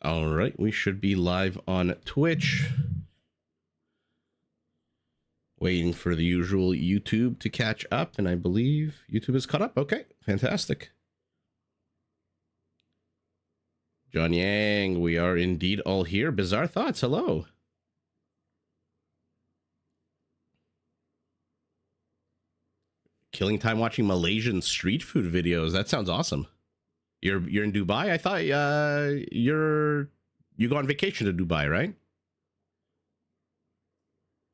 All right, we should be live on Twitch. Waiting for the usual YouTube to catch up, and I believe YouTube is caught up. Okay, fantastic. John Yang, we are indeed all here. Bizarre Thoughts, hello. Killing time watching Malaysian street food videos. That sounds awesome. You're in Dubai? I thought you go on vacation to Dubai, right?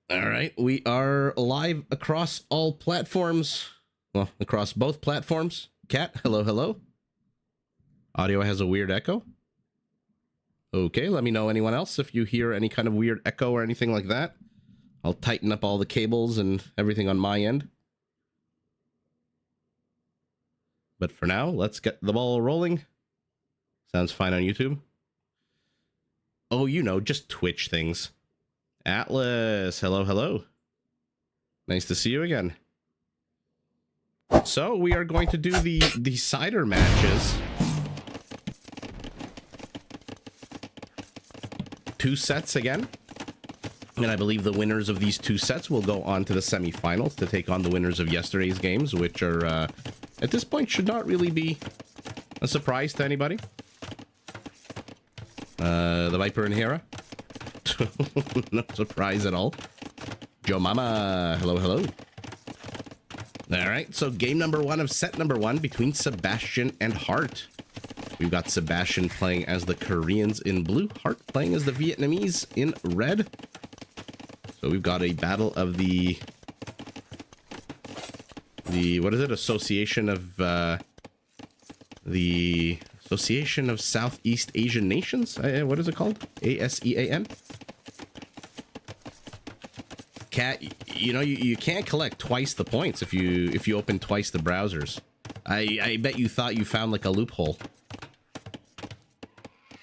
All right, we are live across all platforms. Well, across both platforms. Cat, hello, hello. Audio has a weird echo. Okay, let me know anyone else if you hear any kind of weird echo or anything like that. I'll tighten up all the cables and everything on my end. But for now, let's get the ball rolling. Sounds fine on YouTube. Oh, you know, just Twitch things. Atlas, hello, hello. Nice to see you again. So we are going to do the cider matches. 2 sets again. And I believe the winners of these 2 sets will go on to the semifinals to take on the winners of yesterday's games, which are, at this point, should not really be a surprise to anybody. The Viper and Hera. No surprise at all. Joe Mama, hello, hello. All right, so game number 1 of set number 1 between Sebastian and Hart. We've got Sebastian playing as the Koreans in blue, Hart playing as the Vietnamese in red. So we've got a battle of the what is it? Association of the Association of Southeast Asian Nations. What is it called? ASEAN. Cat, you know you can't collect twice the points if you open twice the browsers. I bet you thought you found like a loophole.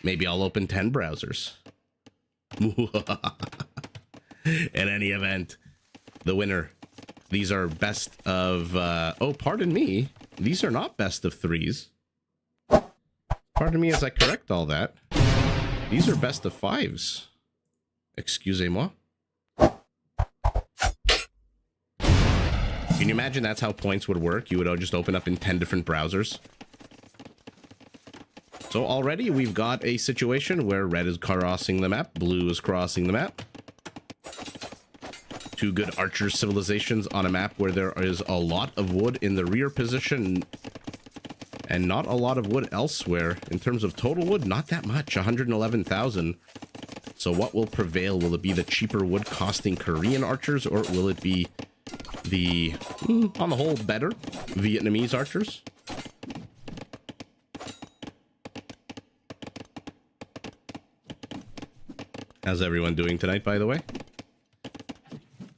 Maybe I'll open 10 browsers. In any event, the winner. These are best of... oh, pardon me. These are not best of 3s. Pardon me as I correct all that. These are best of 5s. Excusez-moi. Can you imagine that's how points would work? You would just open up in 10 different browsers. So already we've got a situation where red is crossing the map, blue is crossing the map. 2 good archer civilizations on a map where there is a lot of wood in the rear position and not a lot of wood elsewhere. In terms of total wood, not that much, 111,000. So what will prevail? Will it be the cheaper wood costing Korean archers, or will it be the, on the whole, better Vietnamese archers? How's everyone doing tonight, by the way?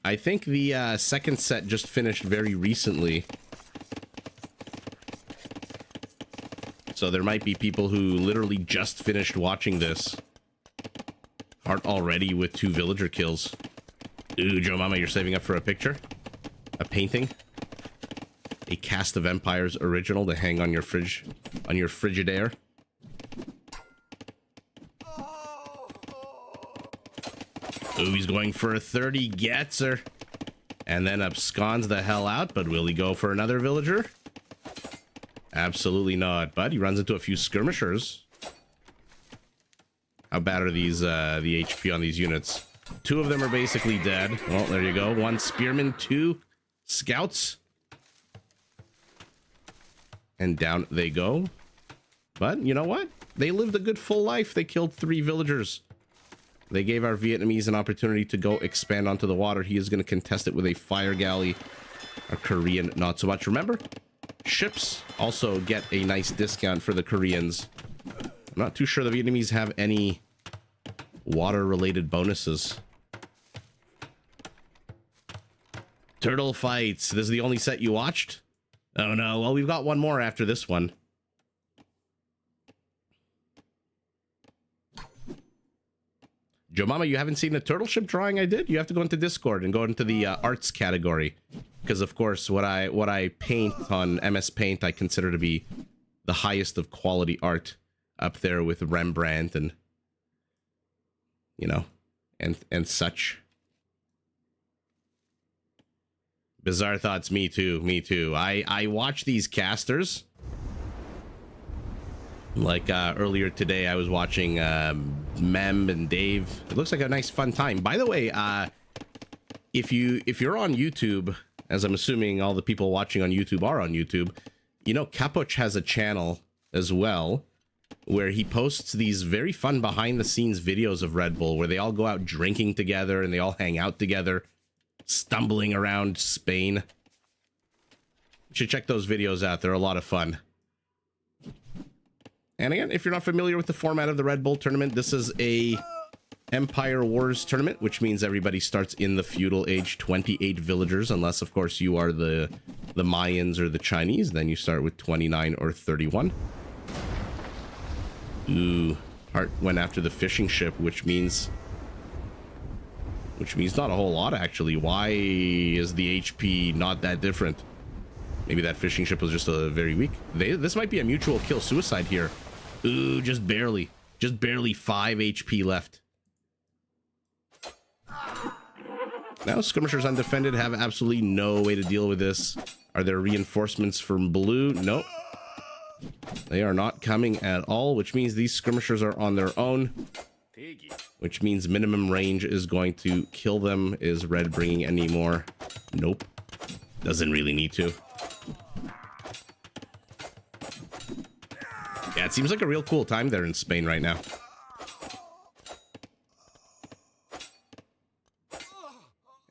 I think the second set just finished very recently. So there might be people who literally just finished watching this. Hart already with 2 villager kills. Ooh, Joe Mama, you're saving up for a picture? A painting? A Cast of Empires original to hang on your fridge, on your Frigidaire? Ooh, he's going for a 30, gets her. And then absconds the hell out, but will he go for another villager? Absolutely not, but he runs into a few skirmishers. How bad are these, the HP on these units? 2 of them are basically dead. Well, there you go. 1 spearman, 2 scouts. And down they go. But you know what? They lived a good full life. They killed 3 villagers. They gave our Vietnamese an opportunity to go expand onto the water. He is going to contest it with a fire galley. Our Korean, not so much. Remember, ships also get a nice discount for the Koreans. I'm not too sure the Vietnamese have any water-related bonuses. Turtle fights. This is the only set you watched? Oh, no. Well, we've got one more after this one. Joe Mama, you haven't seen the turtle ship drawing I did? You have to go into Discord and go into the arts category. Because, of course, what I paint on MS Paint, I consider to be the highest of quality art, up there with Rembrandt and you know, and such. Bizarre thoughts. Me too. Me too. I watch these casters. Like earlier today, I was watching Mem and Dave. It looks like a nice fun time. By the way, if you're on YouTube, as I'm assuming all the people watching on YouTube are on YouTube, you know, Capuch has a channel as well where he posts these very fun behind the scenes videos of Red Bull where they all go out drinking together and they all hang out together, stumbling around Spain. You should check those videos out. They're a lot of fun. And again, if you're not familiar with the format of the Red Bull tournament, this is a Empire Wars tournament, which means everybody starts in the feudal age, 28 villagers, unless of course you are the Mayans or the Chinese, then you start with 29 or 31. Ooh, Hart went after the fishing ship, which means not a whole lot actually. Why is the HP not that different? Maybe that fishing ship was just a very weak. This might be a mutual kill suicide here. Ooh, just barely 5 HP left. Now skirmishers undefended have absolutely no way to deal with this. Are there reinforcements from blue? Nope. They are not coming at all, which means these skirmishers are on their own. Which means minimum range is going to kill them. Is red bringing any more? Nope. Doesn't really need to. Yeah, it seems like a real cool time there in Spain right now.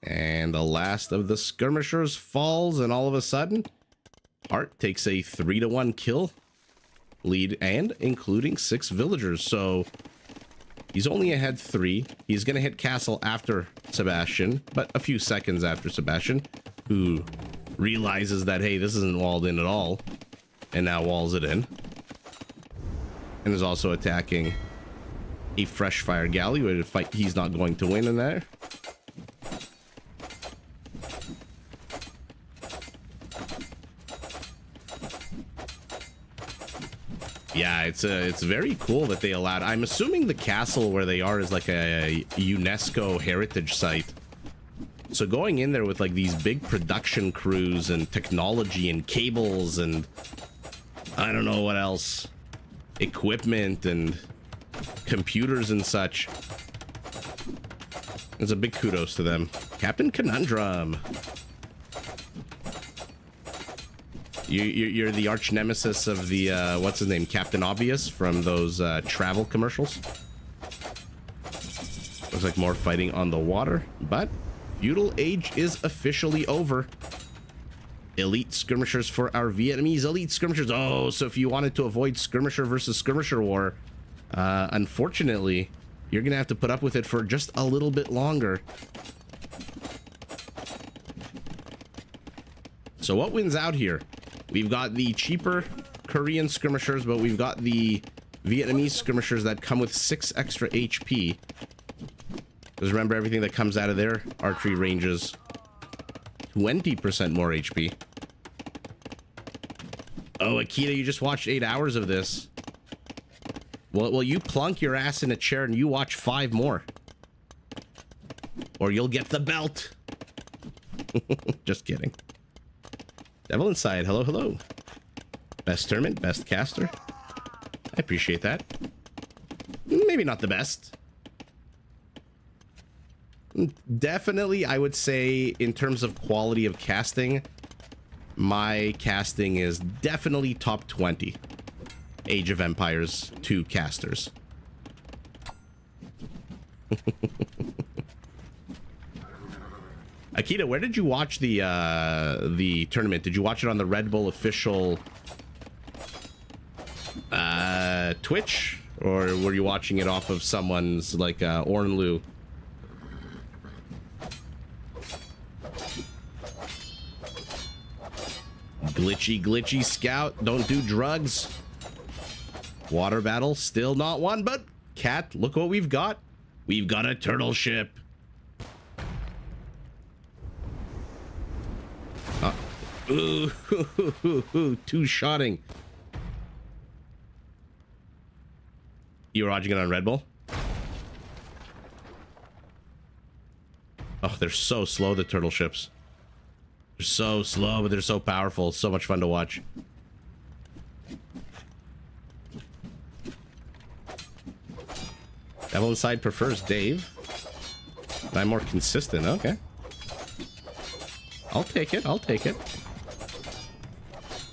And the last of the skirmishers falls, and all of a sudden, Hart takes a 3-1 kill lead, and including 6 villagers. So he's only ahead 3. He's going to hit castle after Sebastian, but a few seconds after Sebastian, who realizes that, hey, this isn't walled in at all, and now walls it in. And is also attacking a fresh fire galley, with a fight he's not going to win in there. Yeah, it's very cool that they allowed. I'm assuming the castle where they are is like a UNESCO heritage site. So going in there with like these big production crews and technology and cables and I don't know what else, equipment and computers and such. It's a big kudos to them. Captain Conundrum. You're the arch nemesis of the, what's his name? Captain Obvious from those travel commercials. Looks like more fighting on the water, but feudal age is officially over. Elite skirmishers for our Vietnamese elite skirmishers. Oh, so if you wanted to avoid skirmisher versus skirmisher war, unfortunately, you're gonna have to put up with it for just a little bit longer. So what wins out here? We've got the cheaper Korean skirmishers, but we've got the Vietnamese skirmishers that come with 6 extra HP. Because remember, everything that comes out of their archery ranges 20% more HP. Oh, Akita, you just watched 8 hours of this. Well, you plunk your ass in a chair and you watch 5 more. Or you'll get the belt. Just kidding. Devil Inside, hello, hello. Best tournament, best caster. I appreciate that. Maybe not the best. Definitely, I would say, in terms of quality of casting, my casting is definitely top 20. Age of Empires 2 casters. Akita, where did you watch the tournament? Did you watch it on the Red Bull official Twitch, or were you watching it off of someone's like Ornlu? Glitchy scout, don't do drugs. Water battle, still not one, but cat, look what we've got. We've got a turtle ship. Ooh, 2-shotting. You were watching it on Red Bull? Oh, they're so slow, the turtle ships. They're so slow, but they're so powerful. It's so much fun to watch. Devil Inside prefers Dave. I'm more consistent. Okay. I'll take it. I'll take it.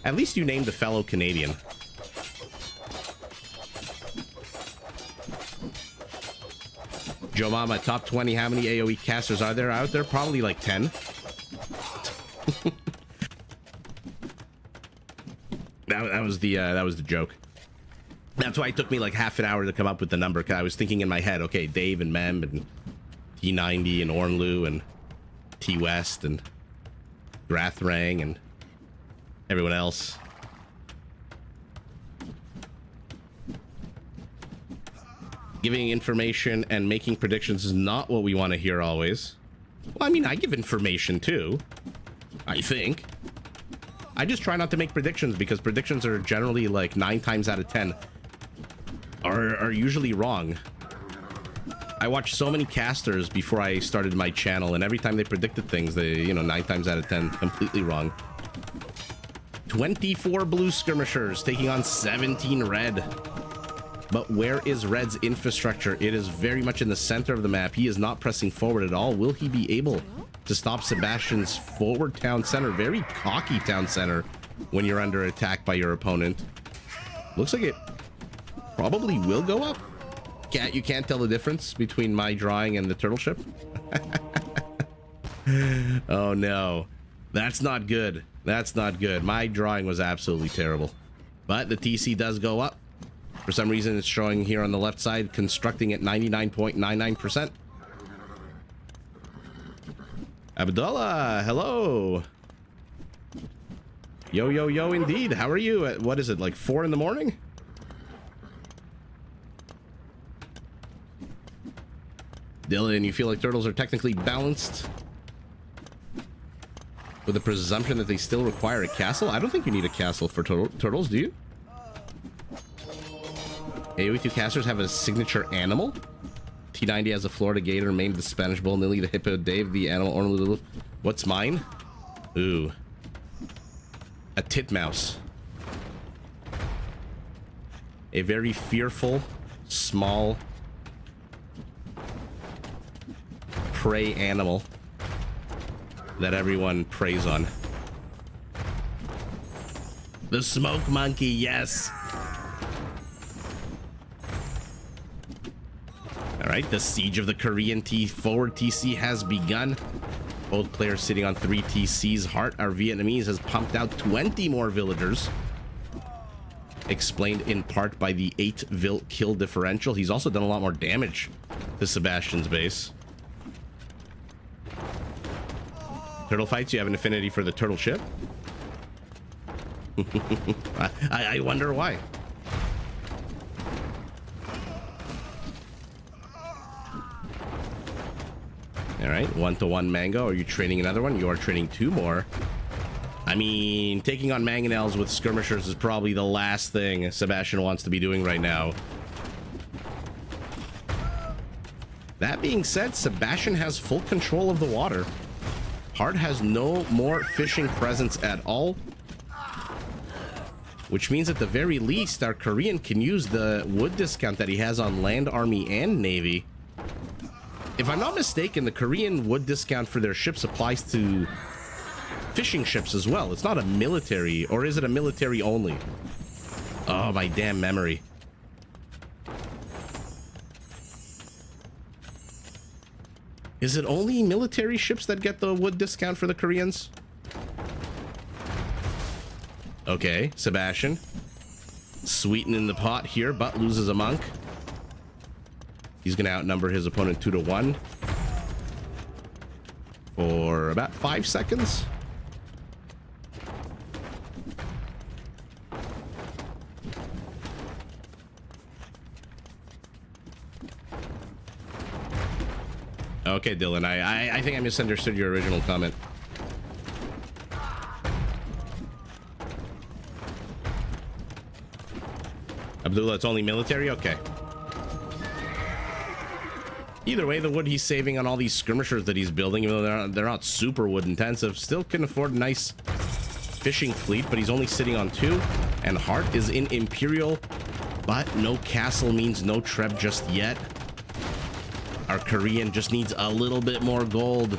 At least you named a fellow Canadian. Joe Mama, top 20. How many AoE casters are there out there? Probably like 10. that was the joke. That's why it took me like half an hour to come up with the number, because I was thinking in my head, okay, Dave and Mem and T90 and Ornlu and T West and Grathrang and everyone else. Giving information and making predictions is not what we want to hear always. Well, I mean, I give information too, I think. I just try not to make predictions, because predictions are generally like 9 times out of 10 are usually wrong. I watched so many casters before I started my channel, and every time they predicted things, they, you know, 9 times out of 10 completely wrong. 24 blue skirmishers taking on 17 red. But where is Red's infrastructure? It is very much in the center of the map. He is not pressing forward at all. Will he be able to stop Sebastian's forward town center? Very cocky town center when you're under attack by your opponent. Looks like it probably will go up. You can't tell the difference between my drawing and the turtle ship. Oh no, that's not good. That's not good. My drawing was absolutely terrible. But the TC does go up. For some reason, it's showing here on the left side, constructing at 99.99%. Abdullah, hello. Yo, yo, yo, indeed. How are you? At, what is it, like 4 in the morning? Dylan, you feel like turtles are technically balanced? With the presumption that they still require a castle? I don't think you need a castle for turtles, do you? AoE2 casters have a signature animal. T90 has a Florida gator, named the Spanish bull, Nilly the hippo, Dave the animal, Ornlu. What's mine? Ooh. A titmouse. A very fearful, small prey animal that everyone preys on. The smoke monkey, yes. All right, the siege of the Korean forward TC has begun. Both players sitting on 3 TCs. Heart, our Vietnamese, has pumped out 20 more villagers. Explained in part by the 8 kill differential. He's also done a lot more damage to Sebastian's base. Turtle fights, you have an affinity for the turtle ship? I wonder why. All right, 1-to-1 Mango. Are you training another one? You are training 2 more. I mean, taking on mangonels with skirmishers is probably the last thing Sebastian wants to be doing right now. That being said, Sebastian has full control of the water. Hart has no more fishing presence at all, which means at the very least our Korean can use the wood discount that he has on land, army, and navy. If I'm not mistaken, the Korean wood discount for their ships applies to fishing ships as well. It's not a military, or is it a military only? Oh, my damn memory. Is it only military ships that get the wood discount for the Koreans? Okay, Sebastian. Sweetening the pot here, but loses a monk. He's going to outnumber his opponent 2-to-1 for about 5 seconds. Okay, Dylan, I think I misunderstood your original comment. Abdullah, it's only military? Okay. Either way, the wood he's saving on all these skirmishers that he's building, even though they're not super wood intensive, still can afford a nice fishing fleet, but he's only sitting on 2. And Hart is in Imperial, but no castle means no Treb just yet. Our Korean just needs a little bit more gold.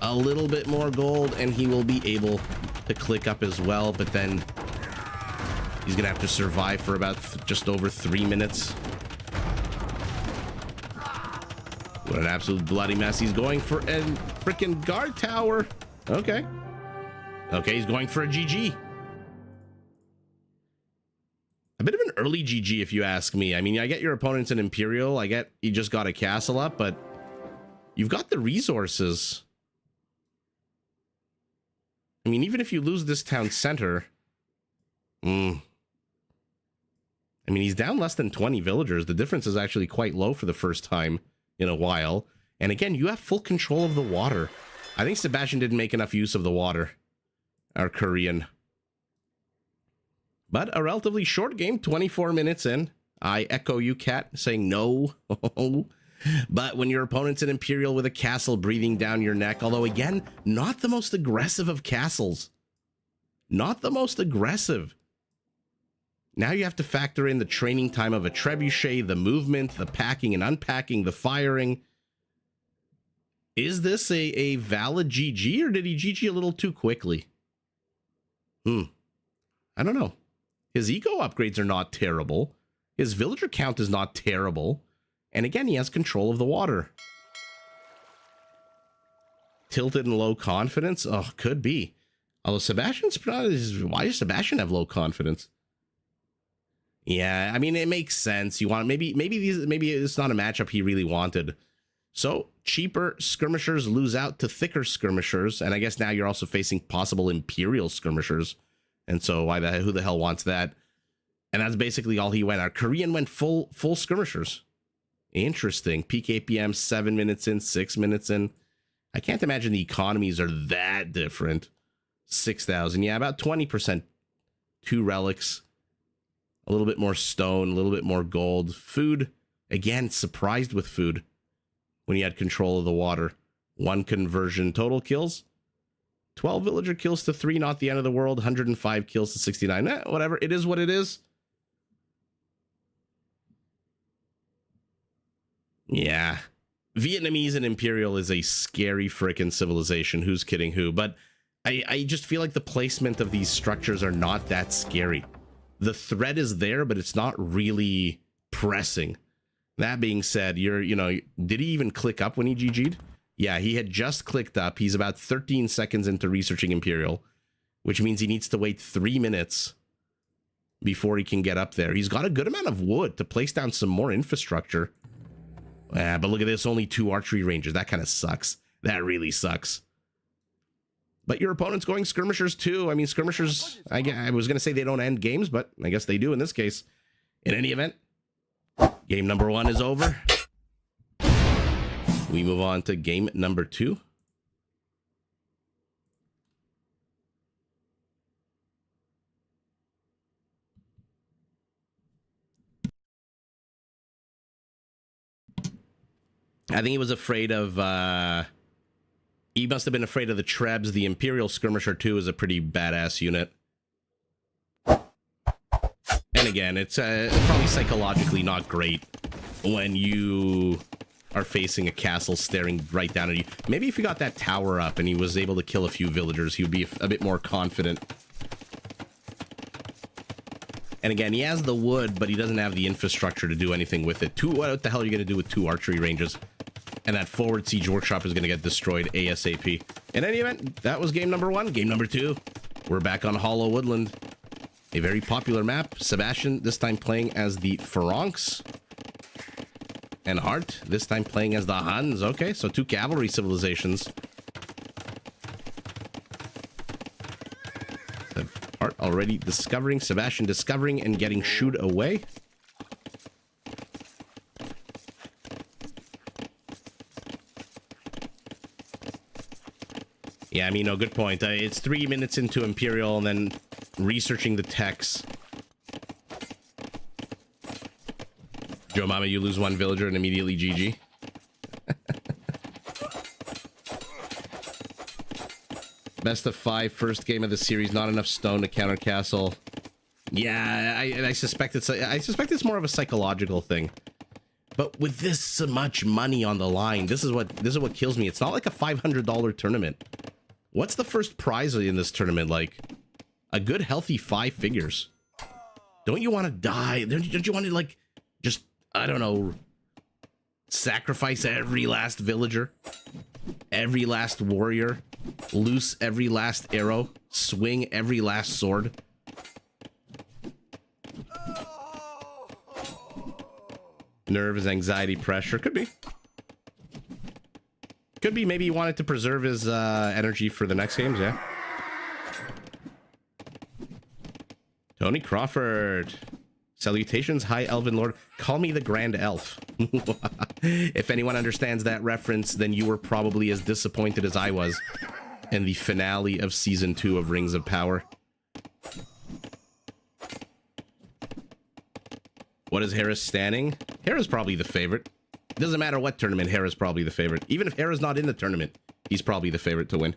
A little bit more gold, and he will be able to click up as well, but then he's gonna have to survive for about just over 3 minutes. What an absolute bloody mess. He's going for a freaking guard tower. Okay. Okay, he's going for a GG. A bit of an early GG, if you ask me. I mean, I get your opponent's an Imperial. I get you just got a castle up, but you've got the resources. I mean, even if you lose this town center... I mean, he's down less than 20 villagers. The difference is actually quite low for the first time in a while. And again, you have full control of the water. I think Sebastian didn't make enough use of the water. Our Korean. But a relatively short game, 24 minutes in. I echo you, Cat, saying no. But when your opponent's an Imperial with a castle breathing down your neck, although again, not the most aggressive of castles. Not the most aggressive. Now you have to factor in the training time of a trebuchet, the movement, the packing and unpacking, the firing. Is this a valid GG, or did he GG a little too quickly? I don't know. His eco upgrades are not terrible. His villager count is not terrible. And again, he has control of the water. Tilted and low confidence? Oh, could be. Although Sebastian's probably... Why does Sebastian have low confidence? Yeah, I mean, it makes sense. You want... Maybe it's not a matchup he really wanted. So, cheaper skirmishers lose out to thicker skirmishers. And I guess now you're also facing possible Imperial skirmishers. And so who the hell wants that? And that's basically all he went. Our Korean went full skirmishers. Interesting. Peak APM 7 minutes in, 6 minutes in. I can't imagine the economies are that different. 6,000. Yeah, about 20%. 2 relics. A little bit more stone, a little bit more gold. Food. Again, surprised with food when he had control of the water. 1 conversion. Total kills. 12 villager kills to 3, not the end of the world. 105 kills to 69. Whatever. It is what it is. Yeah. Vietnamese and Imperial is a scary frickin' civilization. Who's kidding who? But I just feel like the placement of these structures are not that scary. The threat is there, but it's not really pressing. That being said, did he even click up when he GG'd? Yeah, he had just clicked up. He's about 13 seconds into researching Imperial, which means he needs to wait 3 minutes before he can get up there. He's got a good amount of wood to place down some more infrastructure. But look at this, only 2 archery ranges. That kind of sucks. That really sucks. But your opponent's going skirmishers too. I mean, skirmishers, I was going to say they don't end games, but I guess they do in this case. In any event, game number 1 is over. We move on to game number 2. I think he was afraid of, he must have been afraid of the Trebs. The Imperial Skirmisher 2 is a pretty badass unit. And again, it's probably psychologically not great when you are facing a castle staring right down at you. Maybe if he got that tower up and he was able to kill a few villagers, he would be a bit more confident. And again, he has the wood, but he doesn't have the infrastructure to do anything with it. What the hell are you going to do with 2 archery ranges? And that forward siege workshop is going to get destroyed ASAP. In any event, that was game number 1. Game number 2. We're back on Hollow Woodland. A very popular map. Sebastian, this time playing as the Franks. And Hart, this time playing as the Huns. Okay, so 2 cavalry civilizations. Hart already discovering, Sebastian discovering and getting shooed away. Yeah, I mean, no, good point. It's 3 minutes into Imperial and then researching the techs. Joe Mama, you lose one villager and immediately GG. Best of 5, first game of the series. Not enough stone to counter castle. Yeah, I suspect it's more of a psychological thing. But with this much money on the line, this is what kills me. It's not like a $500 tournament. What's the first prize in this tournament? Like a good healthy 5 figures. Don't you want to die? Don't you want to, like, just, I don't know, sacrifice every last villager, every last warrior, loose every last arrow, swing every last sword? Nerves, anxiety, pressure. Could be. Could be. Maybe he wanted to preserve his energy for the next games, yeah. Tony Crawford. Salutations, High Elven Lord. Call me the Grand Elf. If anyone understands that reference, then you were probably as disappointed as I was in the finale of Season 2 of Rings of Power. What is Hera's standing? Hera's probably the favorite. It doesn't matter what tournament, Hera's probably the favorite. Even if Hera's not in the tournament, he's probably the favorite to win.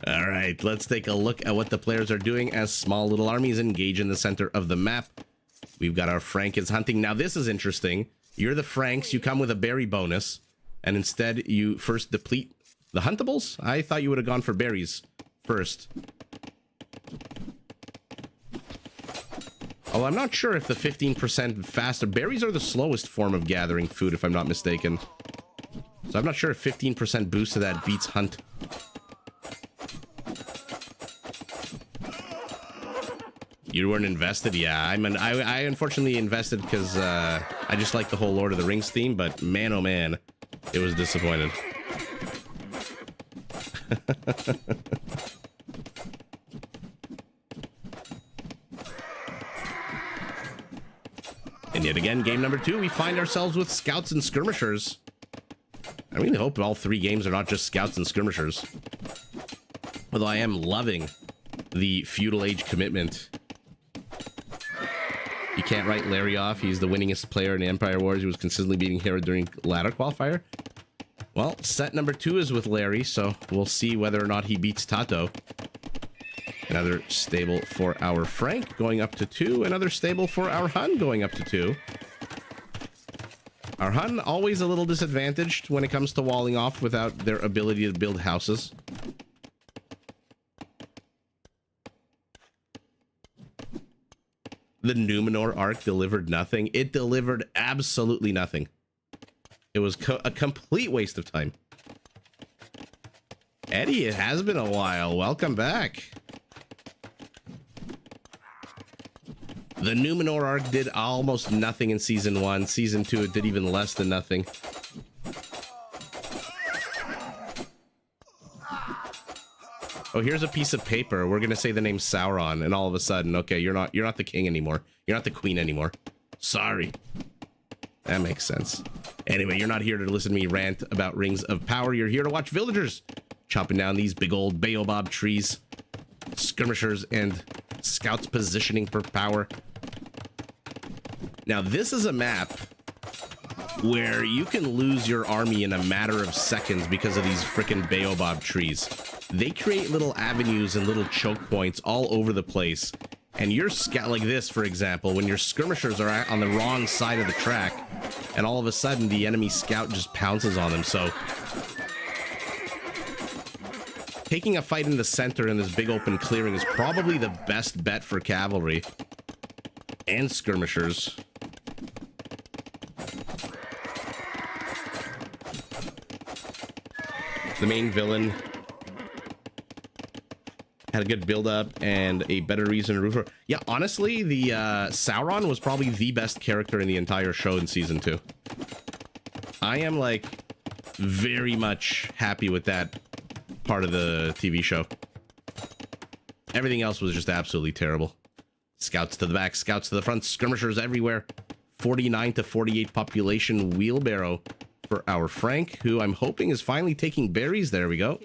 All right, let's take a look at what the players are doing as small little armies engage in the center of the map. We've got our Frank is hunting. Now, this is interesting. You're the Franks. You come with a berry bonus, and instead you first deplete the huntables? I thought you would have gone for berries first. Oh, I'm not sure if the 15% faster... Berries are the slowest form of gathering food, if I'm not mistaken. So I'm not sure if 15% boost to that beats hunt. You weren't invested? Yeah, I unfortunately invested because I just like the whole Lord of the Rings theme, but man, oh man, it was disappointed. And yet again, game number 2, we find ourselves with scouts and skirmishers. I really hope all 3 games are not just scouts and skirmishers. Although I am loving the feudal age commitment. You can't write Larry off. He's the winningest player in Empire Wars. He was consistently beating Hera during ladder qualifier. Well, set number 2 is with Larry, so we'll see whether or not he beats Tato. Another stable for our Frank going up to 2. Another stable for our Hun going up to 2. Our Hun always a little disadvantaged when it comes to walling off without their ability to build houses. The Numenor arc delivered nothing. It delivered absolutely nothing. It was a complete waste of time. Eddie, it has been a while. Welcome back. The Numenor arc did almost nothing in Season 1. Season 2, it did even less than nothing. Oh, here's a piece of paper. We're gonna say the name Sauron, and all of a sudden, okay, you're not the king anymore. You're not the queen anymore. Sorry. That makes sense. Anyway, you're not here to listen to me rant about Rings of Power. You're here to watch villagers chopping down these big old baobab trees, skirmishers, and scouts positioning for power. Now, this is a map where you can lose your army in a matter of seconds because of these frickin' baobab trees. They create little avenues and little choke points all over the place. And your scout, like this, for example, when your skirmishers are on the wrong side of the track, and all of a sudden the enemy scout just pounces on them. So taking a fight in the center in this big open clearing is probably the best bet for cavalry and skirmishers. The main villain had a good build-up and a better reason to root for. Yeah, honestly, the Sauron was probably the best character in the entire show in Season 2. I am, like, very much happy with that part of the TV show. Everything else was just absolutely terrible. Scouts to the back, scouts to the front, skirmishers everywhere. 49 to 48 population, wheelbarrow for our Frank, who I'm hoping is finally taking berries. There we go.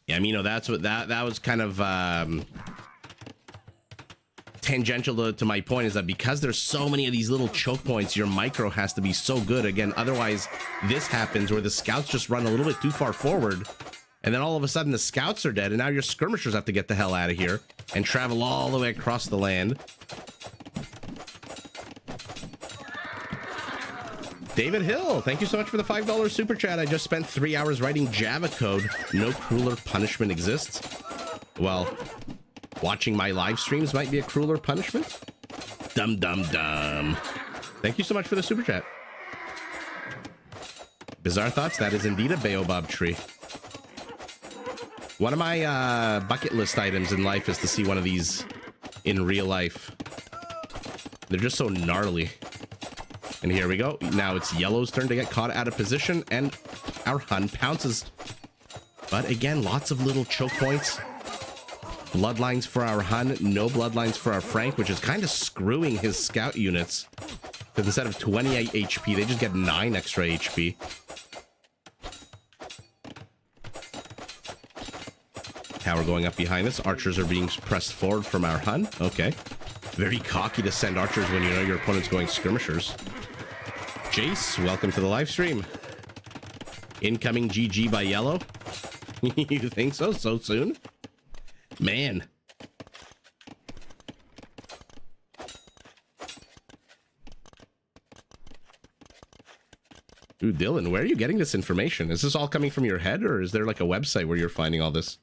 Yeah, I mean, that's what that was kind of tangential to my point, is that because there's so many of these little choke points, your micro has to be so good. Again, otherwise this happens where the scouts just run a little bit too far forward, and then all of a sudden the scouts are dead, and now your skirmishers have to get the hell out of here and travel all the way across the land. David Hill, thank you so much for the $5 super chat. I just spent 3 hours writing Java code. No crueler punishment exists. Well, watching my live streams might be a crueler punishment. Dum dum dum. Thank you so much for the super chat. Bizarre Thoughts, that is indeed a baobab tree. One of my bucket list items in life is to see one of these in real life. They're just so gnarly. And here we go. Now it's Yellow's turn to get caught out of position, and our Hun pounces. But again, lots of little choke points. Bloodlines for our Hun, no bloodlines for our Frank, which is kind of screwing his scout units. Because instead of 28 HP, they just get 9 extra HP. Tower going up behind us. Archers are being pressed forward from our Hun. Okay. Very cocky to send archers when you know your opponent's going skirmishers. Jace, welcome to the live stream. Incoming GG by Yellow. You think so? So soon? Man. Ooh, Dylan, where are you getting this information? Is this all coming from your head, or is there like a website where you're finding all this?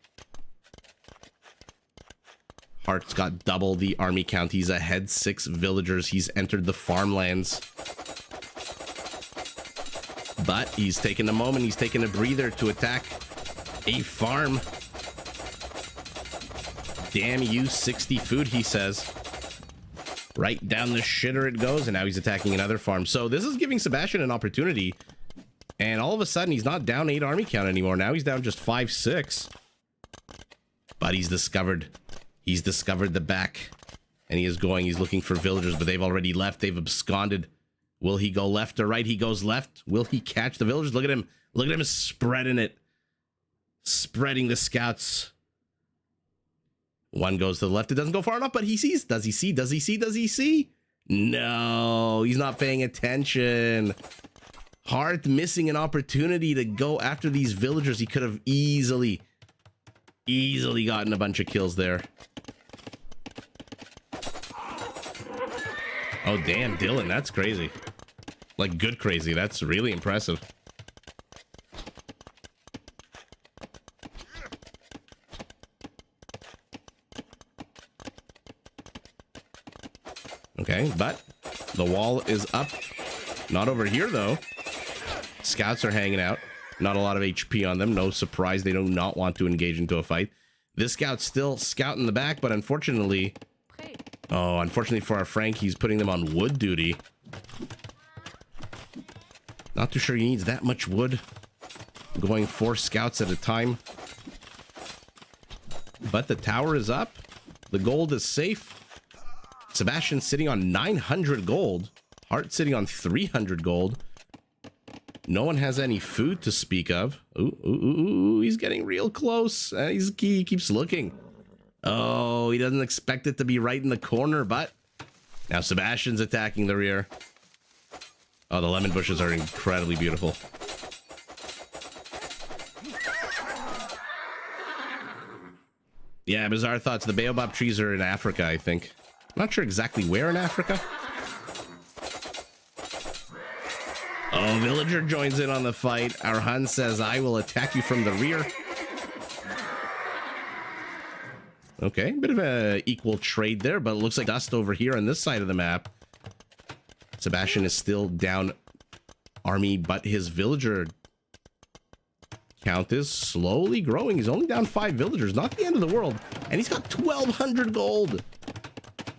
Hart's got double the army count. He's ahead 6 villagers. He's entered the farmlands. But he's taken a moment. He's taken a breather to attack a farm. Damn you, 60 food, he says. Right down the shitter it goes, and now he's attacking another farm. So this is giving Sebastian an opportunity. And all of a sudden, he's not down 8 army count anymore. Now he's down just 5, 6. But he's discovered the back. And he is going, he's looking for villagers, but they've already left. They've absconded. Will he go left or right? He goes left. Will he catch the villagers? Look at him. Look at him spreading it. Spreading the scouts. One goes to the left. It doesn't go far enough, but he sees. Does he see? Does he see? Does he see? No, he's not paying attention. Hart missing an opportunity to go after these villagers. He could have easily gotten a bunch of kills there. Oh, damn, Dylan, that's crazy. Like, good crazy. That's really impressive. Okay, but the wall is up. Not over here, though. Scouts are hanging out. Not a lot of HP on them. No surprise, they do not want to engage into a fight. This scout's still scouting the back, but unfortunately... Oh, unfortunately for our Frank, he's putting them on wood duty. Not too sure he needs that much wood. Going 4 scouts at a time. But the tower is up. The gold is safe. Sebastian's sitting on 900 gold. Hart sitting on 300 gold. No one has any food to speak of. Ooh, he's getting real close. He keeps looking. Oh, he doesn't expect it to be right in the corner, but now Sebastian's attacking the rear. Oh, the lemon bushes are incredibly beautiful. Yeah, Bizarre Thoughts. The baobab trees are in Africa, I think. I'm not sure exactly where in Africa. Oh, villager joins in on the fight. Our Hun says, I will attack you from the rear. Okay, bit of a equal trade there, but it looks like dust over here on this side of the map. Sebastian is still down army, but his villager count is slowly growing. He's only down 5 villagers, not the end of the world. And he's got 1,200 gold.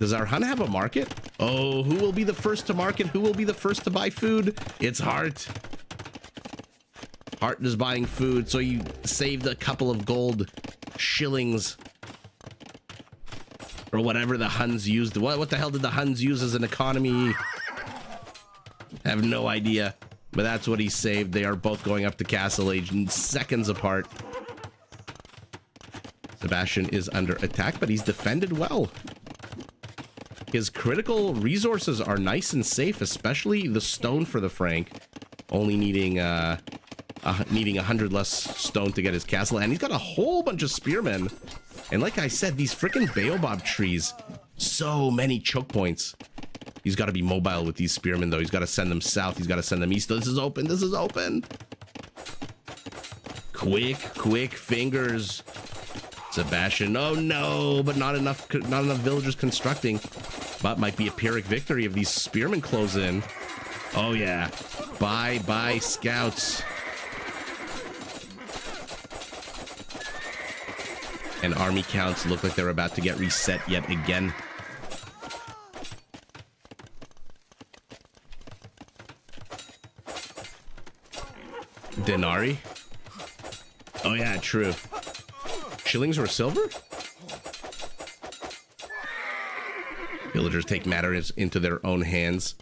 Does our Hun have a market? Oh, who will be the first to market? Who will be the first to buy food? It's Hart. Hart is buying food, so you saved a couple of gold shillings. Or whatever the Huns used. What the hell did the Huns use as an economy? I have no idea. But that's what he saved. They are both going up to Castle Age seconds apart. Sebastian is under attack, but he's defended well. His critical resources are nice and safe, especially the stone for the Frank. Only needing 100 less stone to get his castle. And he's got a whole bunch of spearmen. And like I said, these freaking baobab trees. So many choke points. He's got to be mobile with these spearmen, though. He's got to send them south. He's got to send them east. This is open. This is open. Quick fingers. Sebastian. Oh, no. But not enough villagers constructing. But might be a Pyrrhic victory if these spearmen close in. Oh, yeah. Bye, scouts. And army counts look like they're about to get reset yet again. Denarii? Oh yeah, true. Shillings or silver? Villagers take matters into their own hands.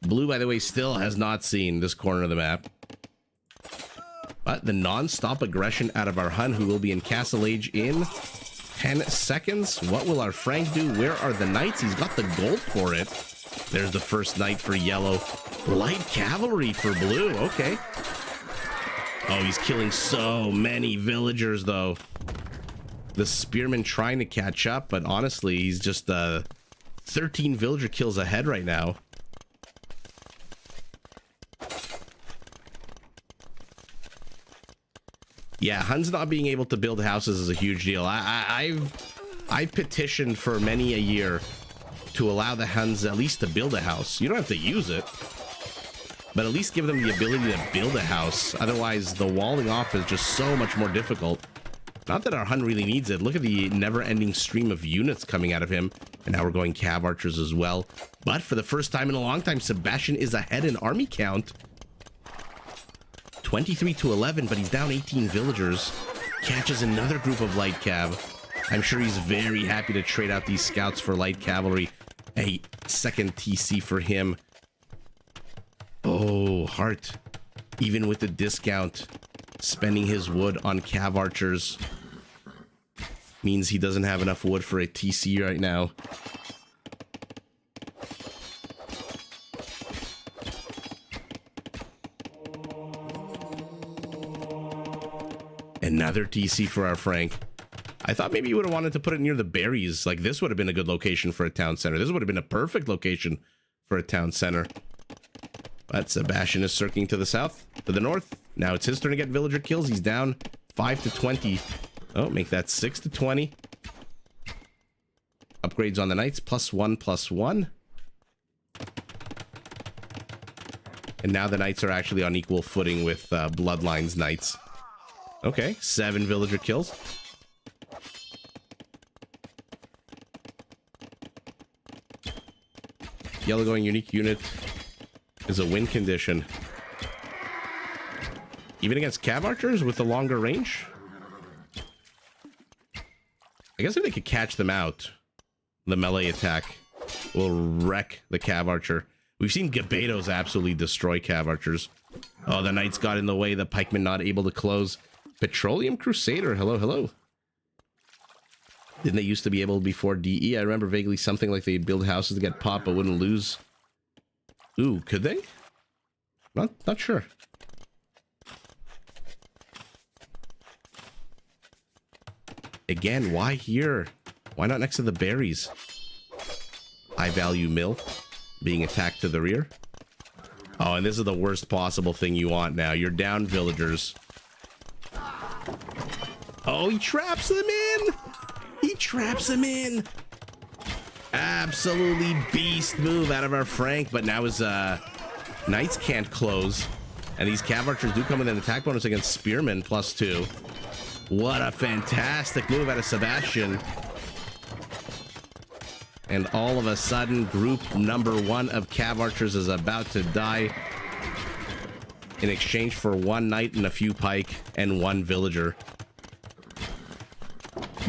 Blue, by the way, still has not seen this corner of the map. But the non-stop aggression out of our Hun, who will be in Castle Age in 10 seconds. What will our Frank do? Where are the knights? He's got the gold for it. There's the first knight for yellow. Light cavalry for blue. Okay. Oh, he's killing so many villagers, though. The spearman trying to catch up, but honestly, he's just 13 villager kills ahead right now. Yeah, Huns not being able to build houses is a huge deal. I've petitioned for many a year to allow the Huns at least to build a house. You don't have to use it, but at least give them the ability to build a house. Otherwise, the walling off is just so much more difficult. Not that our Hun really needs it. Look at the never-ending stream of units coming out of him. And now we're going Cav Archers as well. But for the first time in a long time, Sebastian is ahead in army count. 23 to 11, but he's down 18 villagers. Catches another group of light cav. I'm sure he's very happy to trade out these scouts for light cavalry. A second TC for him. Oh, heart. Even with the discount, spending his wood on cav archers means he doesn't have enough wood for a TC right now. Another TC for our Frank. I thought maybe you would have wanted to put it near the berries. Like, this would have been a good location for a town center. This would have been a perfect location for a town center. But Sebastian is circling to the south, to the north. Now it's his turn to get villager kills. He's down 5 to 20. Oh, make that 6 to 20. Upgrades on the knights, +1/+1. And now the knights are actually on equal footing with Bloodlines knights. Okay, 7 villager kills. Yellow going unique unit is a win condition. Even against cav archers with the longer range? I guess if they could catch them out, the melee attack will wreck the cav archer. We've seen Gabetos absolutely destroy cav archers. Oh, the knights got in the way. The pikemen not able to close. Petroleum Crusader, hello, hello. Didn't they used to be able before DE? I remember vaguely something like they'd build houses to get popped but wouldn't lose. Ooh, could they? Not sure. Again, why here? Why not next to the berries? High value mill being attacked to the rear. Oh, and this is the worst possible thing you want now. You're down villagers. Oh, he traps them in! He traps them in! Absolutely beast move out of our Frank, but now his knights can't close. And these cav archers do come with an attack bonus against spearmen, +2. What a fantastic move out of Sebastian. And all of a sudden, group number 1 of cav archers is about to die in exchange for 1 knight and a few pike and 1 villager.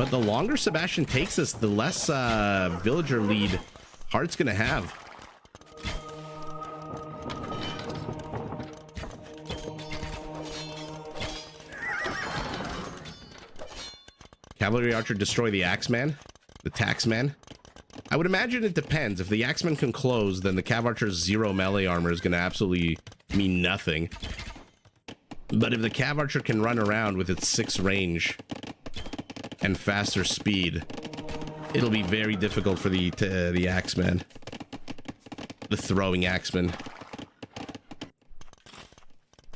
But the longer Sebastian takes us, the less villager lead Heart's gonna have. Cavalry Archer destroy the Axeman, the Taxman. I would imagine it depends. If the Axeman can close, then the Cav Archer's 0 melee armor is gonna absolutely mean nothing. But if the Cav Archer can run around with its 6 range and faster speed, it'll be very difficult for the Axeman. The throwing Axeman.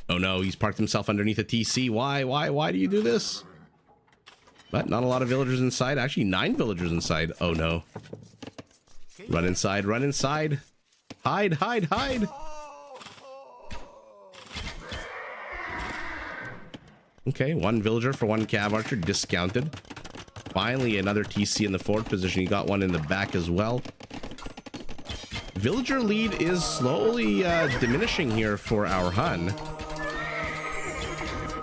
Oh no, he's parked himself underneath a TC. Why do you do this? But not a lot of villagers inside. Actually, 9 villagers inside. Oh no. Run inside, run inside. Hide, hide, hide. Okay, 1 villager for 1 Cav Archer, discounted. Finally, another TC in the forward position. He got one in the back as well. Villager lead is slowly diminishing here for our Hun.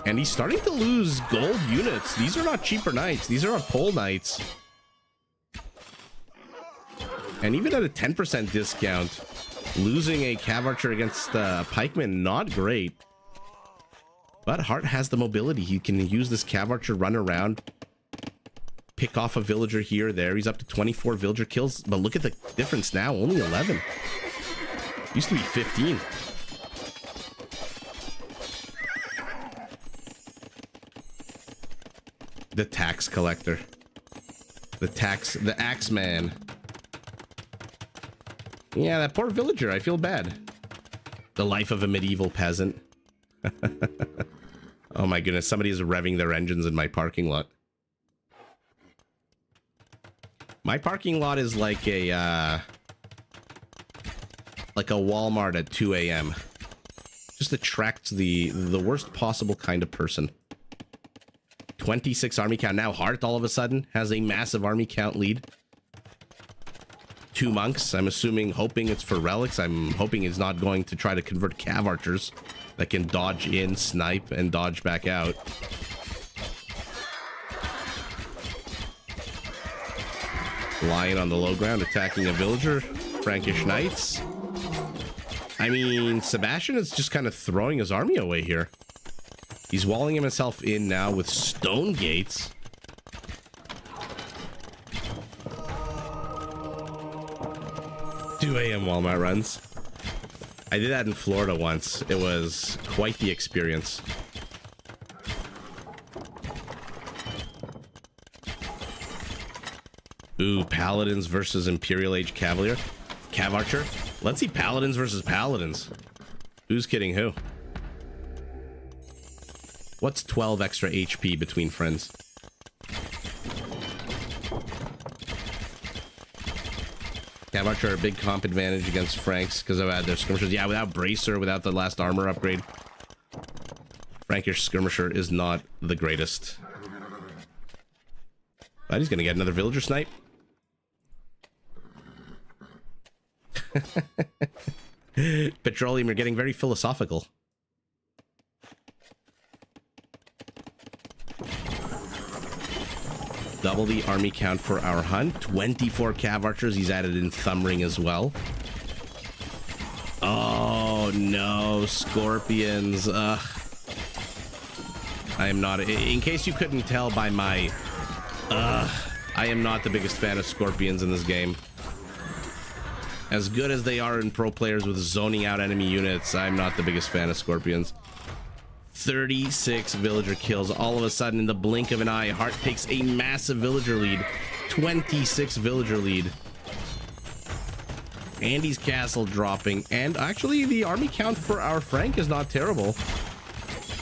And he's starting to lose gold units. These are not cheaper knights. These are pole knights. And even at a 10% discount, losing a Cav Archer against Pikeman, not great. But Hart has the mobility. He can use this Cav Archer, run around, pick off a villager here or there. He's up to 24 villager kills. But look at the difference now. Only 11. Used to be 15. The tax collector. The Axeman. Yeah, that poor villager. I feel bad. The life of a medieval peasant. Oh my goodness, somebody is revving their engines in my parking lot. My parking lot is like a Walmart at 2 a.m. Just attracts the worst possible kind of person. 26 army count. Now Hart all of a sudden has a massive army count lead. 2 monks. I'm assuming, hoping it's for relics. I'm hoping it's not going to try to convert Cav Archers that can dodge in, snipe, and dodge back out. Lion on the low ground attacking a villager. Frankish knights. I mean, Sebastian is just kind of throwing his army away here. He's walling himself in now with stone gates. $2 a.m. Walmart runs. I did that in Florida once. It was quite the experience. Ooh, Paladins versus Imperial Age Cavalier. Cav Archer. Let's see Paladins versus Paladins. Who's kidding who? What's 12 extra HP between friends? Cav Archer a big comp advantage against Franks because I've had their skirmishers. Yeah, without Bracer, without the last armor upgrade, Frankish skirmisher is not the greatest. But he's gonna get another villager snipe. Petroleum, you're getting very philosophical. Double the army count for our Hun. 24 Cav Archers. He's added in Thumbring as well. Oh no, Scorpions. Ugh. I am not, in case you couldn't tell by my I am not the biggest fan of Scorpions in this game. As good as they are in pro players with zoning out enemy units, I'm not the biggest fan of Scorpions. 36 villager kills. All of a sudden, in the blink of an eye, Hart takes a massive villager lead. 26 villager lead. Andy's castle dropping. And actually, the army count for our Frank is not terrible.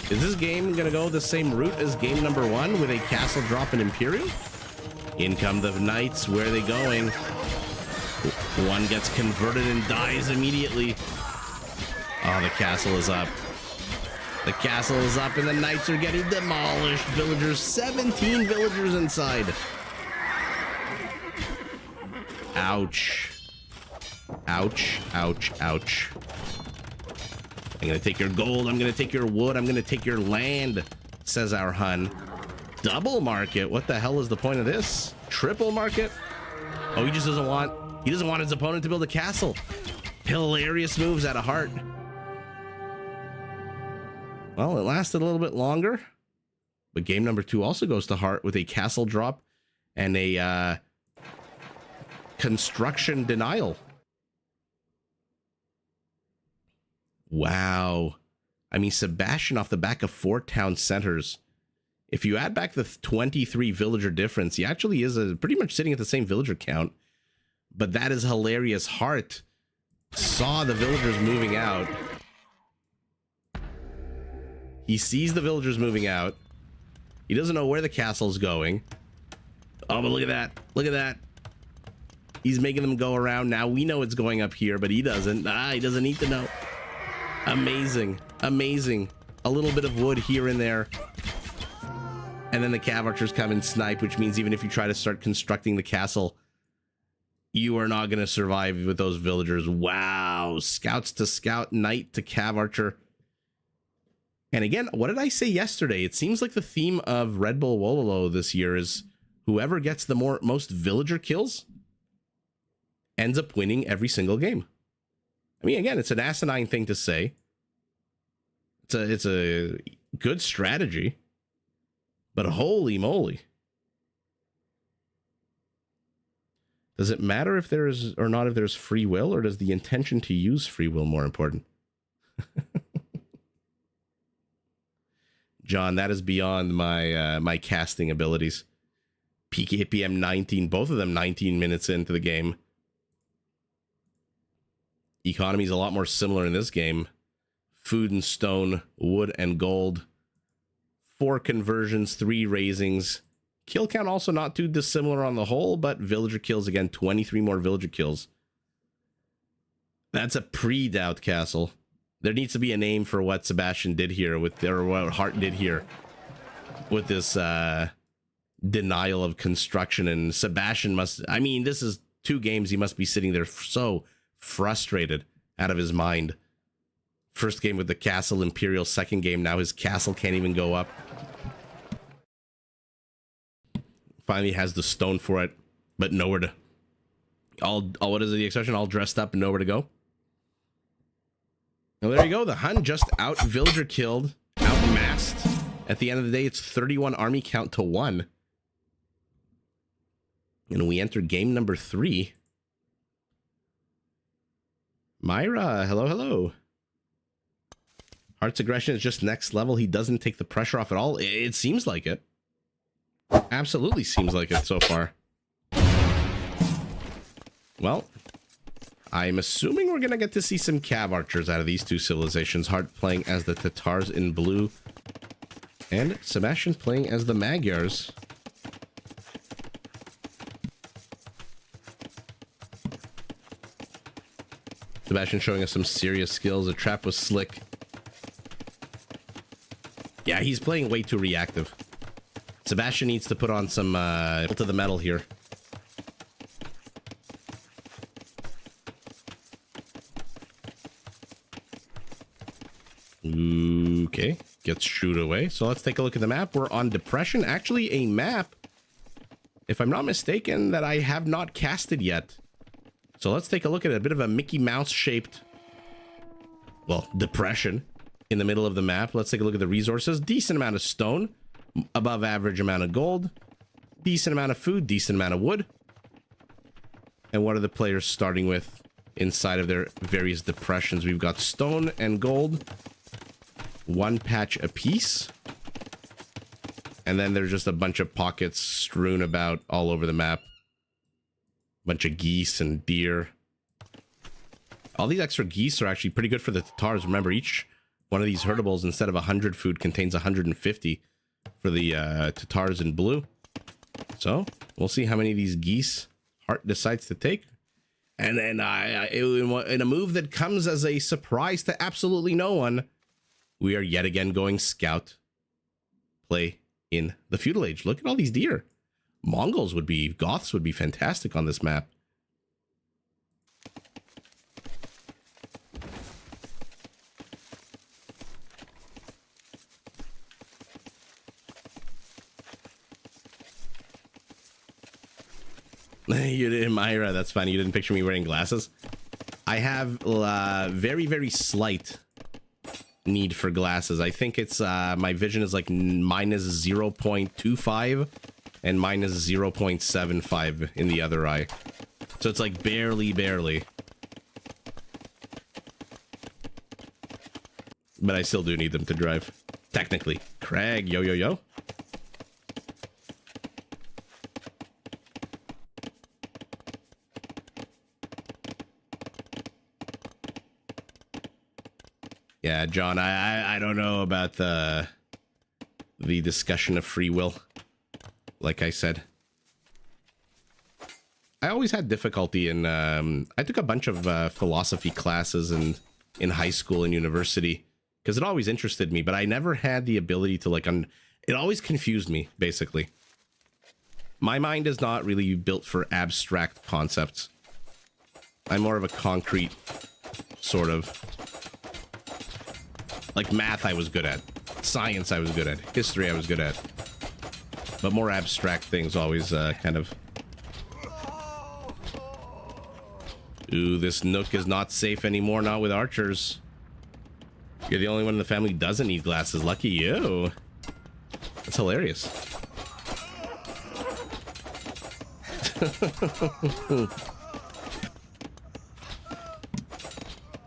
Is this game going to go the same route as game number 1 with a castle drop in Imperial? In come the knights. Where are they going? One gets converted and dies immediately. Oh, the castle is up. The castle is up and the knights are getting demolished. Villagers, 17 villagers inside. Ouch. Ouch, ouch, ouch. I'm gonna take your gold, I'm gonna take your wood, I'm gonna take your land, says our Hun. Double market. What the hell is the point of this? Triple market? Oh, he just doesn't want... He doesn't want his opponent to build a castle. Hilarious moves out of heart. Well, it lasted a little bit longer. But game number 2 also goes to heart with a castle drop and a construction denial. Wow. I mean, Sebastian off the back of 4 town centers. If you add back the 23 villager difference, he actually is pretty much sitting at the same villager count. But that is hilarious. Hart saw the villagers moving out. He sees the villagers moving out. He doesn't know where the castle's going. Oh, but look at that. Look at that. He's making them go around. Now we know it's going up here, but he doesn't. He doesn't need to know. Amazing. Amazing. A little bit of wood here and there. And then the cav archers come and snipe, which means even if you try to start constructing the castle, you are not going to survive with those villagers. Wow. Scouts to scout, knight to cav archer. And again, what did I say yesterday? It seems like the theme of Red Bull Wololo this year is whoever gets the most villager kills ends up winning every single game. I mean, again, it's an asinine thing to say. It's a good strategy. But holy moly. Does it matter if there is or not if there's free will, or does the intention to use free will more important? John, that is beyond my my casting abilities. Peak APM 19, both of them 19 minutes into the game. Economy is a lot more similar in this game. Food and stone, wood and gold. 4 conversions, 3 raisings. Kill count also not too dissimilar on the whole, but villager kills, again, 23 more villager kills. That's a pre-doubt castle. There needs to be a name for what Sebastian did here with, or what Hart did here with this denial of construction. And Sebastian must, I mean, this is 2 games. He must be sitting there so frustrated out of his mind. First game with the castle Imperial, second game, now his castle can't even go up. Finally has the stone for it, but nowhere to, what is the exception? All dressed up and nowhere to go. Well, there you go. The Hun just out villager killed, outmassed. At the end of the day, it's 31 army count to 1. And we enter game number 3. Myra, hello, hello. Hart's aggression is just next level. He doesn't take the pressure off at all. It seems like it. Absolutely seems like it so far. Well, I'm assuming we're going to get to see some cav archers out of these 2 civilizations. Hart playing as the Tatars in blue. And Sebastian playing as the Magyars. Sebastian showing us some serious skills. The trap was slick. Yeah, he's playing way too reactive. Sebastian needs to put on some to the metal here. Okay, gets shooed away. So let's take a look at the map. We're on Depression. Actually, a map, if I'm not mistaken, that I have not casted yet. So let's take a look at a bit of a Mickey Mouse shaped, well, depression in the middle of the map. Let's take a look at the resources. Decent amount of stone, above average amount of gold, decent amount of food, decent amount of wood. And what are the players starting with inside of their various depressions? We've got stone and gold, 1 patch apiece. And then there's just a bunch of pockets strewn about all over the map. Bunch of geese and deer. All these extra geese are actually pretty good for the Tatars. Remember, each one of these herdables, instead of 100 food, contains 150 for the Tatars in blue. So we'll see how many of these geese Hart decides to take. And then in a move that comes as a surprise to absolutely no one, we are yet again going scout play in the feudal age. Look at all these deer. Mongols would be, Goths would be fantastic on this map. You didn't, Myra. That's funny. You didn't picture me wearing glasses. I have very, very slight need for glasses. I think it's my vision is like minus 0.25 and minus 0.75 in the other eye. So it's like barely. But I still do need them to drive. Technically. Craig, yo. Yeah, John, I don't know about the discussion of free will. Like I said, I always had difficulty in I took a bunch of philosophy classes in high school and university because it always interested me, but I never had the ability to like it always confused me, basically. My mind is not really built for abstract concepts. I'm more of a concrete sort of. Like math I was good at, science I was good at, history I was good at, but more abstract things always kind of. Ooh, this nook is not safe anymore, not with archers. You're the only one in the family who doesn't need glasses. Lucky you. That's hilarious.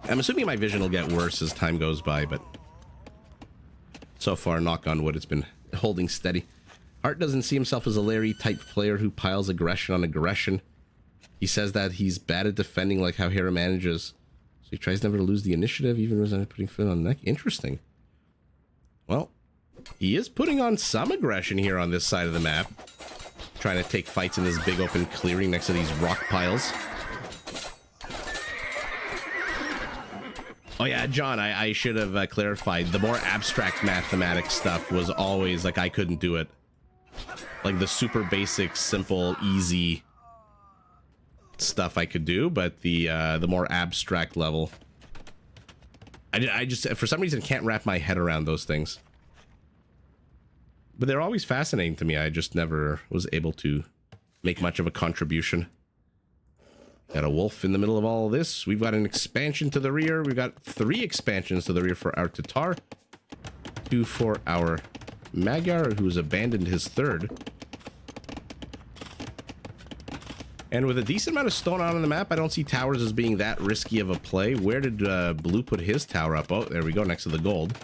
I'm assuming my vision will get worse as time goes by, but so far, knock on wood, it's been holding steady. Hart doesn't see himself as a Larry-type player who piles aggression on aggression. He says that he's bad at defending like how Hera manages. So he tries never to lose the initiative, even when putting foot on the neck. Interesting. Well, he is putting on some aggression here on this side of the map. Trying to take fights in this big open clearing next to these rock piles. Oh yeah, John, I should have clarified. The more abstract mathematics stuff was always like I couldn't do it. Like the super basic, simple, easy stuff I could do, but the more abstract level, I just for some reason can't wrap my head around those things. But they're always fascinating to me. I just never was able to make much of a contribution. Got a wolf in the middle of all of this. We've got an expansion to the rear. We've got 3 expansions to the rear for our Tatar. 2 for our Magyar, who's abandoned his 3rd. And with a decent amount of stone on the map, I don't see towers as being that risky of a play. Where did Blue put his tower up? Oh, there we go, next to the gold.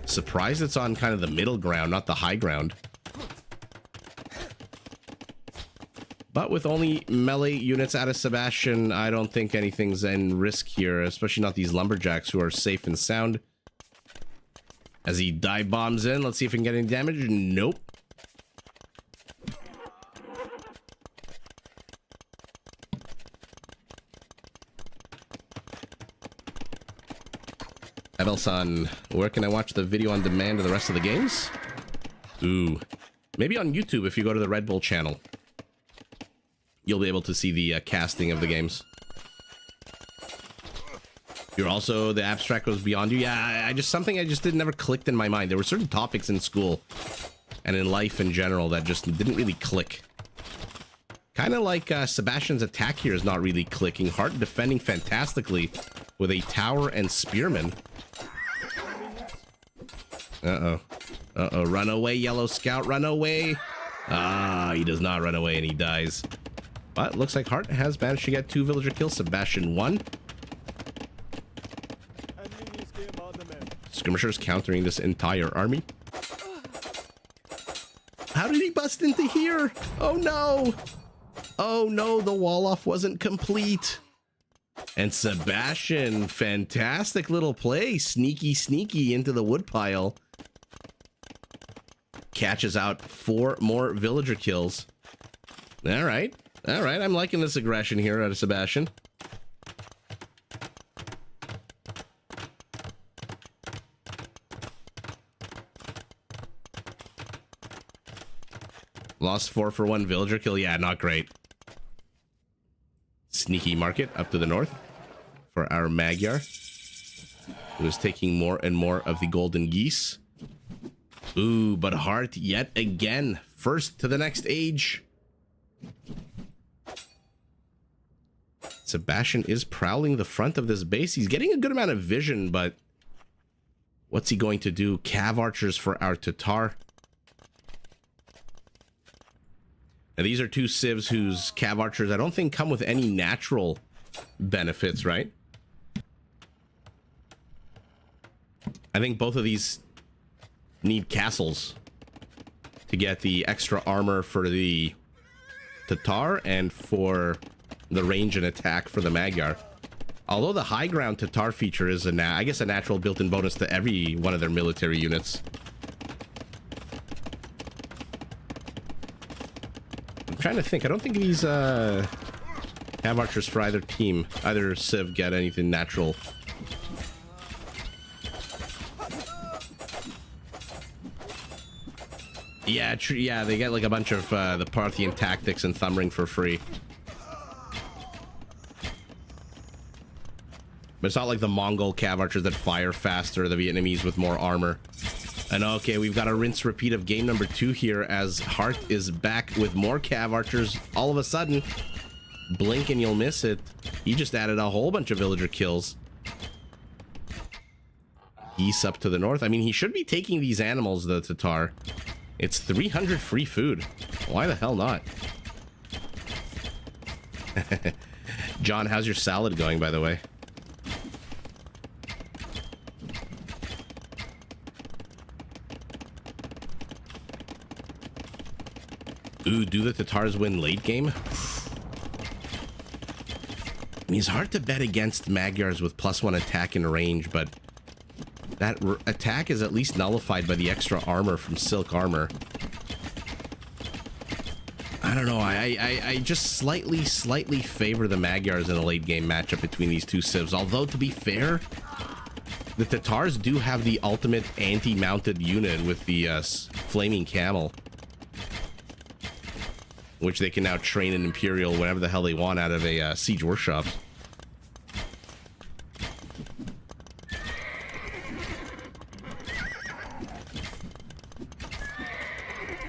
Surprised it's on kind of the middle ground, not the high ground. But with only melee units out of Sebastian, I don't think anything's in risk here, especially not these lumberjacks who are safe and sound. As he dive bombs in, let's see if we can get any damage. Nope. Abelson, where can I watch the video on demand of the rest of the games? Ooh, maybe on YouTube if you go to the Red Bull channel. You'll be able to see the casting of the games. You're also, the abstract goes beyond you. Yeah, something I just never clicked in my mind. There were certain topics in school and in life in general that just didn't really click. Kind of like Sebastian's attack here is not really clicking. Hart defending fantastically with a tower and spearman. Uh-oh. Uh-oh, run away, Yellow Scout, run away. Ah, he does not run away and he dies. But looks like Hart has managed to get 2 villager kills. Sebastian 1. Skirmishers countering this entire army. How did he bust into here? Oh no! Oh no, the wall off wasn't complete. And Sebastian, fantastic little play. Sneaky into the woodpile. Catches out 4 more villager kills. All right. I'm liking this aggression here out of Sebastian. Lost 4 for 1 villager kill. Yeah, not great. Sneaky market up to the north for our Magyar, who is taking more and more of the golden geese. Ooh, but Hart yet again, first to the next age. Sebastian is prowling the front of this base. He's getting a good amount of vision, but what's he going to do? Cav archers for our Tatar. Now, these are two civs whose cav archers I don't think come with any natural benefits, right? I think both of these need castles to get the extra armor for the Tatar and for the range and attack for the Magyar. Although the high ground Tatar feature is I guess a natural built-in bonus to every one of their military units. I'm trying to think. I don't think these cav archers for either team, either civ, get anything natural. Yeah, yeah, they get like a bunch of the Parthian tactics and thumb ring for free. But it's not like the Mongol cav archers that fire faster, the Vietnamese with more armor. And okay, we've got a rinse repeat of game number 2 here as Hart is back with more cav archers. All of a sudden, blink and you'll miss it. He just added a whole bunch of villager kills. Geese up to the north. I mean, he should be taking these animals, the Tatar. It's 300 free food. Why the hell not? John, how's your salad going, by the way? Ooh, do the Tatars win late game? I mean, it's hard to bet against Magyars with +1 attack and range, but that attack is at least nullified by the extra armor from Silk Armor. I don't know. I just slightly favor the Magyars in a late game matchup between these two civs. Although, to be fair, the Tatars do have the ultimate anti-mounted unit with the Flaming Camel, which they can now train in Imperial whenever the hell they want out of a siege workshop.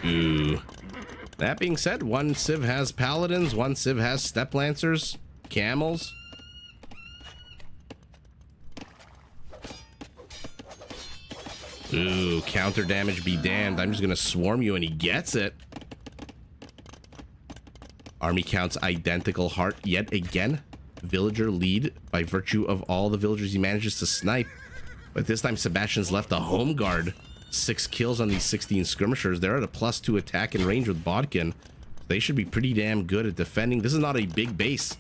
Ooh. That being said, one civ has paladins, one civ has step lancers, camels. Ooh, counter damage be damned. I'm just gonna swarm you and he gets it. Army counts identical. Hart yet again. Villager lead by virtue of all the villagers he manages to snipe. But this time Sebastian's left a home guard. 6 kills on these 16 skirmishers. They're at a +2 attack and range with Bodkin. They should be pretty damn good at defending. This is not a big base.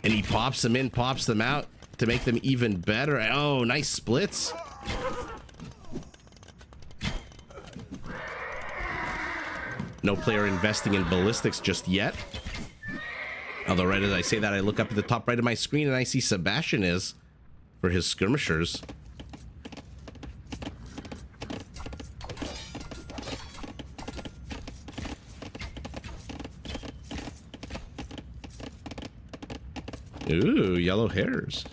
And he pops them in, pops them out to make them even better. Oh, nice splits. No player investing in ballistics just yet. Although right as I say that, I look up at the top right of my screen and I see Sebastian is for his skirmishers. Ooh, yellow hairs.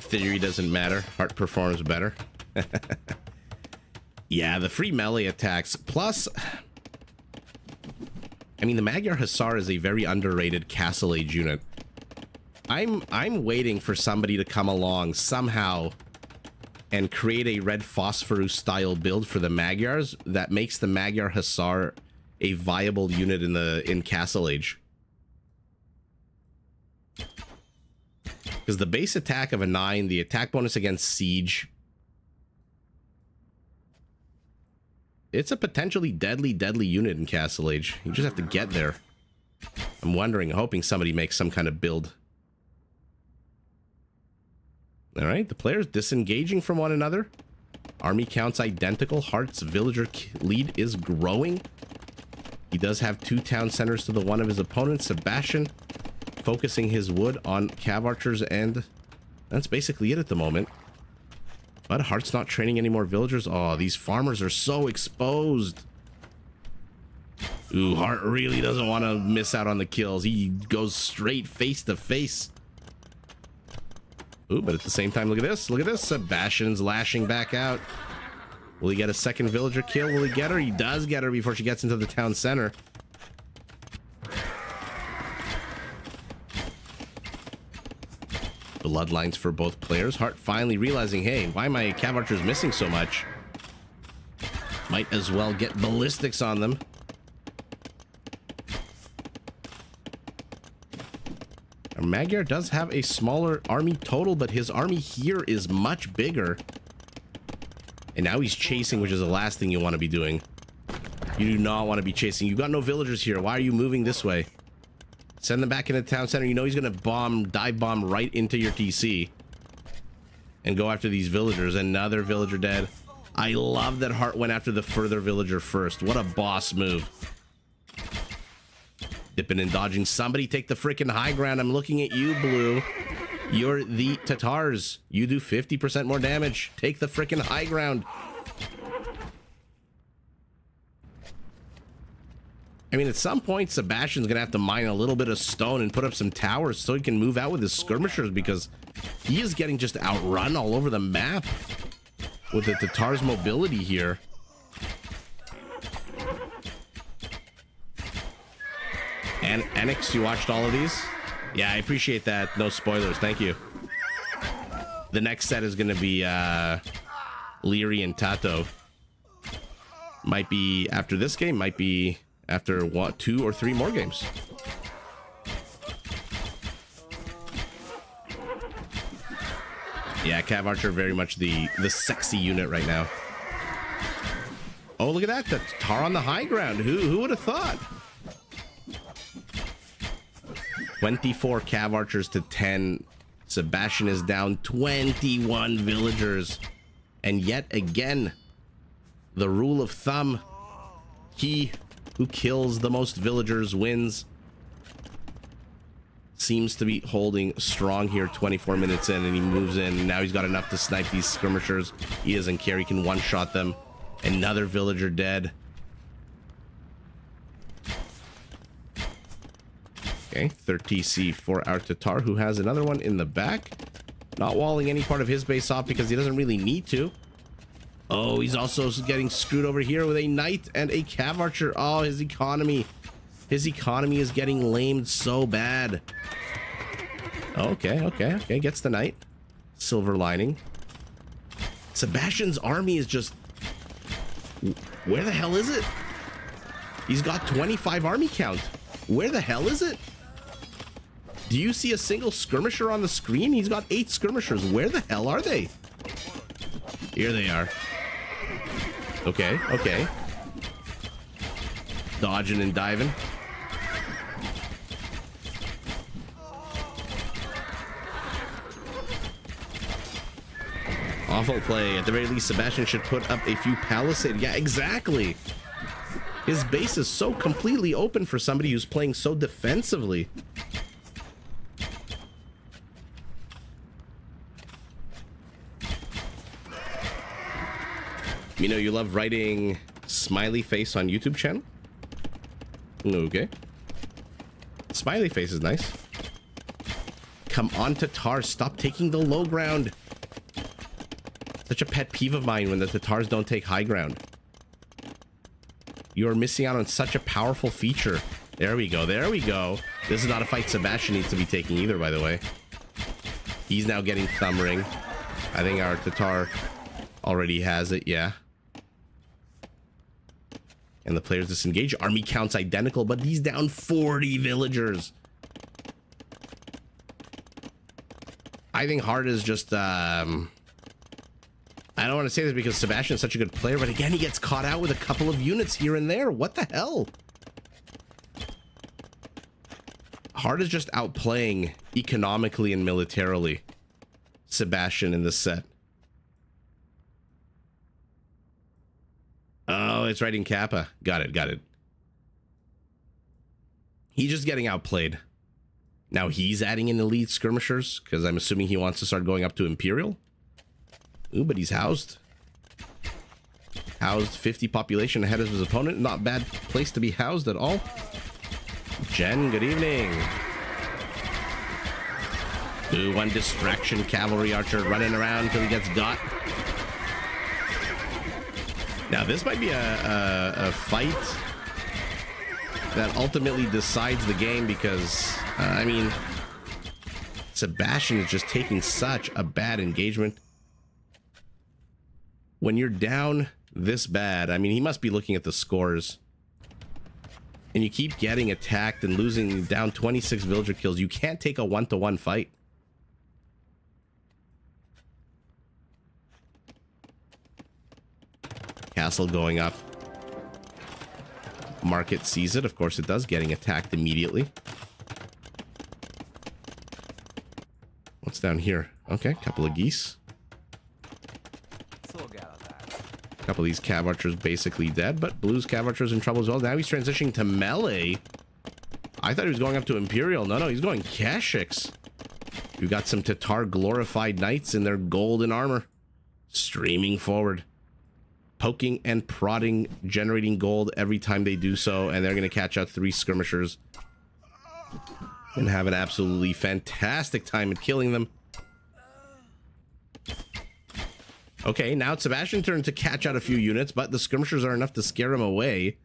Theory doesn't matter. Heart performs better. Yeah, the free melee attacks. Plus, I mean, the Magyar Hussar is a very underrated Castle Age unit. I'm waiting for somebody to come along somehow and create a Red Phosphorus style build for the Magyars that makes the Magyar Hussar a viable unit in Castle Age. Because the base attack of a 9, the attack bonus against siege, it's a potentially deadly unit in Castle Age. You just have to get there. I'm hoping somebody makes some kind of build. All right, the players disengaging from one another. Army counts identical. Hart's villager lead is growing. He does have 2 town centers to the one of his opponents. Sebastian focusing his wood on cav archers, and that's basically it at the moment. But Hart's not training any more villagers. Oh, these farmers are so exposed. Ooh, Hart really doesn't want to miss out on the kills. He goes straight face to face. Ooh, but at the same time, look at this. Look at this. Sebastian's lashing back out. Will he get a second villager kill? Will he get her? He does get her before she gets into the town center. Bloodlines for both players. Hart finally realizing, hey, why my Cav Archers missing so much? Might as well get ballistics on them. Magyar does have a smaller army total, but his army here is much bigger. And now he's chasing, which is the last thing you want to be doing. You do not want to be chasing. You got no villagers here. Why are you moving this way? Send them back into the town center. You know he's going to dive bomb right into your TC. And go after these villagers. Another villager dead. I love that Hart went after the further villager first. What a boss move. Dipping and dodging. Somebody take the freaking high ground. I'm looking at you, Blue. You're the Tatars. You do 50% more damage. Take the freaking high ground. I mean, at some point, Sebastian's going to have to mine a little bit of stone and put up some towers so he can move out with his skirmishers, because he is getting just outrun all over the map with the Tatars' mobility here. And Enix, you watched all of these? Yeah, I appreciate that. No spoilers. Thank you. The next set is going to be Leary and Tato. Might be after this game. Might be after what, 2 or 3 more games. Yeah, Cav Archer very much the sexy unit right now. Oh, look at that. The Tatar on the high ground. Who would have thought? 24 Cav Archers to 10. Sebastian is down 21 villagers. And yet again, the rule of thumb, he who kills the most villagers wins, seems to be holding strong here. 24 minutes in, and he moves in. And now he's got enough to snipe these skirmishers. He doesn't care. He can one-shot them. Another villager dead. Okay, 30C for our Tatar, who has another one in the back. Not walling any part of his base off because he doesn't really need to. Oh, he's also getting screwed over here with a knight and a Cav Archer. Oh, his economy. His economy is getting lamed so bad. Okay. Gets the knight. Silver lining. Sebastian's army is just... Where the hell is it? He's got 25 army count. Where the hell is it? Do you see a single skirmisher on the screen? He's got 8 skirmishers. Where the hell are they? Here they are. Okay. Dodging and diving. Awful play. At the very least, Sebastian should put up a few palisades. Yeah, exactly. His base is so completely open for somebody who's playing so defensively. You know, you love writing smiley face on YouTube channel? Okay. Smiley face is nice. Come on, Tatars. Stop taking the low ground. Such a pet peeve of mine when the Tatars don't take high ground. You are missing out on such a powerful feature. There we go. This is not a fight Sebastian needs to be taking either, by the way. He's now getting thumb ring. I think our Tatar already has it, yeah. And the players disengage. Army counts identical, but he's down 40 villagers. I think Hart is just... I don't want to say this because Sebastian is such a good player, but again, he gets caught out with a couple of units here and there. What the hell? Hart is just outplaying economically and militarily Sebastian in this set. Oh, it's writing Kappa. Got it. He's just getting outplayed. Now he's adding in elite skirmishers because I'm assuming he wants to start going up to Imperial. Ooh, but he's housed. Housed 50 population ahead of his opponent. Not bad place to be housed at all. Jen, good evening. Ooh, one distraction cavalry archer running around until he gets got. Now, this might be a fight that ultimately decides the game because, I mean, Sebastian is just taking such a bad engagement. When you're down this bad, I mean, he must be looking at the scores. And you keep getting attacked and losing, down 26 villager kills. You can't take a 1-to-1 fight. Castle going up. Market sees it. Of course it does, getting attacked immediately. What's down here? Okay, couple of geese. A couple of these cav archers basically dead, but Blue's cav archers in trouble as well. Now he's transitioning to melee. I thought he was going up to Imperial. No, he's going Kashyyyks. We've got some Tatar glorified knights in their golden armor. Streaming forward. Poking and prodding, generating gold every time they do so, and they're going to catch out 3 skirmishers and have an absolutely fantastic time at killing them. Okay, now it's Sebastian's turn to catch out a few units, but the skirmishers are enough to scare him away.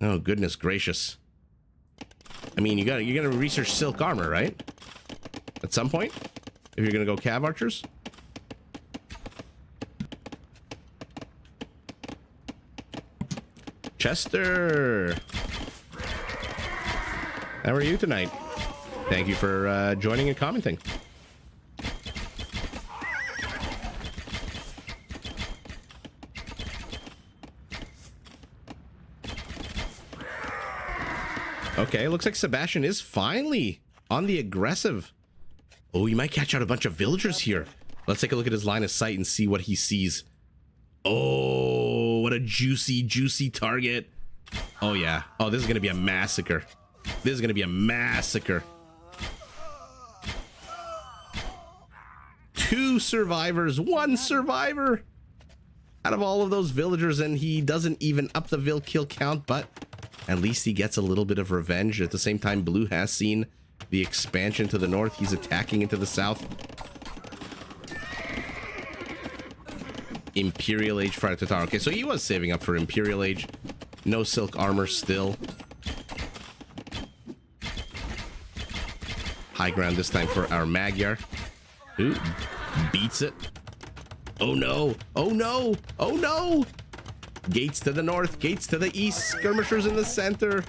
Oh, goodness gracious. I mean, you're going to research silk armor, right? At some point, if you're gonna go cav archers. Chester, how are you tonight? Thank you for joining and commenting. Okay, looks like Sebastian is finally on the aggressive. Oh, he might catch out a bunch of villagers here. Let's take a look at his line of sight and see what he sees. Oh, what a juicy, juicy target. Oh, yeah. Oh, this is going to be a massacre. This is going to be a massacre. 2 survivors, 1 survivor out of all of those villagers, and he doesn't even up the vill kill count, but at least he gets a little bit of revenge. At the same time, Blue has seen the expansion to the north. He's attacking into the south. Imperial Age Friar Tatar. Okay, so he was saving up for Imperial Age. No silk armor still. High ground this time for our Magyar. Ooh, beats it. Oh no, oh no, oh no! Gates to the north, gates to the east, skirmishers in the center.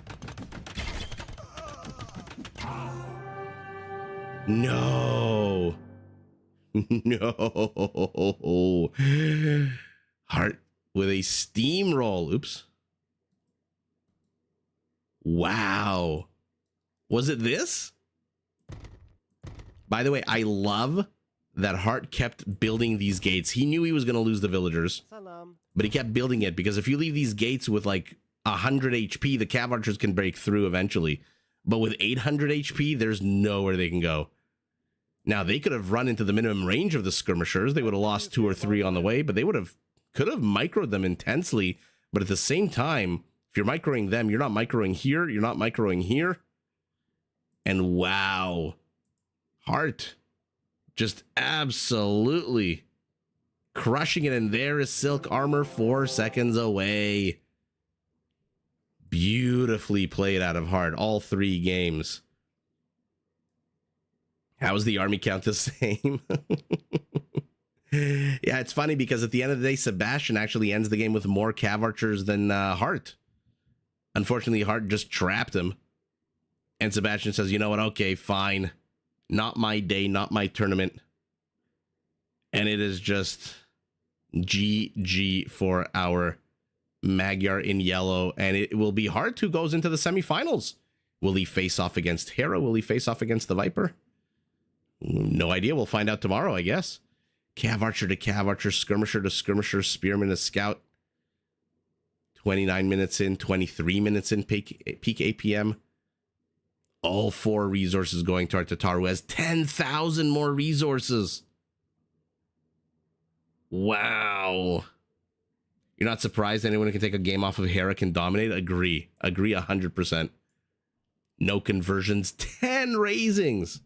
No. No. Heart with a steamroll. Oops. Wow. Was it this? By the way, I love that Hart kept building these gates. He knew he was going to lose the villagers, but he kept building it because if you leave these gates with like 100 HP, the cav archers can break through eventually. But with 800 HP, there's nowhere they can go. Now, they could have run into the minimum range of the skirmishers. They would have lost 2 or 3 on the way, but they could have microed them intensely. But at the same time, if you're microing them, you're not microing here. You're not microing here. And wow, Hart just absolutely crushing it. And there is silk armor 4 seconds away. Beautifully played out of Hart, all 3 games. How is the army count the same? Yeah, it's funny because at the end of the day, Sebastian actually ends the game with more cav archers than Hart. Unfortunately, Hart just trapped him. And Sebastian says, you know what? Okay, fine. Not my day, not my tournament. And it is just GG for our Magyar in yellow. And it will be Hart who goes into the semifinals. Will he face off against Hera? Will he face off against the Viper? No idea. We'll find out tomorrow, I guess. Cav archer to cav archer, skirmisher to skirmisher, spearman to scout. 29 minutes in, 23 minutes in, peak APM. All 4 resources going to our Tatar, who has 10,000 more resources. Wow. You're not surprised anyone who can take a game off of Hera can dominate? Agree 100%. No conversions, 10 raisings.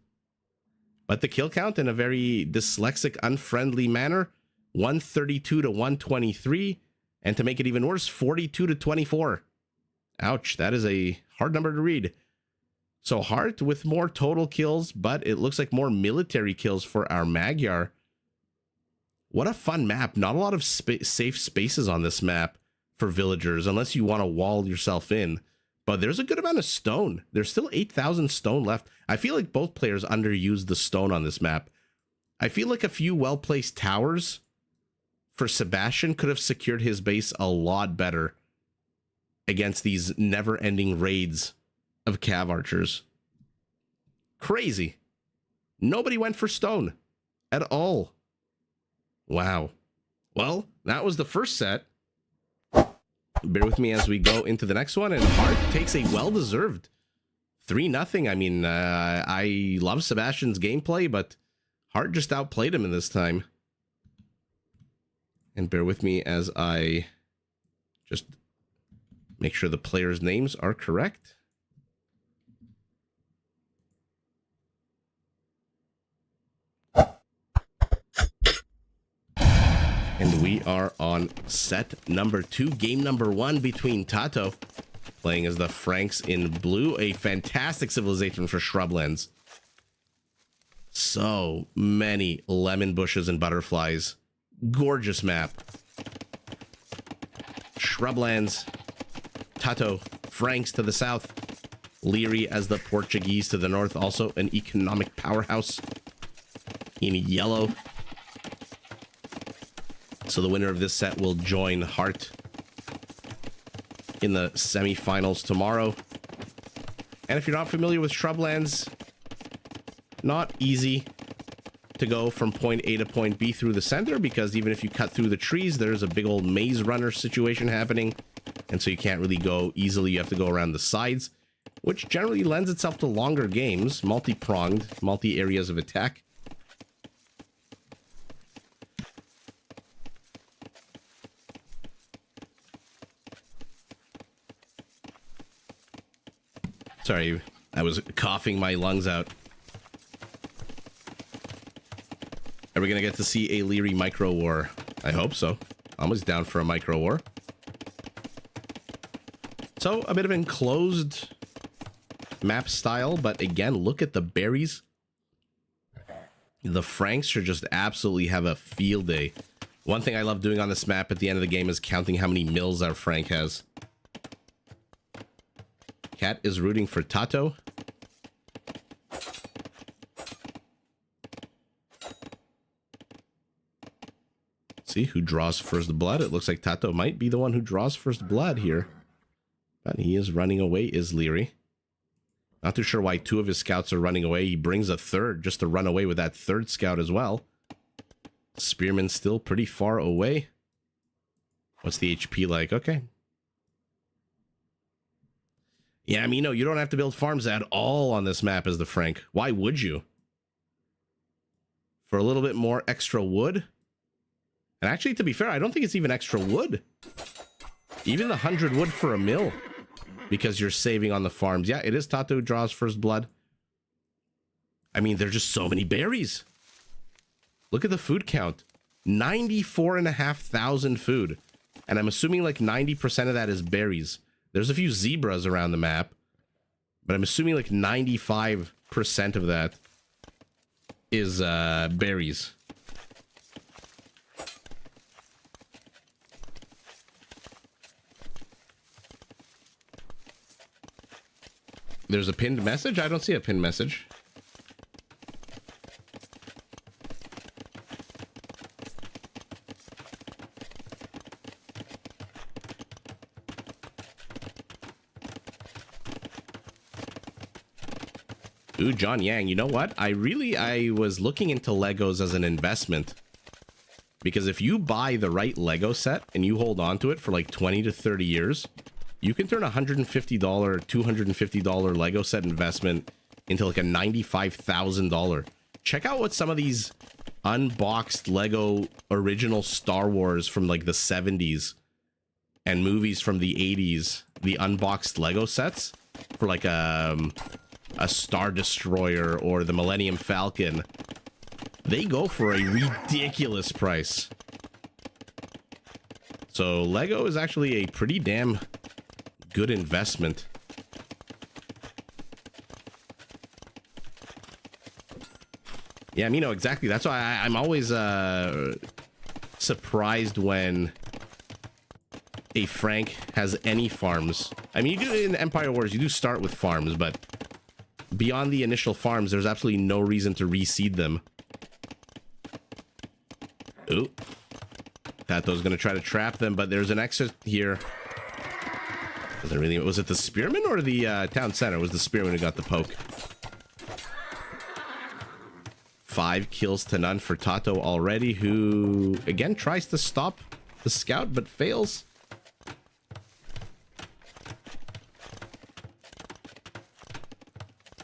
But the kill count in a very dyslexic, unfriendly manner, 132 to 123. And to make it even worse, 42 to 24. Ouch, that is a hard number to read. So Heart with more total kills, but it looks like more military kills for our Magyar. What a fun map. Not a lot of safe spaces on this map for villagers, unless you want to wall yourself in. But there's a good amount of stone. There's still 8,000 stone left. I feel like both players underused the stone on this map. I feel like a few well-placed towers for Sebastian could have secured his base a lot better against these never-ending raids of Cav archers. Crazy. Nobody went for stone at all. Wow. Well, that was the first set. Bear with me as we go into the next one, and Hart takes a well-deserved 3-0. I mean, I love Sebastian's gameplay, but Hart just outplayed him in this time. And bear with me as I just make sure the players' names are correct. And we are on set number 2, game number 1 between Tato, playing as the Franks in blue, a fantastic civilization for shrublands. So many lemon bushes and butterflies. Gorgeous map. Shrublands, Tato, Franks to the south, Leary as the Portuguese to the north, also an economic powerhouse in yellow. So the winner of this set will join Hart in the semifinals tomorrow. And if you're not familiar with shrublands, not easy to go from point A to point B through the center, because even if you cut through the trees, there's a big old maze runner situation happening. And so you can't really go easily. You have to go around the sides, which generally lends itself to longer games, multi-pronged, multi-areas of attack. Sorry, I was coughing my lungs out. Are we going to get to see a Leary micro war? I hope so. Almost down for a micro war. So, a bit of enclosed map style, but again, look at the berries. The Franks should just absolutely have a field day. One thing I love doing on this map at the end of the game is counting how many mills our Frank has. Cat is rooting for Tato. See who draws first blood. It looks like Tato might be the one who draws first blood here. But he is running away, is Leary. Not too sure why 2 of his scouts are running away. He brings a third just to run away with that third scout as well. Spearman still pretty far away. What's the HP like? Okay. Yeah, I mean, no, you don't have to build farms at all on this map as the Frank. Why would you? For a little bit more extra wood? And actually, to be fair, I don't think it's even extra wood. Even the 100 wood for a mill. Because you're saving on the farms. Yeah, it is Tato who draws first blood. I mean, there's just so many berries. Look at the food count. 94,500 food. And I'm assuming like 90% of that is berries. There's a few zebras around the map, but I'm assuming like 95% of that is berries. There's a pinned message? I don't see a pinned message. Ooh, John Yang, you know what? I was looking into Legos as an investment. Because if you buy the right Lego set and you hold on to it for like 20 to 30 years, you can turn a $150, $250 Lego set investment into like a $95,000. Check out what some of these unboxed Lego original Star Wars from like the 70s and movies from the 80s, the unboxed Lego sets for like a Star Destroyer or the Millennium Falcon, they go for a ridiculous price. So Lego is actually a pretty damn good investment. Yeah, me know exactly. That's why I'm always surprised when a Frank has any farms. I mean, you do in Empire Wars, you do start with farms, but beyond the initial farms, there's absolutely no reason to reseed them. Ooh. Tato's gonna try to trap them, but there's an exit here. Doesn't really. Was it the Spearman or the town center? It was the Spearman who got the poke. 5 kills to none for Tato already, who again tries to stop the scout but fails.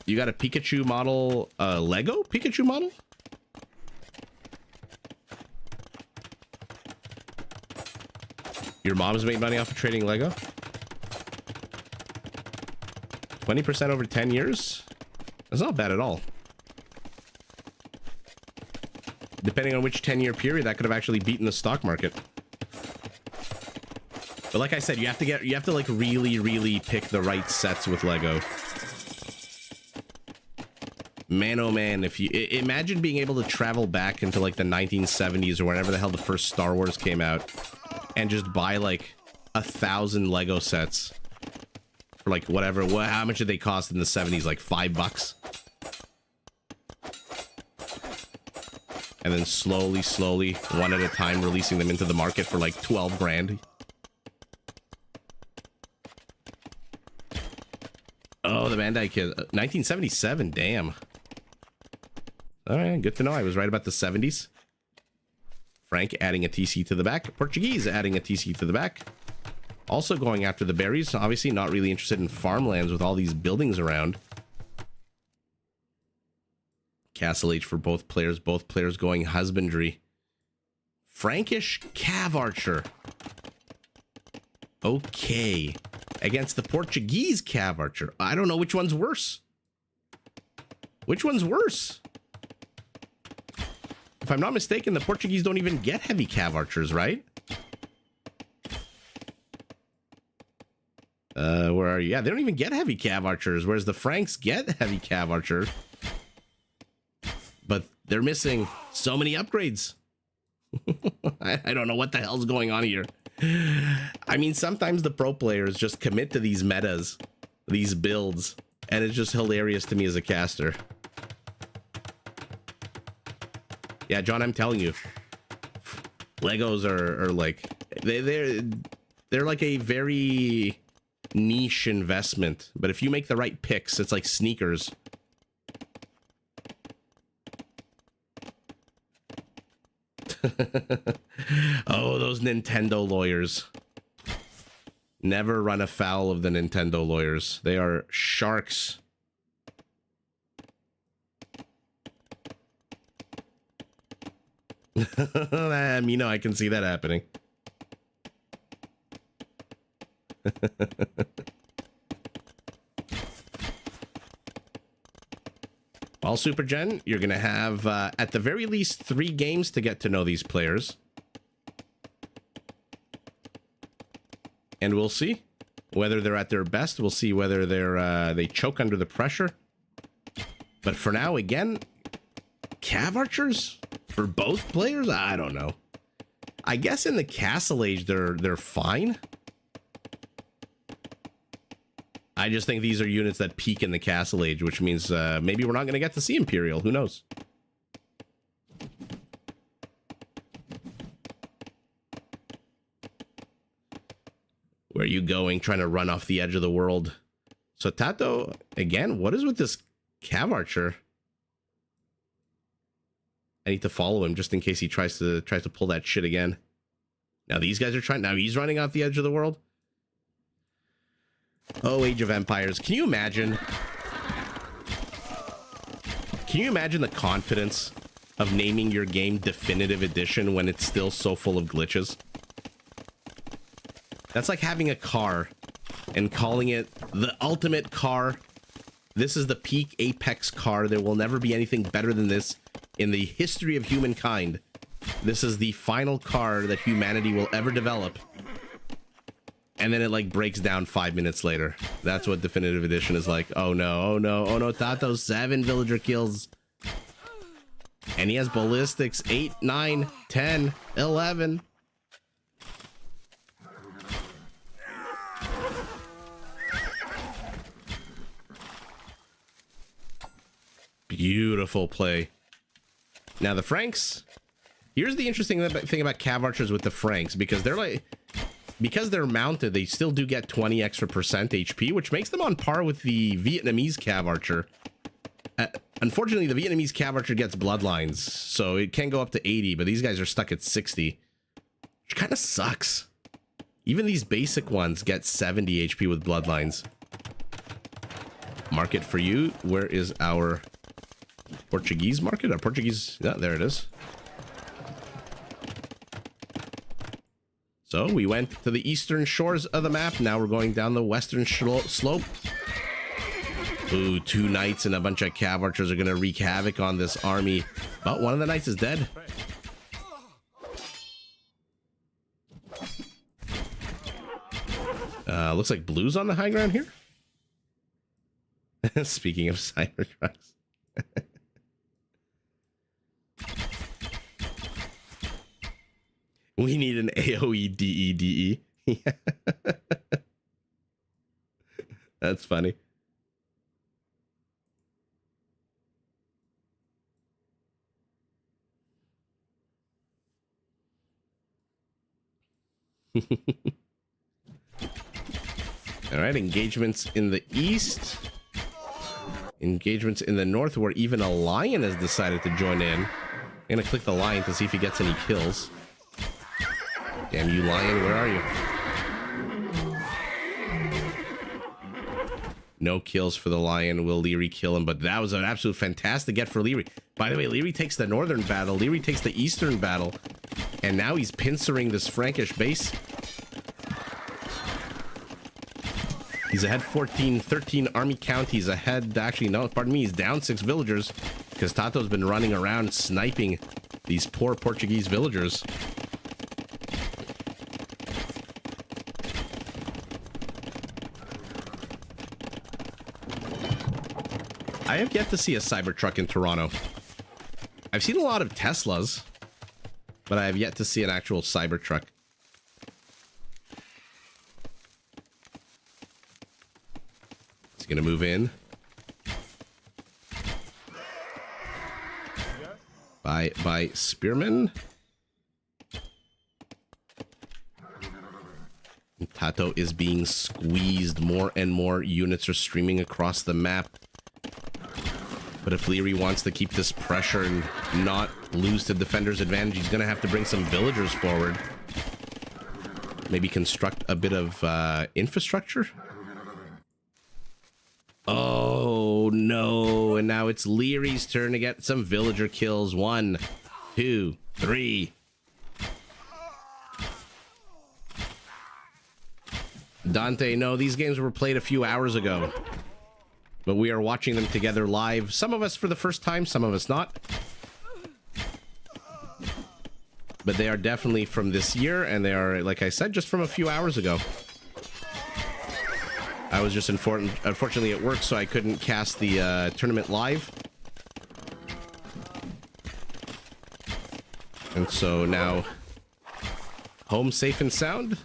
You got a Pikachu model, Lego Pikachu model? Your mom's made money off of trading Lego? 20% over 10 years? That's not bad at all. Depending on which 10-year period, that could have actually beaten the stock market. But like I said, you have to like really pick the right sets with Lego. Man, oh man, if you imagine being able to travel back into like the 1970s or whenever the hell the first Star Wars came out and just buy like 1,000 Lego sets for like whatever, how much did they cost in the 70s? Like $5? And then slowly, one at a time, releasing them into the market for like 12 grand. Oh, the Bandai kid. 1977, damn. All right, good to know. I was right about the 70s. Frank adding a TC to the back. Portuguese adding a TC to the back. Also going after the berries. Obviously not really interested in farmlands with all these buildings around. Castle Age for both players going husbandry. Frankish Cav Archer. Okay. Against the Portuguese Cav Archer. I don't know which one's worse. Which one's worse? If I'm not mistaken, the Portuguese don't even get heavy Cav Archers, right? Where are you? Yeah, they don't even get heavy Cav Archers, whereas the Franks get heavy Cav Archers. But they're missing so many upgrades. I don't know what the hell's going on here. I mean, sometimes the pro players just commit to these metas, these builds, and it's just hilarious to me as a caster. Yeah, John, I'm telling you, Legos are like they're like a very niche investment. But if you make the right picks, it's like sneakers. Oh, those Nintendo lawyers. Never run afoul of the Nintendo lawyers. They are sharks. You know, I can see that happening. All Super Gen, you're going to have, at the very least, 3 games to get to know these players. And we'll see whether they're at their best. We'll see whether they choke under the pressure. But for now, again, Cav Archers for both players? I don't know. I guess in the Castle Age, they're fine. I just think these are units that peak in the Castle Age, which means maybe we're not going to get to see Imperial. Who knows? Where are you going? Trying to run off the edge of the world. So Tato, again, what is with this Cav Archer? I need to follow him just in case he tries to pull that shit again. Now these guys are trying. Now he's running off the edge of the world. Oh, Age of Empires. Can you imagine? Can you imagine the confidence of naming your game Definitive Edition when it's still so full of glitches? That's like having a car and calling it the ultimate car. This is the peak apex car. There will never be anything better than this in the history of humankind. This is the final car that humanity will ever develop. And then it like breaks down 5 minutes later. That's what Definitive Edition is like. Oh no, oh no, oh no, Tato, 7 villager kills. And he has ballistics, 8, 9, 10, 11. Beautiful play. Now the Franks, here's the interesting thing about Cav Archers with the Franks, because they're mounted, they still do get 20 extra percent HP, which makes them on par with the Vietnamese Cav Archer. Unfortunately, the Vietnamese Cav Archer gets bloodlines, so it can go up to 80, but these guys are stuck at 60, which kind of sucks. Even these basic ones get 70 HP with bloodlines. Market for you. Where is our Portuguese market? Our Portuguese, yeah, there it is. So we went to the eastern shores of the map. Now we're going down the western slope. Ooh, 2 knights and a bunch of Cav Archers are going to wreak havoc on this army. But one of the knights is dead. Looks like blue's on the high ground here. Speaking of Cybertrucks. We need an AoE DE. That's funny. All right, engagements in the east. Engagements in the north, where even a lion has decided to join in. I'm gonna click the lion to see if he gets any kills. Damn you, lion, where are you? No kills for the lion. Will Leary kill him? But that was an absolute fantastic get for Leary. By the way, Leary takes the northern battle. Leary takes the eastern battle. And now he's pincering this Frankish base. He's ahead 14, 13 army count. He's ahead, actually, no, pardon me, he's down 6 villagers because Tato's been running around sniping these poor Portuguese villagers. I have yet to see a Cybertruck in Toronto. I've seen a lot of Teslas, but I have yet to see an actual Cybertruck. It's gonna move in. By Spearman. Tato is being squeezed. More and more units are streaming across the map. But if Leary wants to keep this pressure and not lose the defender's advantage, he's going to have to bring some villagers forward. Maybe construct a bit of infrastructure. Oh, no. And now it's Leary's turn to get some villager kills. 1, 2, 3. Dante, no, these games were played a few hours ago. But we are watching them together live. Some of us for the first time, some of us not. But they are definitely from this year, and they are, like I said, just from a few hours ago. I was just unfortunately at work, so I couldn't cast the tournament live. And so now, home safe and sound.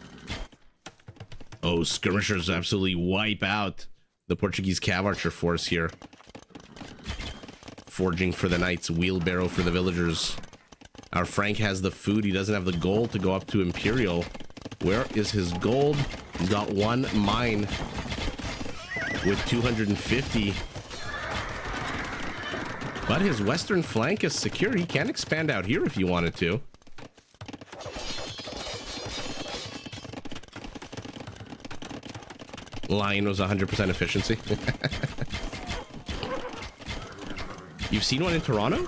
Oh, skirmishers absolutely wipe out the Portuguese Cav Archer force here. Forging for the knights, wheelbarrow for the villagers. Our Frank has the food. He doesn't have the gold to go up to Imperial. Where is his gold? He's got 1 mine with 250. But his western flank is secure. He can expand out here if he wanted to. Lion was 100% efficiency. You've seen one in Toronto?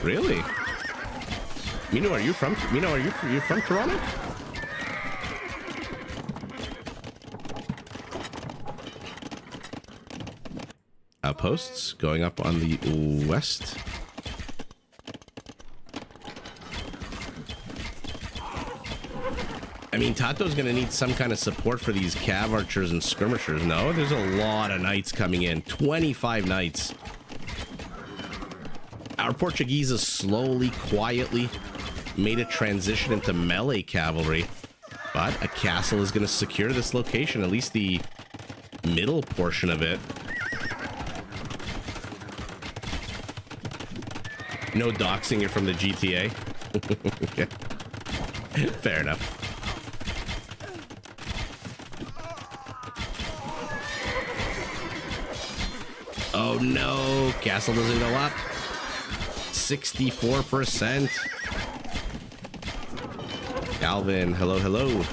Really? Mino, are you from you from Toronto? Outposts going up on the west. I mean, Tato's going to need some kind of support for these cav archers and skirmishers. No, there's a lot of knights coming in. 25 knights. Our Portuguese has slowly, quietly made a transition into melee cavalry. But a castle is going to secure this location, at least the middle portion of it. No doxing, you're from the GTA. Fair enough. Oh no, castle doesn't go up. 64%. Calvin, hello, hello.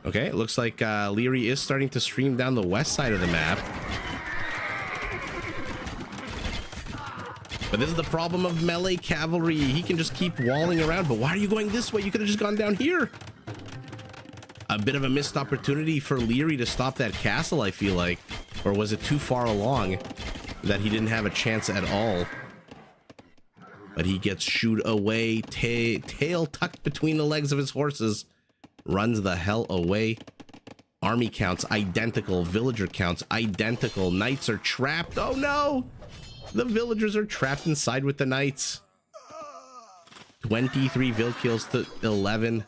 Okay, it looks like Leary is starting to stream down the west side of the map. But this is the problem of melee cavalry. He can just keep walling around. But why are you going this way? You could have just gone down here. A bit of a missed opportunity for Leary to stop that castle, I feel like. Or was it too far along that he didn't have a chance at all? But he gets shooed away, tail tucked between the legs of his horses. Runs the hell away. Army counts identical. Villager counts identical. Knights are trapped. Oh no! The villagers are trapped inside with the knights. 23 vill kills to 11.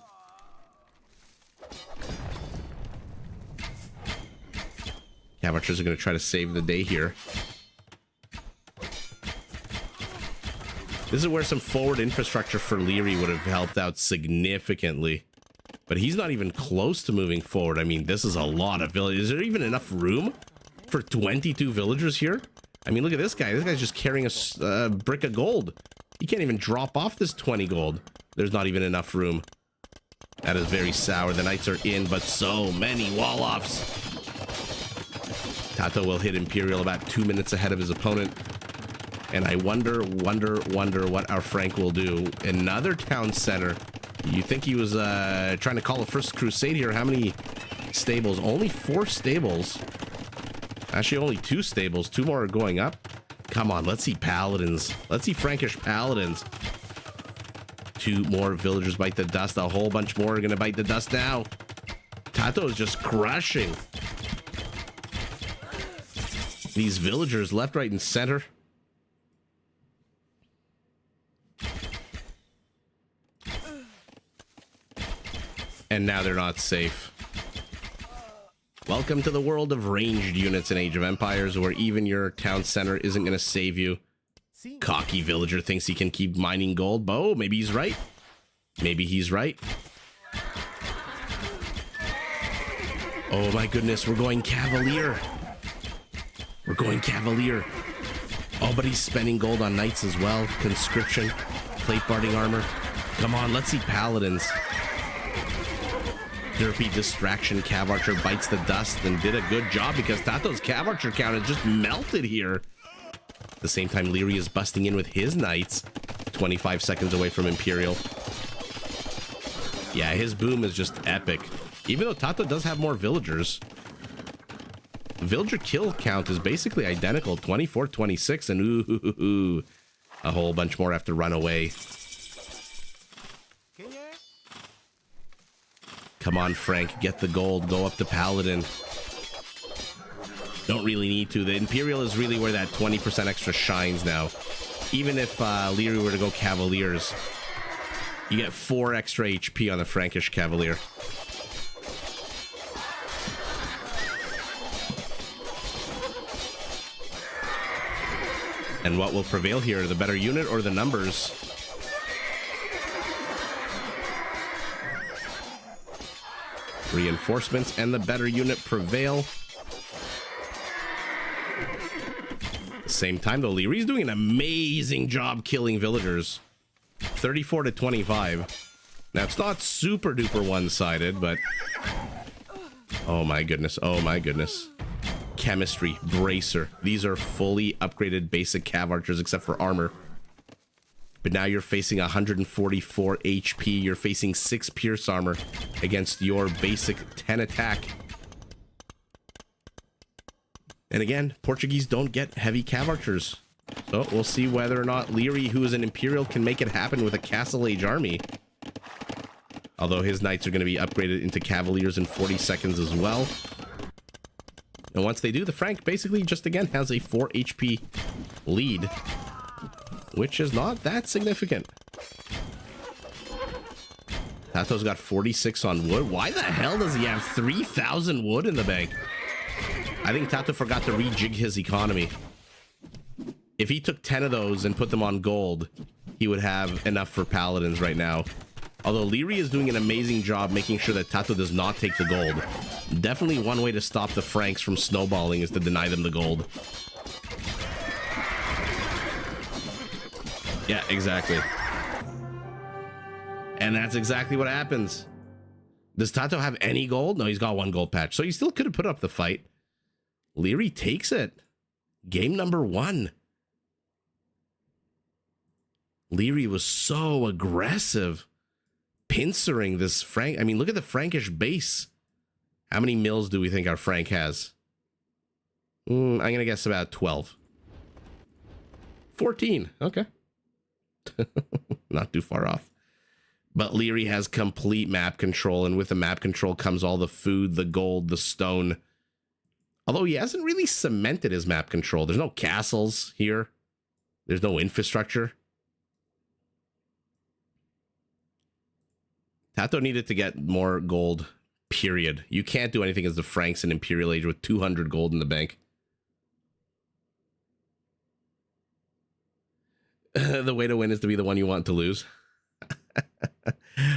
Cav archers are going to try to save the day here. This is where some forward infrastructure for Leary would have helped out significantly. But he's not even close to moving forward. I mean, this is a lot of villagers. Is there even enough room for 22 villagers here? I mean, look at this guy. This guy's just carrying a brick of gold. He can't even drop off this 20 gold. There's not even enough room. That is very sour. The knights are in, but so many wall-offs. Tato will hit Imperial about 2 minutes ahead of his opponent. And I wonder what our Frank will do. Another town center. You think he was trying to call a first crusade here? How many stables? Only 4 stables. Actually, only 2 stables. 2 more are going up. Come on, let's see paladins. Let's see Frankish paladins. 2 more villagers bite the dust. A whole bunch more are going to bite the dust now. Tato is just crushing these villagers left, right, and center. And now they're not safe. Welcome to the world of ranged units in Age of Empires, where even your town center isn't going to save you. Cocky villager thinks he can keep mining gold. Oh, maybe he's right. Maybe he's right. Oh my goodness, we're going Cavalier. We're going Cavalier. Oh, but he's spending gold on knights as well. Conscription, plate barding armor. Come on, let's see paladins. Derpy distraction cav archer bites the dust and did a good job because Tato's cav archer count has just melted here. At the same time, Leary is busting in with his knights. 25 seconds away from Imperial. Yeah, his boom is just epic. Even though Tato does have more villagers. Villager kill count is basically identical. 24, 26, and ooh, a whole bunch more have to run away. Come on, Frank, get the gold. Go up to Paladin. Don't really need to. The Imperial is really where that 20% extra shines now. Even if Leary were to go Cavaliers, you get 4 extra HP on the Frankish Cavalier. And what will prevail here? The better unit or the numbers? Reinforcements and the better unit prevail. At the same time, though, Leary's doing an amazing job killing villagers. 34 to 25. Now, it's not super duper one-sided, but... oh my goodness. Oh my goodness. Chemistry, bracer. These are fully upgraded basic cav archers except for armor. but now you're facing 144 HP. You're facing 6 pierce armor against your basic 10 attack. And again, Portuguese don't get heavy cav archers. So we'll see whether or not Leary, who is an Imperial, can make it happen with a Castle Age army. Although his knights are going to be upgraded into Cavaliers in 40 seconds as well. And once they do, the Frank basically just again has a 4 HP lead, which is not that significant. Tato's got 46 on wood. Why the hell does he have 3,000 wood in the bank? I think Tato forgot to rejig his economy. If he took 10 of those and put them on gold, he would have enough for paladins right now. Although Leary is doing an amazing job making sure that Tato does not take the gold. Definitely one way to stop the Franks from snowballing is to deny them the gold. Yeah, exactly. And that's exactly what happens. Does Tato have any gold? No, he's got 1 gold patch. So he still could have put up the fight. Leary takes it. Game number 1. Leary was so aggressive. Pincering this Frank. I mean, look at the Frankish base. How many mills do we think our Frank has? I'm going to guess about 12. 14. Okay. Not too far off. But Leary has complete map control, and with the map control comes all the food, the gold, the stone. Although he hasn't really cemented his map control. There's no castles here. There's no infrastructure. Tato needed to get more gold, period. You can't do anything as the Franks in Imperial Age with 200 gold in the bank. The way to win is to be the one you want to lose.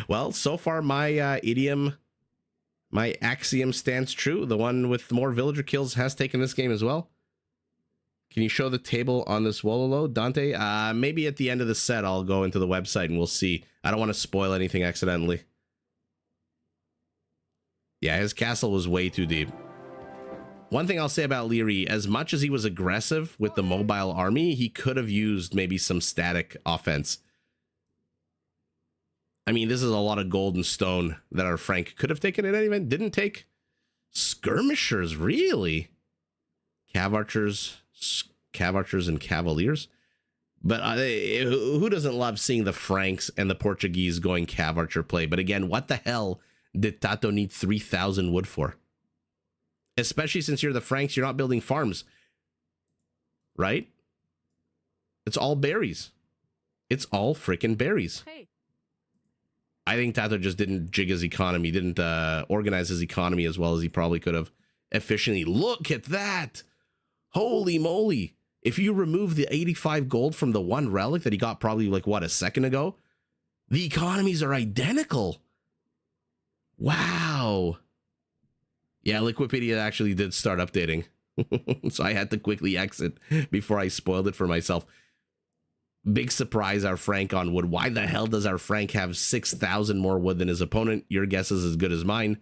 Well, so far my my axiom stands true. The one with more villager kills has taken this game as well. Can you show the table on this Wololo, Dante? Maybe at the end of the set, I'll go into the website and we'll see. I don't want to spoil anything accidentally. Yeah, his castle was way too deep. One thing I'll say about Leary, as much as he was aggressive with the mobile army, he could have used maybe some static offense. I mean, this is a lot of gold and stone that our Frank could have taken in any event. Didn't take. Skirmishers, really? Cav archers and cavaliers. But who doesn't love seeing the Franks and the Portuguese going cav archer play? But again, what the hell did Tato need 3,000 wood for? Especially since you're the Franks, you're not building farms. Right? It's all berries. It's all freaking berries. Hey. I think Tato just didn't jig his economy, didn't organize his economy as well as he probably could have efficiently. Look at that! Holy moly! If you remove the 85 gold from the 1 relic that he got probably like, what, a second ago? The economies are identical. Wow. Yeah, Liquipedia actually did start updating. So I had to quickly exit before I spoiled it for myself. Big surprise, our Frank on wood. Why the hell does our Frank have 6,000 more wood than his opponent? Your guess is as good as mine.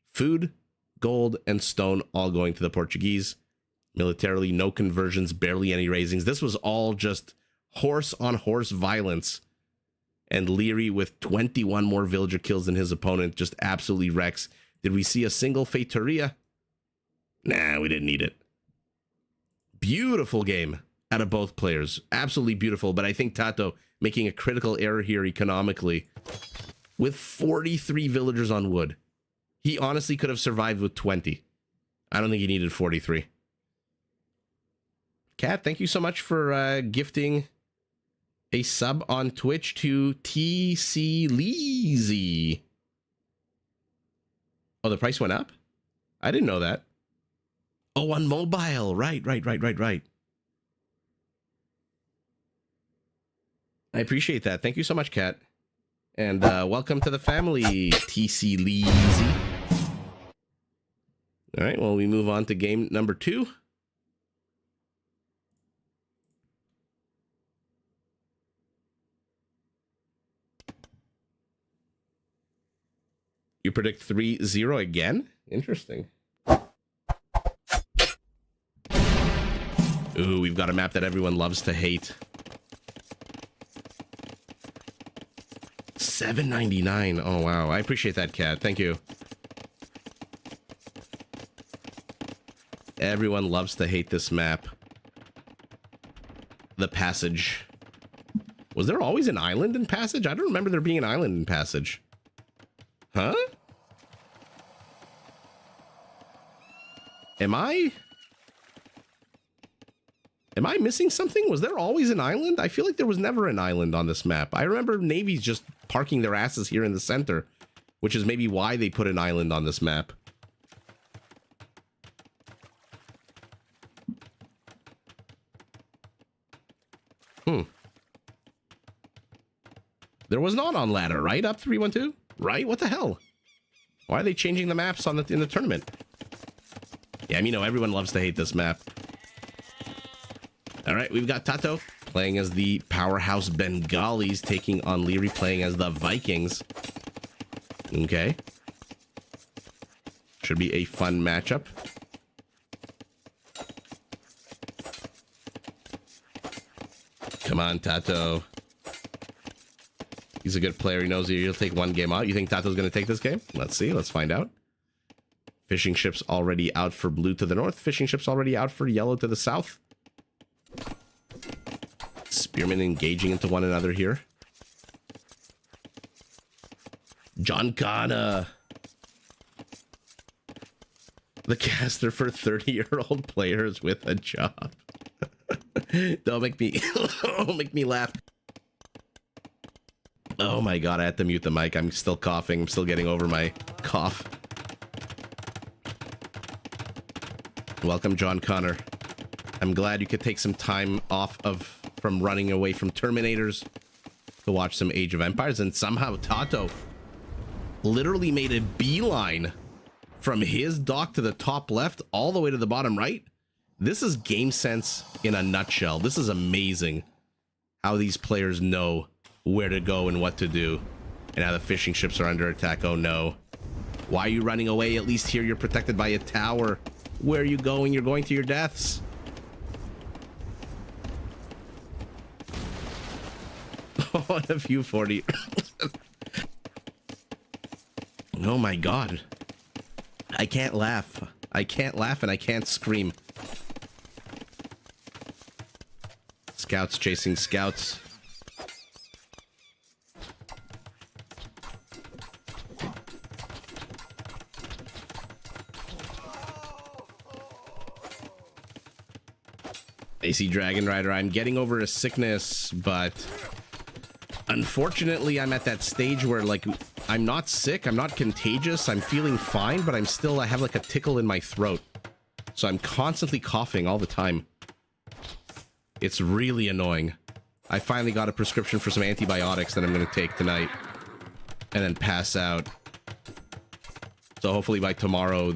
Food, gold, and stone all going to the Portuguese. Militarily, no conversions, barely any raisings. This was all just horse-on-horse violence. And Leary, with 21 more villager kills than his opponent, just absolutely wrecks. Did we see a single Feitoria? Nah, we didn't need it. Beautiful game out of both players. Absolutely beautiful. But I think Tato making a critical error here economically. With 43 villagers on wood. He honestly could have survived with 20. I don't think he needed 43. Kat, thank you so much for gifting a sub on Twitch to TC Leezy. Oh, the price went up? I didn't know that. Oh, on mobile. Right. I appreciate that. Thank you so much, Kat. And welcome to the family, TC Leezy. All right, well, we move on to game number 2. You predict 3-0 again? Interesting. Ooh, we've got a map that everyone loves to hate. $7.99. Oh, wow. I appreciate that, Cat. Thank you. Everyone loves to hate this map. The Passage. Was there always an island in Passage? I don't remember there being an island in Passage. Huh? Am I missing something? Was there always an island? I feel like there was never an island on this map. I remember navies just parking their asses here in the center, which is maybe why they put an island on this map. There was not on ladder, right? Up 312? Right? What the hell? Why are they changing the maps in the tournament? Yeah, I mean, everyone loves to hate this map. All right, we've got Tato playing as the powerhouse Bengalis, taking on Leary playing as the Vikings. Okay. Should be a fun matchup. Come on, Tato. He's a good player. He knows he'll take one game out. You think Tato's going to take this game? Let's see. Let's find out. Fishing ships already out for blue to the north. Fishing ships already out for yellow to the south. Spearmen engaging into one another here. John Connor. The caster for 30-year-old players with a job. Don't make me don't make me laugh. Oh my god, I had to mute the mic. I'm still coughing. I'm still getting over my cough. Welcome, John Connor. I'm glad you could take some time off from running away from Terminators to watch some Age of Empires, and somehow Tato literally made a beeline from his dock to the top left all the way to the bottom right. This is game sense in a nutshell. This is amazing how these players know where to go and what to do, and how the fishing ships are under attack. Oh no. Why are you running away? At least here you're protected by a tower. Where are you going? You're going to your deaths. What a few 40. Oh my god. I can't laugh. I can't laugh and I can't scream. Scouts chasing scouts. AC Dragon Rider, I'm getting over a sickness, but unfortunately I'm at that stage where, like, I'm not sick, I'm not contagious, I'm feeling fine, but I have like a tickle in my throat. So I'm constantly coughing all the time. It's really annoying. I finally got a prescription for some antibiotics that I'm going to take tonight and then pass out. So hopefully by tomorrow,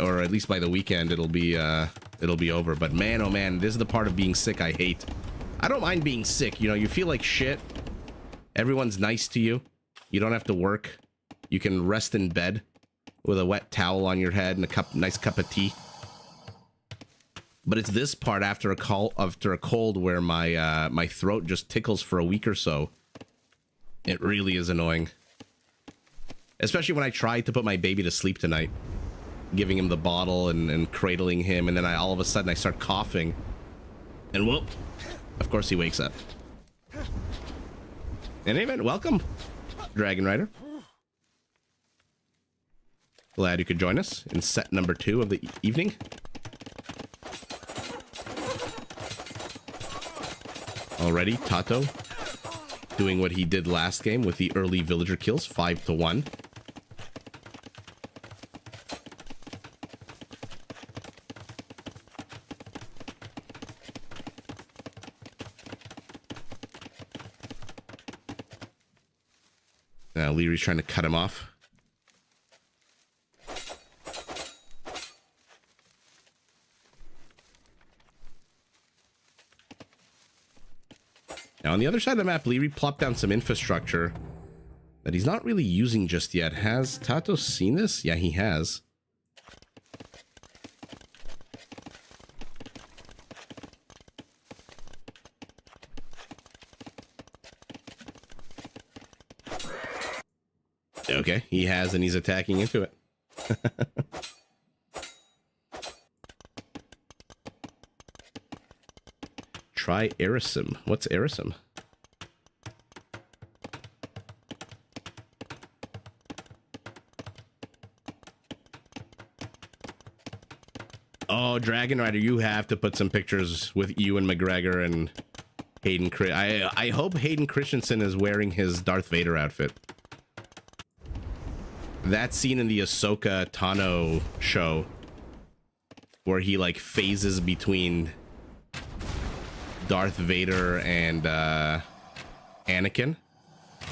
or at least by the weekend, it'll be over. But man, oh man, this is the part of being sick I hate. I don't mind being sick. You know, you feel like shit. Everyone's nice to you. You don't have to work. You can rest in bed with a wet towel on your head and a nice cup of tea. But it's this part after a cold where my throat just tickles for a week or so. It really is annoying. Especially when I tried to put my baby to sleep tonight. Giving him the bottle and cradling him, and then all of a sudden I start coughing. And whoop, of course he wakes up. In any event, welcome, Dragon Rider. Glad you could join us in set number 2 of the evening. Already, Tato doing what he did last game with the early villager kills, 5-1. Now Leary's trying to cut him off. Now on the other side of the map, Leary plopped down some infrastructure that he's not really using just yet. Has Tato seen this? Yeah, he has. Okay, he has, and he's attacking into it. Try Erisim. What's Erisim? Oh, Dragon Rider, you have to put some pictures with you and McGregor and Hayden. I hope Hayden Christensen is wearing his Darth Vader outfit. That scene in the Ahsoka Tano show where he like phases between Darth Vader and Anakin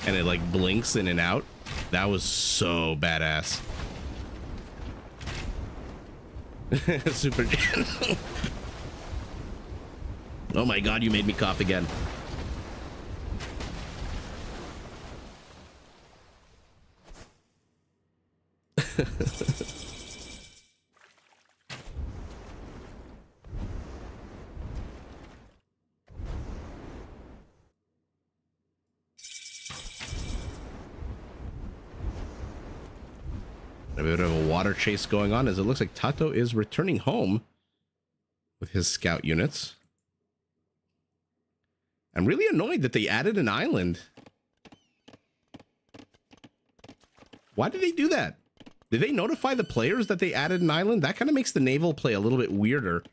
and it like blinks in and out. That was so badass. Super Jan. Oh my god, you made me cough again. A bit of a water chase going on as it looks like Tato is returning home with his scout units. I'm really annoyed that they added an island. Why did they do that? Did they notify the players that they added an island? That kind of makes the naval play a little bit weirder.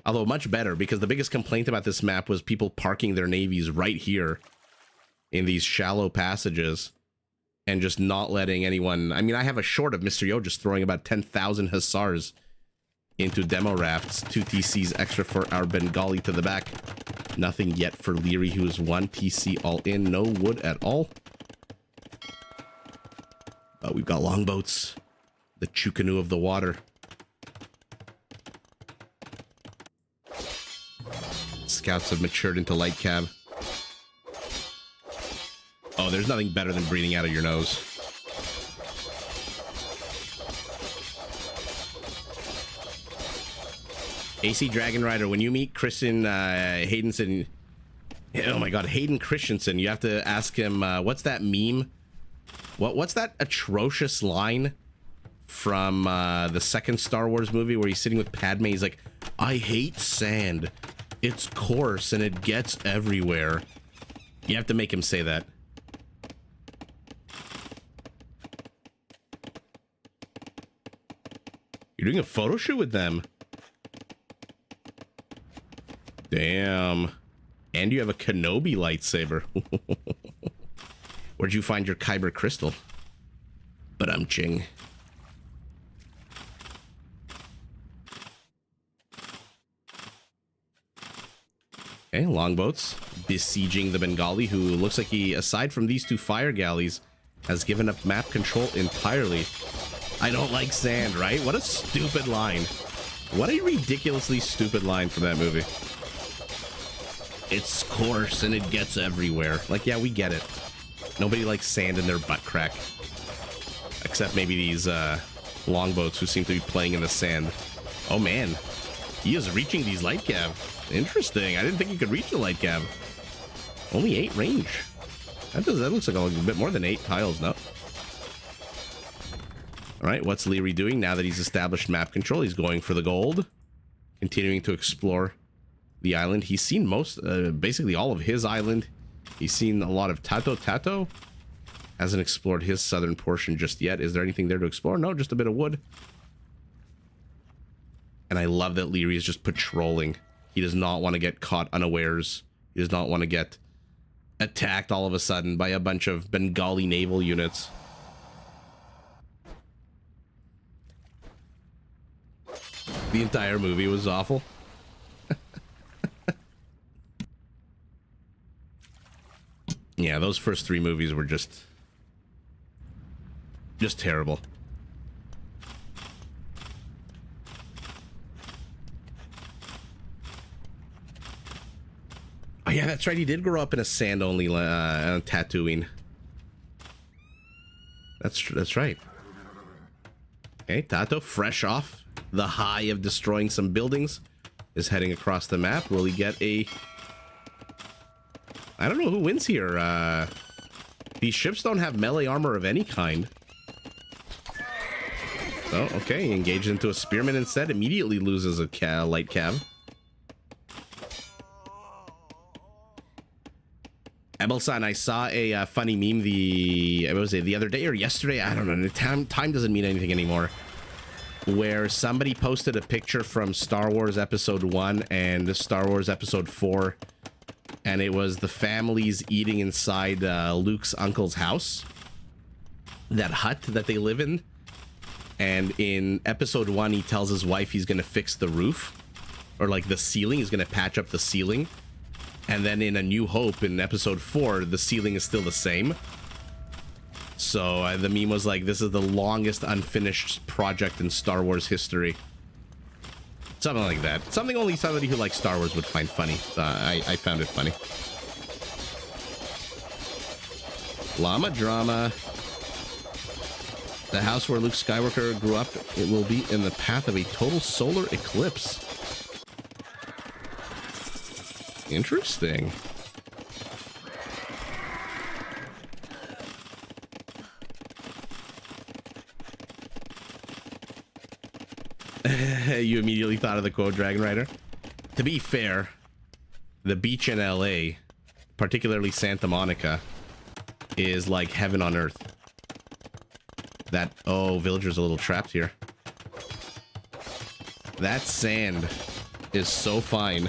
Although much better, because the biggest complaint about this map was people parking their navies right here in these shallow passages and just not letting anyone... I mean, I have a short of Mr. Yo just throwing about 10,000 Hussars into demo rafts. 2 TCs extra for our Bengali to the back. Nothing yet for Leary, who is 1 TC all in. No wood at all. We've got longboats. The Chukanu of the water. Scouts have matured into light cab. Oh, there's nothing better than breathing out of your nose. AC Dragon Rider, when you meet Kristen Haydenson... Oh my god, Hayden Christensen, you have to ask him, what's that meme? What's that atrocious line from the second Star Wars movie where he's sitting with Padme? He's like, I hate sand. It's coarse and it gets everywhere. You have to make him say that. You're doing a photo shoot with them. Damn. And you have a Kenobi lightsaber. Where'd you find your Kyber crystal? But I'm Ching. Okay, longboats besieging the Bengali, who looks like he, aside from these 2 fire galleys, has given up map control entirely. I don't like sand, right? What a stupid line. What a ridiculously stupid line from that movie. It's coarse and it gets everywhere. Like, yeah, we get it. Nobody likes sand in their butt crack. Except maybe these longboats who seem to be playing in the sand. Oh man, he is reaching these light cab. Interesting. I didn't think he could reach the light cab. Only 8 range. That looks like a bit more than 8 tiles now. All right, what's Leary doing now that he's established map control? He's going for the gold, continuing to explore the island. He's seen basically all of his island. He's seen a lot of Tato. Tato hasn't explored his southern portion just yet. Is there anything there to explore? No, just a bit of wood. And I love that Leary is just patrolling. He does not want to get caught unawares. He does not want to get attacked all of a sudden by a bunch of Bengali naval units. The entire movie was awful. Yeah, those first 3 movies were just terrible. Oh yeah, that's right. He did grow up in a sand-only Tatooine. That's right. Okay, Tato, fresh off the high of destroying some buildings, is heading across the map. Will he get a... I don't know who wins here. These ships don't have melee armor of any kind. Oh, okay. He engaged into a spearman instead. Immediately loses a light cav. Ebelson, I saw a funny meme the other day or yesterday. I don't know. Time doesn't mean anything anymore. Where somebody posted a picture from Star Wars Episode 1 and Star Wars Episode 4. And it was the families eating inside Luke's uncle's house. That hut that they live in. And in Episode 1, he tells his wife he's going to fix the roof. Or like the ceiling. He's going to patch up the ceiling. And then in A New Hope, in Episode 4, the ceiling is still the same. So the meme was like, this is the longest unfinished project in Star Wars history. Something like that. Something only somebody who likes Star Wars would find funny. I found it funny. Llama drama. The house where Luke Skywalker grew up, it will be in the path of a total solar eclipse. Interesting. You immediately thought of the quote, Dragon Rider. To be fair, the beach in LA, particularly Santa Monica, is like heaven on earth. Oh, villagers a little trapped here. That sand is so fine.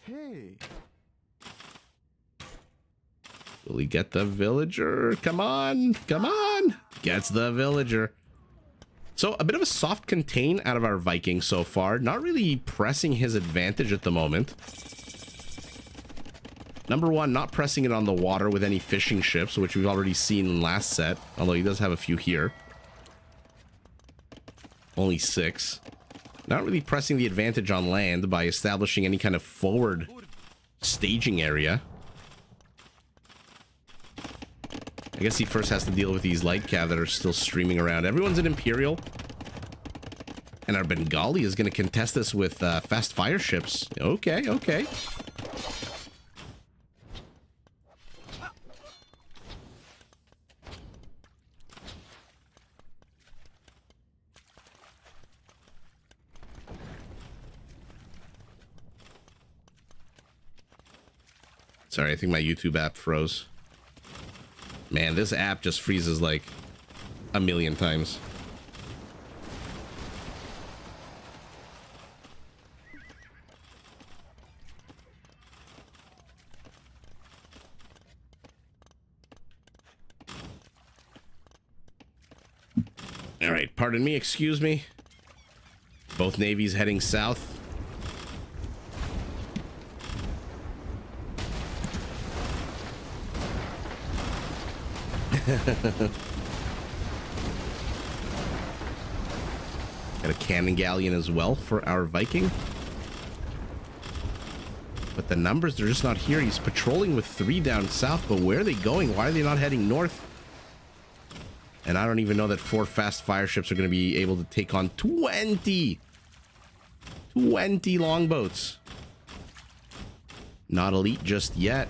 Hey. Will he get the villager? Come on, come on. Gets the villager. So a bit of a soft contain out of our Viking so far. Not really pressing his advantage at the moment. Number one, not pressing it on the water with any fishing ships, which we've already seen in last set. Although he does have a few here. Only 6. Not really pressing the advantage on land by establishing any kind of forward staging area. I guess he first has to deal with these light cav that are still streaming around. Everyone's an Imperial. And our Bengali is going to contest this with fast fire ships. Okay, okay. Sorry, I think my YouTube app froze. Man, this app just freezes like a million times. All right, pardon me, excuse me. Both navies heading south. Got a cannon galleon as well for our Viking. But the numbers, they're just not here. He's patrolling with 3 down south, but where are they going? Why are they not heading north? And I don't even know that 4 fast fire ships are going to be able to take on 20 longboats. Not elite just yet.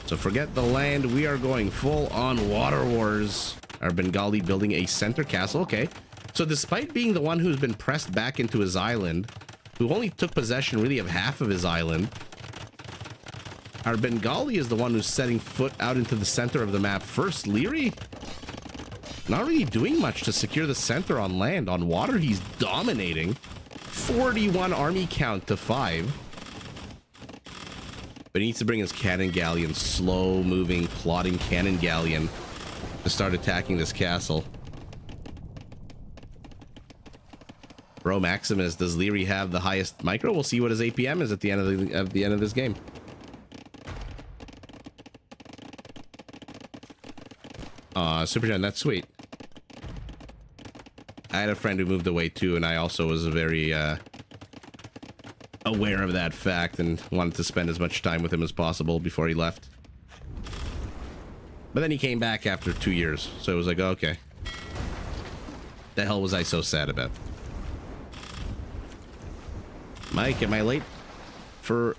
So forget the land, we are going full on water wars. Our Bengali building a center castle. Okay, so despite being the one who's been pressed back into his island, who only took possession really of half of his island, our Bengali is the one who's setting foot out into the center of the map first. Leary, not really doing much to secure the center on land. On water, he's dominating. 41 army count to 5. But he needs to bring his cannon galleon, slow-moving, plodding cannon galleon, to start attacking this castle. Bro Maximus, does Leary have the highest micro? We'll see what his APM is at the end of this game. Super John, that's sweet. I had a friend who moved away too, and I also was very aware of that fact and wanted to spend as much time with him as possible before he left. But then he came back after 2 years, so it was like, okay. The hell was I so sad about? Mike, am I late for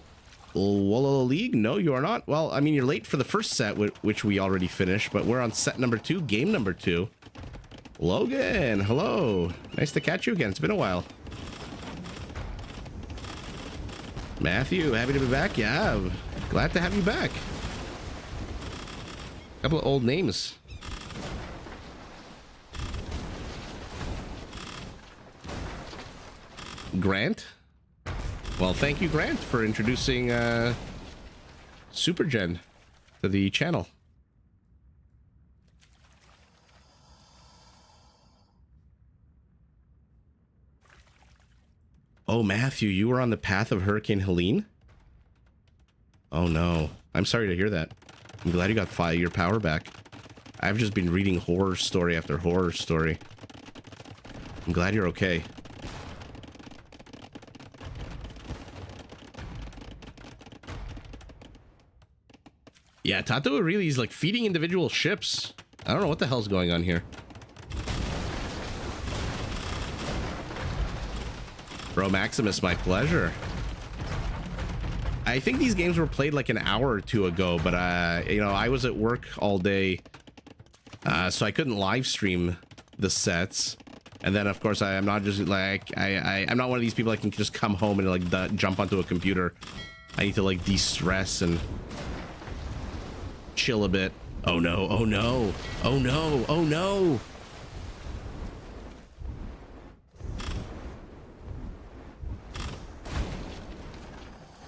Wololo League? No, you are not. Well, I mean, you're late for the first set, which we already finished, but we're on set number 2, game number 2. Logan, hello. Nice to catch you again. It's been a while. Matthew, happy to be back. Yeah, glad to have you back. Couple of old names. Grant. Well, thank you, Grant, for introducing Supergen to the channel. Oh, Matthew, you were on the path of Hurricane Helene? Oh, no. I'm sorry to hear that. I'm glad you got your power back. I've just been reading horror story after horror story. I'm glad you're okay. Yeah, Tato really is like feeding individual ships. I don't know what the hell's going on here. Bro Maximus, my pleasure. I think these games were played like an hour or two ago, but you know, I was at work all day, so I couldn't live stream the sets. And then of course I'm not just like I'm not one of these people that can just come home and like jump onto a computer. I need to like de-stress and chill a bit. Oh no, oh no, oh no, oh no.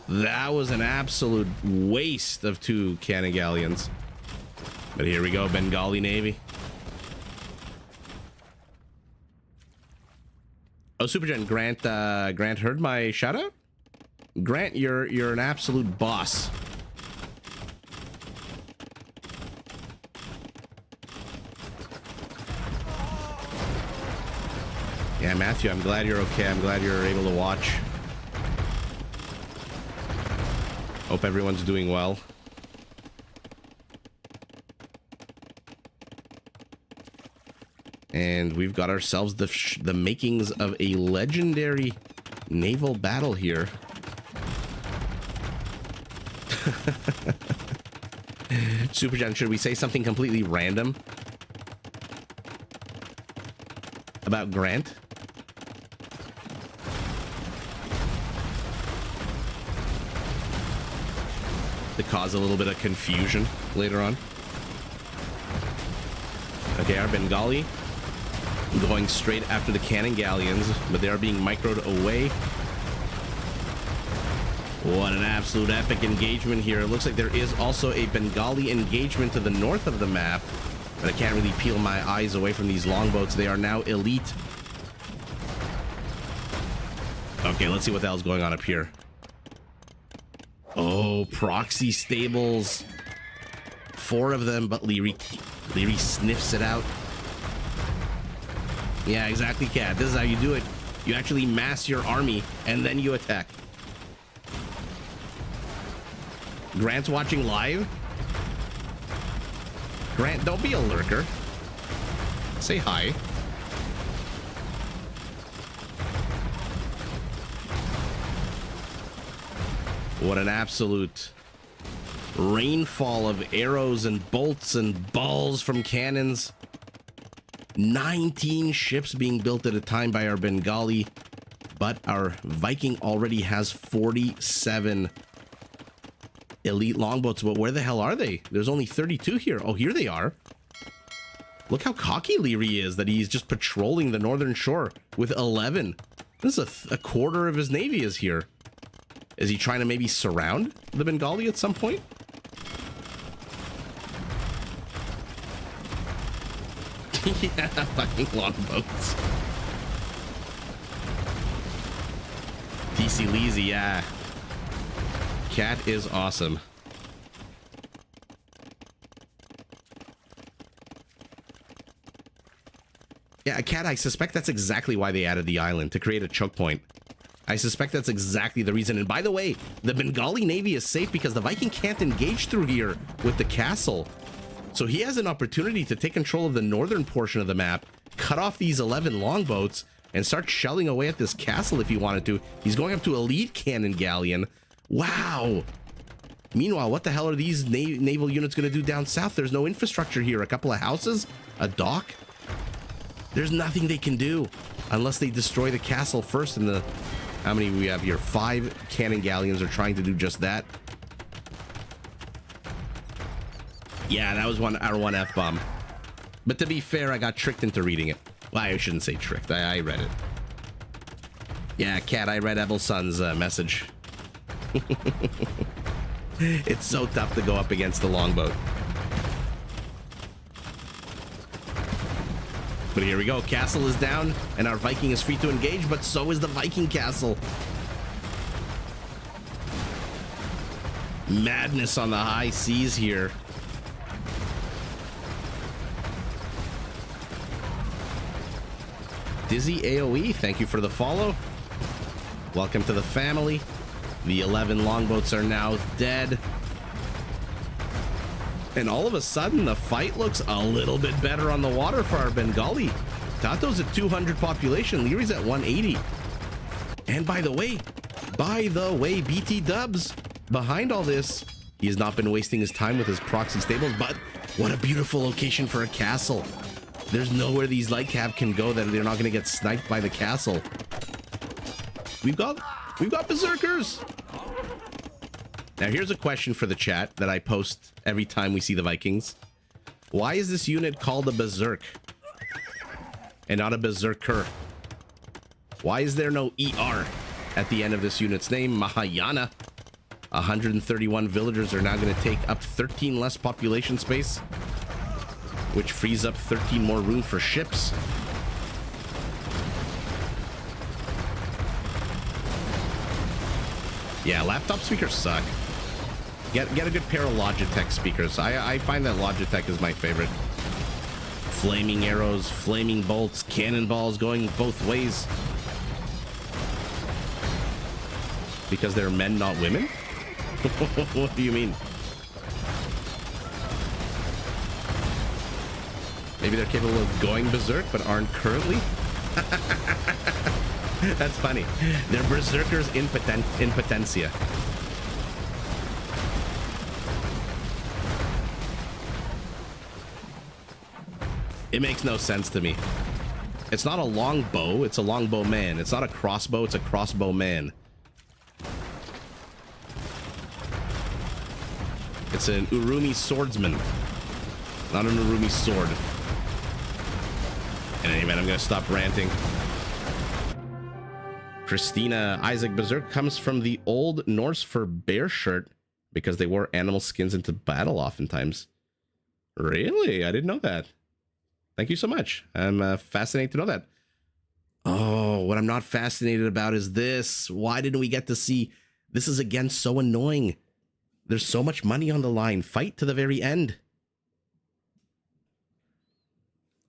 That was an absolute waste of 2 cannon galleons. But here we go, Bengali Navy. Oh, Supergen, Grant heard my shout out? Grant, you're an absolute boss. Yeah, Matthew, I'm glad you're okay. I'm glad you're able to watch. Hope everyone's doing well. And we've got ourselves the makings of a legendary naval battle here. Supergen, should we say something completely random about Grant? To cause a little bit of confusion later on. Okay, our Bengali going straight after the cannon galleons, but they are being microed away. What an absolute epic engagement here. It looks like there is also a Bengali engagement to the north of the map, but I can't really peel my eyes away from these longboats. They are now elite. Okay, let's see what the hell's going on up here. Oh, proxy stables. 4 of them, but Leary sniffs it out. Yeah, exactly, Cat. This is how you do it. You actually mass your army, and then you attack. Grant's watching live? Grant, don't be a lurker. Say hi. What an absolute rainfall of arrows and bolts and balls from cannons. 19 ships being built at a time by our Bengali, but our Viking already has 47 elite longboats. But where the hell are they? There's only 32 here. Oh, here they are. Look how cocky Leary is that he's just patrolling the northern shore with 11. This is a quarter of his navy is here. Is he trying to maybe surround the Bengali at some point? Yeah, fucking longboats. DC Leezy, yeah. Cat is awesome. Yeah, Cat, I suspect that's exactly why they added the island, to create a choke point. I suspect that's exactly the reason. And by the way, the Bengali Navy is safe because the Viking can't engage through here with the castle. So he has an opportunity to take control of the northern portion of the map, cut off these 11 longboats, and start shelling away at this castle if he wanted to. He's going up to elite cannon galleon. Wow. Meanwhile, what the hell are these naval units going to do down south? There's no infrastructure here. A couple of houses? A dock? There's nothing they can do unless they destroy the castle first. And the... How many we have here? 5 cannon galleons are trying to do just that. Yeah, that was one R1 F-bomb. But to be fair, I got tricked into reading it. Well, I shouldn't say tricked. I read it. Yeah, Cat, I read Ebelson's message. It's so tough to go up against the longboat. But here we go. Castle is down, and our Viking is free to engage, but so is the Viking castle. Madness on the high seas here. Dizzy AoE, thank you for the follow. Welcome to the family. The 11 longboats are now dead. And all of a sudden, the fight looks a little bit better on the water for our Bengali. Tato's at 200 population. Leary's at 180. And by the way, BT Dubs, behind all this, he has not been wasting his time with his proxy stables, but what a beautiful location for a castle. There's nowhere these light cav can go that they're not going to get sniped by the castle. We've got berserkers. Now here's a question for the chat that I post every time we see the Vikings. Why is this unit called a berserk and not a berserker? Why is there no ER at the end of this unit's name? Mahayana. 131 villagers are now going to take up 13 less population space, which frees up 13 more room for ships. Yeah, laptop speakers suck. Get a good pair of Logitech speakers. I find that Logitech is my favorite. Flaming arrows, flaming bolts, cannonballs going both ways. Because they're men, not women? What do you mean? Maybe they're capable of going berserk, but aren't currently? That's funny. They're berserkers in potentia. It makes no sense to me. It's not a longbow, it's a longbow man. It's not a crossbow, it's a crossbow man. It's an Urumi swordsman, not an Urumi sword. In any event, I'm gonna stop ranting. Christina Isaac Berserk comes from the Old Norse for bear shirt because they wore animal skins into battle oftentimes. Really? I didn't know that. Thank you so much. I'm fascinated to know that. Oh, what I'm not fascinated about is this. Why didn't we get to see? This is again so annoying. There's so much money on the line. Fight to the very end.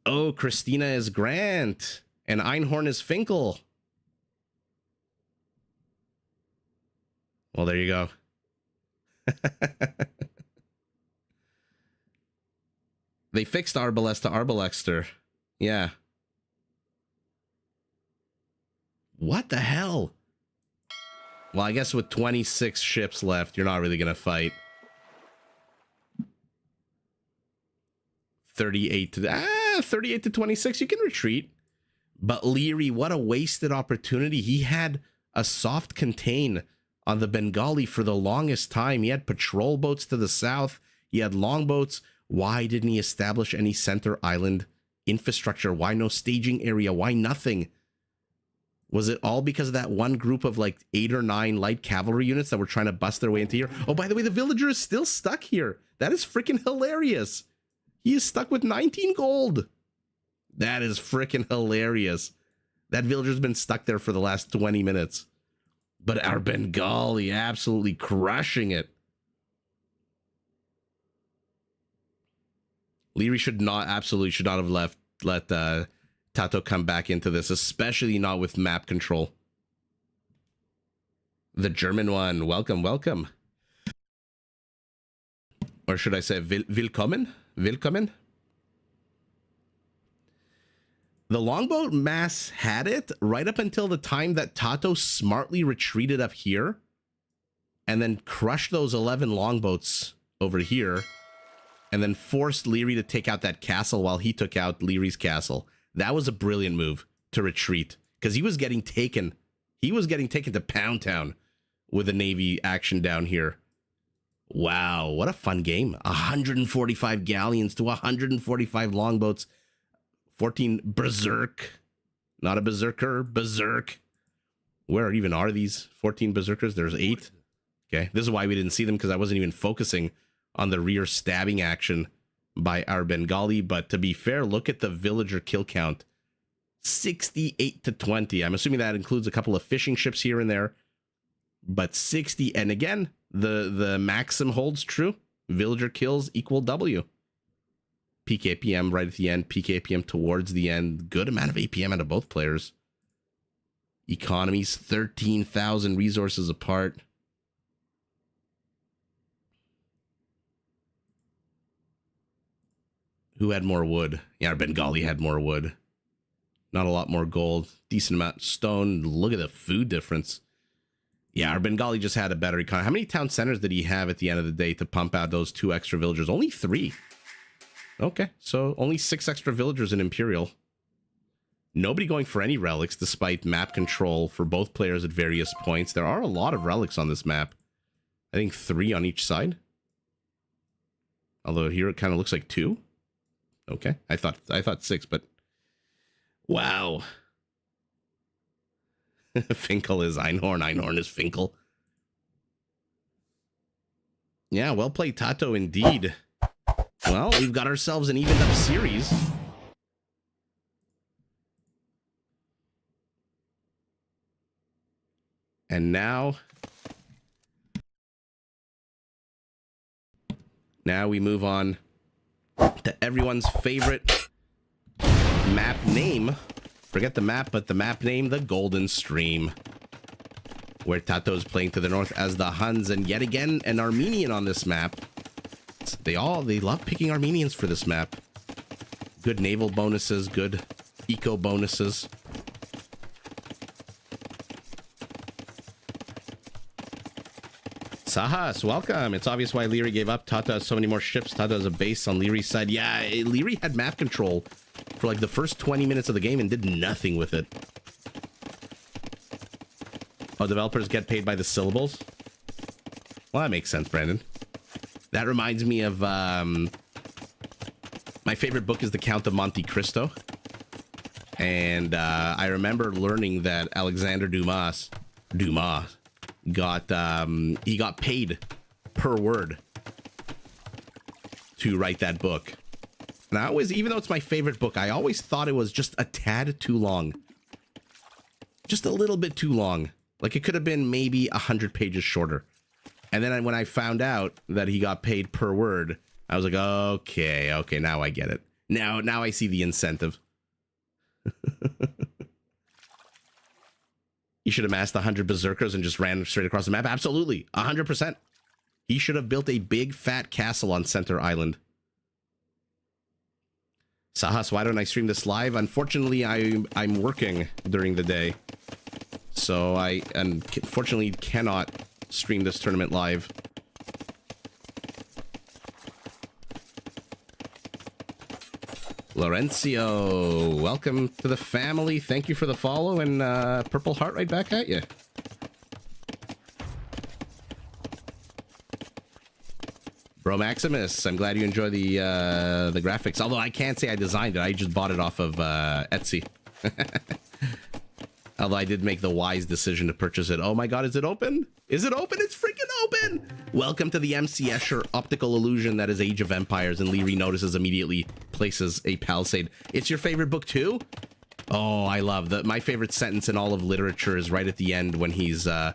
Oh, Christina is Grant and Einhorn is Finkel. Well, there you go. They fixed Arbalest to Arbalexter. Yeah. What the hell? Well, I guess with 26 ships left, you're not really going to fight. 38 to 26, you can retreat. But Leary, what a wasted opportunity. He had a soft contain on the Bengali for the longest time. He had patrol boats to the south. He had longboats. Why didn't he establish any center island infrastructure? Why no staging area? Why nothing? Was it all because of that one group of like 8 or 9 light cavalry units that were trying to bust their way into here? Oh, by the way, the villager is still stuck here. That is freaking hilarious. He is stuck with 19 gold. That is freaking hilarious. That villager's been stuck there for the last 20 minutes. But our Bengali absolutely crushing it. Leary absolutely should not have let Tato come back into this, especially not with map control. The German one, welcome, welcome. Or should I say willkommen? Willkommen? The longboat mass had it right up until the time that Tato smartly retreated up here and then crushed those 11 longboats over here and then forced Leary to take out that castle while he took out Leary's castle. That was a brilliant move to retreat because he was getting taken. He was getting taken to Pound Town with the Navy action down here. Wow, what a fun game. 145 galleons to 145 longboats. 14 berserk. Not a berserker, berserk. Where even are these 14 berserkers? There's 8. Okay, this is why we didn't see them, because I wasn't even focusing on the rear stabbing action by our Bengali. But to be fair, look at the villager kill count. 68 to 20. I'm assuming that includes a couple of fishing ships here and there. But 60, and again, the maxim holds true. Villager kills equal W. PKPM right at the end, PKPM towards the end. Good amount of APM out of both players. Economies, 13,000 resources apart. Who had more wood? Yeah, our Bengali had more wood. Not a lot more gold. Decent amount of stone. Look at the food difference. Yeah, our Bengali just had a better economy. How many town centers did he have at the end of the day to pump out those 2 extra villagers? Only 3. Okay, so only 6 extra villagers in Imperial. Nobody going for any relics despite map control for both players at various points. There are a lot of relics on this map. I think 3 on each side. Although here it kind of looks like 2. Okay, I thought 6, but wow. Finkel is Einhorn. Einhorn is Finkel. Yeah, well played, Tato, indeed. Well, we've got ourselves an evened up series. And now we move on to everyone's favorite map name. Forget the map, but the map name, the Golden Stream, where Tato is playing to the north as the Huns, and yet again an Armenian on this map. They love picking Armenians for this map. Good naval bonuses, good eco bonuses. Sahas, welcome. It's obvious why Leary gave up. Tata has so many more ships. Tata has a base on Leary's side. Yeah, Leary had map control for like the first 20 minutes of the game and did nothing with it. Oh, developers get paid by the syllables? Well, that makes sense, Brandon. That reminds me of my favorite book is The Count of Monte Cristo. And I remember learning that Alexander Dumas got he got paid per word to write that book. And I always, even though it's my favorite book, I always thought it was just a tad too long. Just a little bit too long. Like it could have been maybe 100 pages shorter. And then when I found out that he got paid per word, I was like, okay, now I get it. Now I see the incentive. He should have massed 100 berserkers and just ran straight across the map. Absolutely, 100%. He should have built a big fat castle on Center Island. Sahas, why don't I stream this live? Unfortunately, I'm working during the day, so I unfortunately cannot stream this tournament live. Laurencio, welcome to the family. Thank you for the follow, and purple heart right back at you. Bro Maximus, I'm glad you enjoy the graphics. Although I can't say I designed it, I just bought it off of Etsy. Although I did make the wise decision to purchase it. Oh my god, is it open? Is it open? It's freaking open! Welcome to the MC Escher optical illusion that is Age of Empires, and Leary notices immediately, places a palisade. It's your favorite book too? Oh, I love that. My favorite sentence in all of literature is right at the end when he's, I'm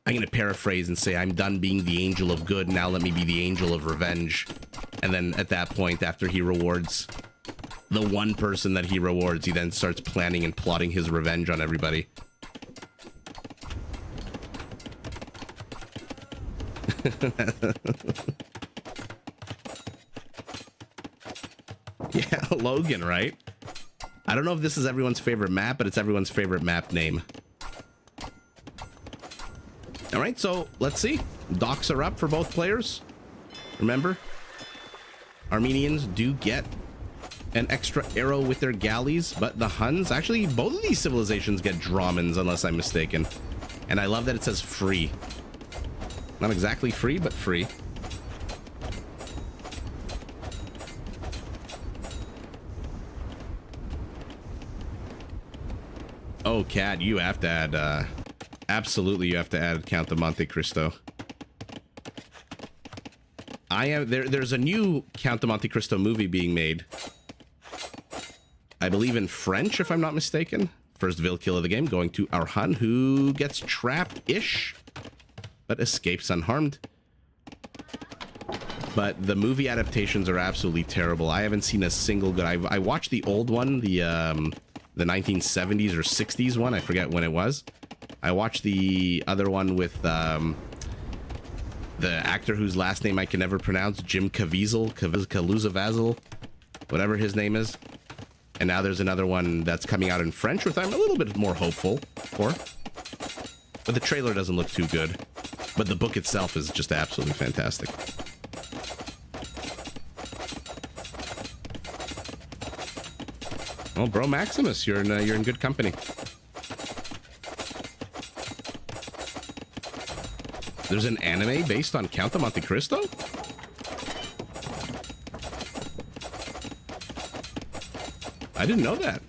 gonna paraphrase and say, I'm done being the angel of good, now let me be the angel of revenge. And then at that point, after he rewards the one person that he rewards, he then starts planning and plotting his revenge on everybody. Yeah, Logan, right? I don't know if this is everyone's favorite map, but it's everyone's favorite map name. All right, so let's see. Docks are up for both players. Remember, Armenians do get an extra arrow with their galleys, but the Huns, actually, both of these civilizations get Dromans, unless I'm mistaken. And I love that it says free. Not exactly free, but free. Oh, Cat, you have to add, absolutely you have to add Count of Monte Cristo. There's a new Count of Monte Cristo movie being made. I believe in French, if I'm not mistaken. First vill kill of the game going to our Hun, who gets trapped-ish, but escapes unharmed. But the movie adaptations are absolutely terrible. I haven't seen a single good... I watched the old one, the 1970s or 60s one. I forget when it was. I watched the other one with the actor whose last name I can never pronounce, Jim Caviezel, whatever his name is. And now there's another one that's coming out in French, which I'm a little bit more hopeful for. But the trailer doesn't look too good. But the book itself is just absolutely fantastic. Oh, bro, Maximus, you're in good company. There's an anime based on Count of Monte Cristo? I didn't know that.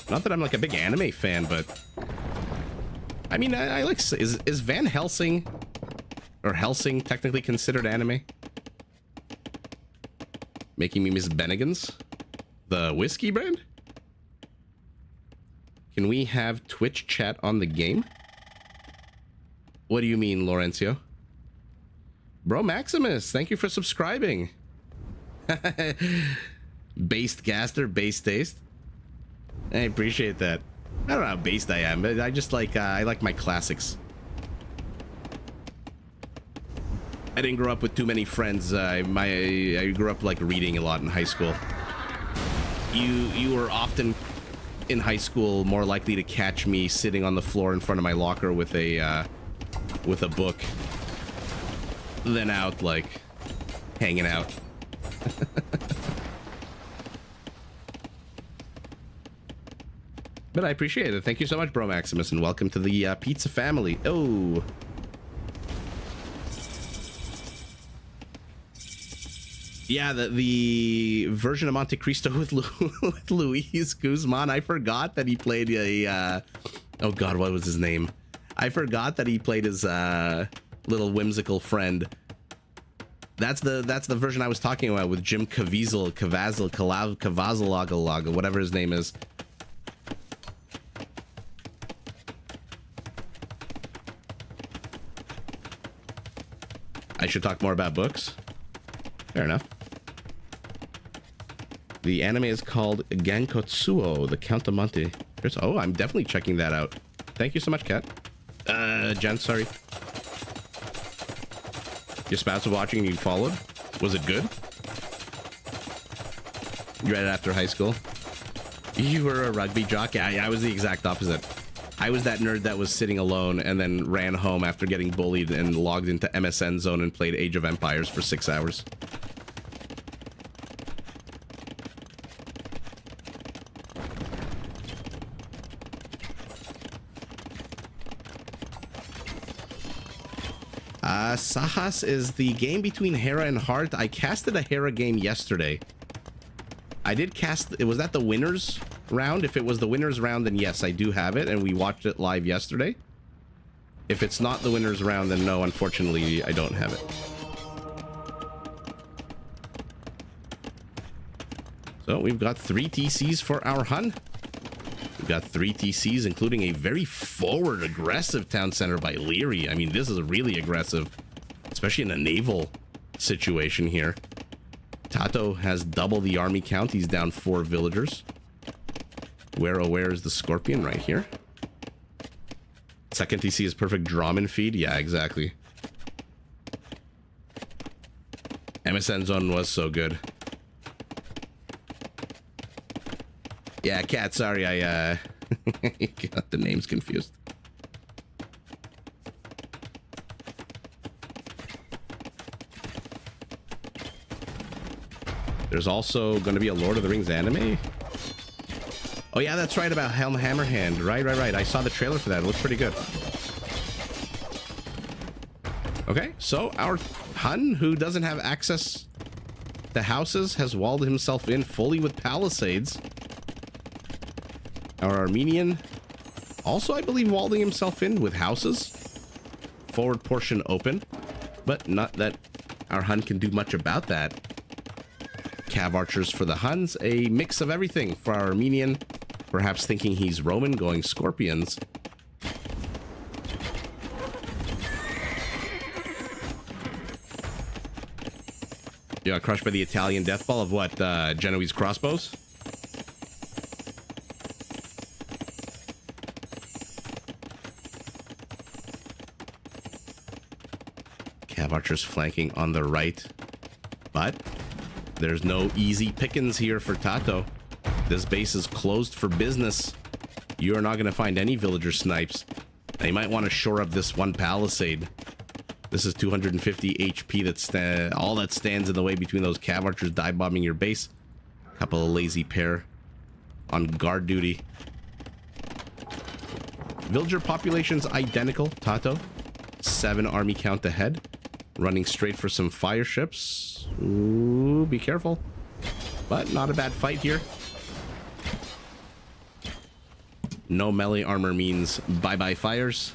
Not that I'm like a big anime fan, but I mean, I like... Is Van Helsing or Helsing technically considered anime? Making me miss Bennigan's, the whiskey brand. Can we have Twitch chat on the game? What do you mean, Laurencio? Bro Maximus, thank you for subscribing. Based Gaster, base taste. I appreciate that. I don't know how based I am, but I just like I like my classics. I didn't grow up with too many friends. I grew up like reading a lot in high school. You were often in high school more likely to catch me sitting on the floor in front of my locker with a book than out like hanging out. But I appreciate it. Thank you so much, Bro Maximus, and welcome to the pizza family. Oh. Yeah, the version of Monte Cristo with Luis Guzman. I forgot that he played a... oh, God, what was his name? I forgot that he played his little whimsical friend. That's the version I was talking about with Jim Caviezel, whatever his name is. I should talk more about books. Fair enough. The anime is called Gankotsuo, the Count of Monte. Oh, I'm definitely checking that out. Thank you so much, Kat. Jen, sorry. Your spouse was watching and you followed? Was it good? You read it after high school? You were a rugby jock? Yeah, I was the exact opposite. I was that nerd that was sitting alone and then ran home after getting bullied and logged into MSN Zone and played Age of Empires for 6 hours. Sahas is the game between Hera and Heart. I casted a Hera game yesterday. I did cast... Was that the winners round? If it was the winners round, then yes, I do have it, and we watched it live yesterday. If it's not the winners round, then no, unfortunately, I don't have it. So we've got 3 TCs for our Hun. We've got 3 TCs, including a very forward, aggressive town center by Leary. I mean, this is really aggressive, especially in a naval situation here. Tato has double the army count. He's down 4 villagers. Where is the Scorpion? Right here. Second TC is perfect Draman feed. Yeah, exactly. MSN Zone was so good. Yeah, Cat, sorry, I got the names confused. There's also going to be a Lord of the Rings anime. Oh yeah, that's right, about Helm Hammerhand. Right. I saw the trailer for that. It looks pretty good. Okay, so our Hun, who doesn't have access to houses, has walled himself in fully with palisades. Our Armenian, also, I believe, walled himself in with houses. Forward portion open, but not that our Hun can do much about that. Cav archers for the Huns, a mix of everything for our Armenian. Perhaps thinking he's Roman, going Scorpions. You got crushed by the Italian death ball of what? Genoese crossbows? Cav archers flanking on the right. But there's no easy pickings here for Tato. This base is closed for business. You are not going to find any villager snipes. Now, you might want to shore up this one palisade. This is 250 HP. That's all that stands in the way between those cav archers dive bombing your base. A couple of lazy pair on guard duty. Villager population's identical. Tato, 7 army count ahead. Running straight for some fire ships. Ooh, be careful. But not a bad fight here. No melee armor means bye-bye fires.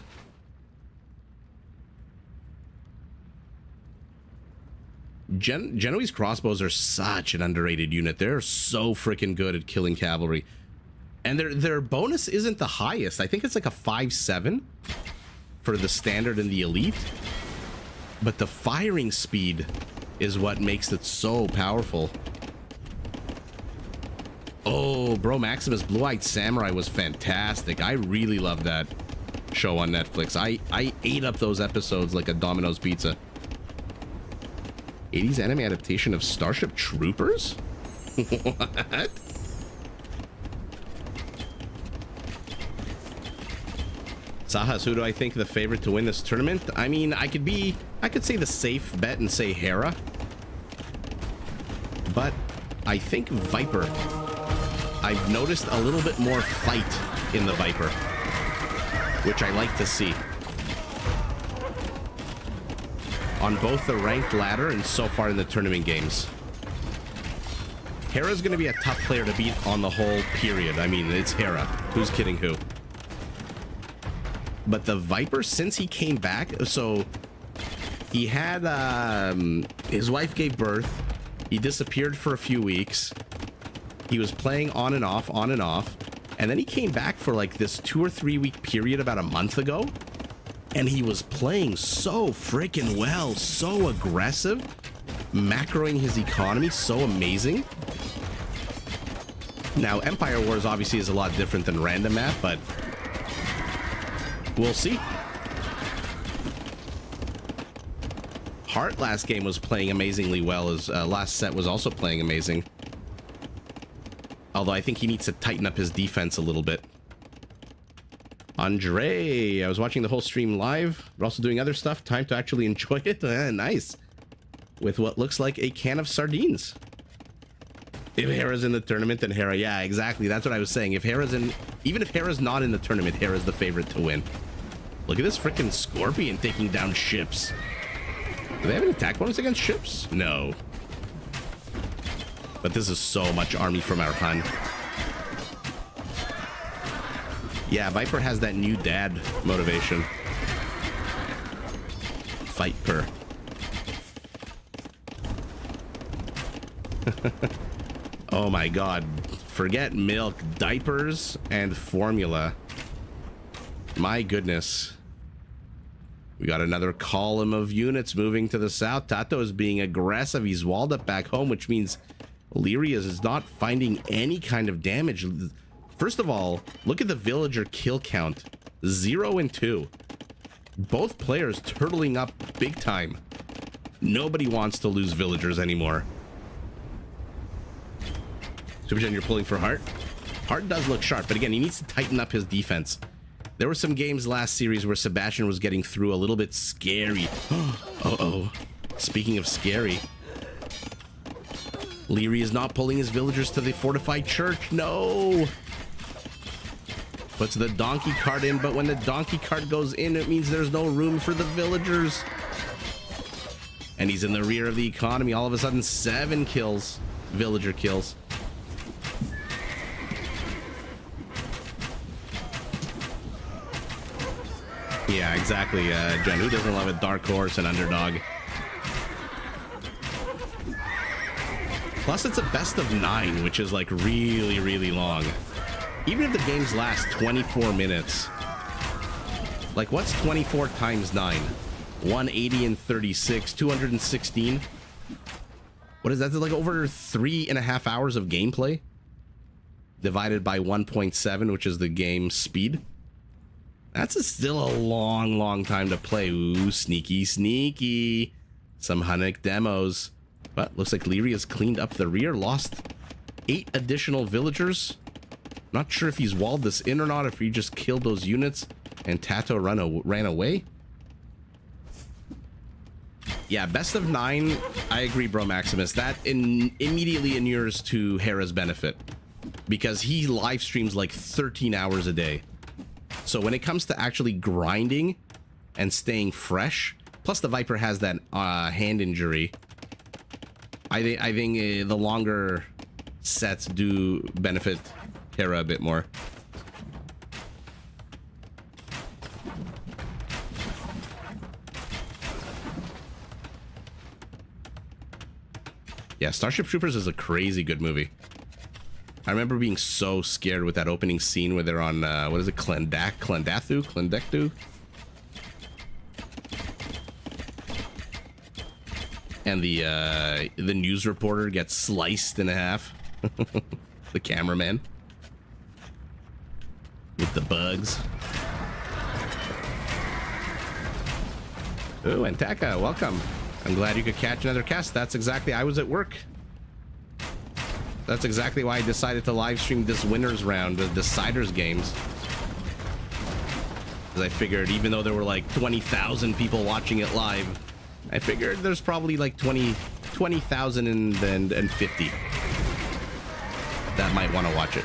Genoese crossbows are such an underrated unit. They're so freaking good at killing cavalry. And their bonus isn't the highest. I think it's like a 5-7 for the standard and the elite. But the firing speed is what makes it so powerful. Oh, Bro Maximus Blue-Eyed Samurai was fantastic. I really loved that show on Netflix. I ate up those episodes like a Domino's pizza. 80s anime adaptation of Starship Troopers? What? Sahas, who do I think the favorite to win this tournament? I mean, I could say the safe bet and say Hera. But I think Viper. I've noticed a little bit more fight in the Viper, which I like to see. On both the ranked ladder and so far in the tournament games. Hera's going to be a tough player to beat on the whole period. I mean, it's Hera. Who's kidding who? But the Viper, since he came back, so he had, his wife gave birth. He disappeared for a few weeks. He was playing on and off. And then he came back for like this 2 or 3 week period about a month ago. And he was playing so freaking well, so aggressive, macroing his economy, so amazing. Now, Empire Wars obviously is a lot different than Random Map, but we'll see. Hart last game was playing amazingly well, as last set was also playing amazing. Although I think he needs to tighten up his defense a little bit. Andre, I was watching the whole stream live, but also doing other stuff. Time to actually enjoy it. Nice. With what looks like a can of sardines. If Hera's in the tournament, then Hera. Yeah, exactly. That's what I was saying. If Hera's in, even if Hera's not in the tournament, Hera's the favorite to win. Look at this freaking Scorpion taking down ships. Do they have an attack bonus against ships? No. But this is so much army from our Hun. Yeah, Viper has that new dad motivation. Fight per. Oh my god. Forget milk, diapers, and formula. My goodness. We got another column of units moving to the south. Tato is being aggressive. He's walled up back home, which means Lyria is not finding any kind of damage. First of all, look at the villager kill count. 0 and 2. Both players turtling up big time. Nobody wants to lose villagers anymore. Supergen, you're pulling for heart? Hart does look sharp, but again, he needs to tighten up his defense. There were some games last series where Sebastian was getting through a little bit scary. Uh-oh. Speaking of scary, Leary is not pulling his villagers to the fortified church. No! Puts the donkey cart in, but when the donkey cart goes in, it means there's no room for the villagers. And he's in the rear of the economy. All of a sudden, 7 kills. Villager kills. Yeah, exactly, Jen. Who doesn't love a dark horse and underdog? Plus, it's a best of 9, which is like really, really long. Even if the games last 24 minutes. Like, what's 24 times 9? 180 and 36, 216. What is that? That's like over 3.5 hours of gameplay divided by 1.7, which is the game speed. Still a long, long time to play. Ooh, sneaky, sneaky. Some Hunnic demos. But looks like Leary has cleaned up the rear. Lost 8 additional villagers. Not sure if he's walled this in or not, if he just killed those units and Tato ran away. Yeah, best of 9. I agree, Bro Maximus. That immediately inures to Hera's benefit. Because he live streams like 13 hours a day. So when it comes to actually grinding and staying fresh, plus the Viper has that hand injury, I think the longer sets do benefit Hera a bit more. Yeah, Starship Troopers is a crazy good movie. I remember being so scared with that opening scene where they're on, what is it, Clendathu? And the news reporter gets sliced in half. The cameraman. With the bugs. Ooh, and Taka, welcome. I'm glad you could catch another cast. That's exactly, I was at work. That's exactly why I decided to live stream this winners round, the deciders games. Because I figured even though there were like 20,000 people watching it live, I figured there's probably like 20,050 that might want to watch it.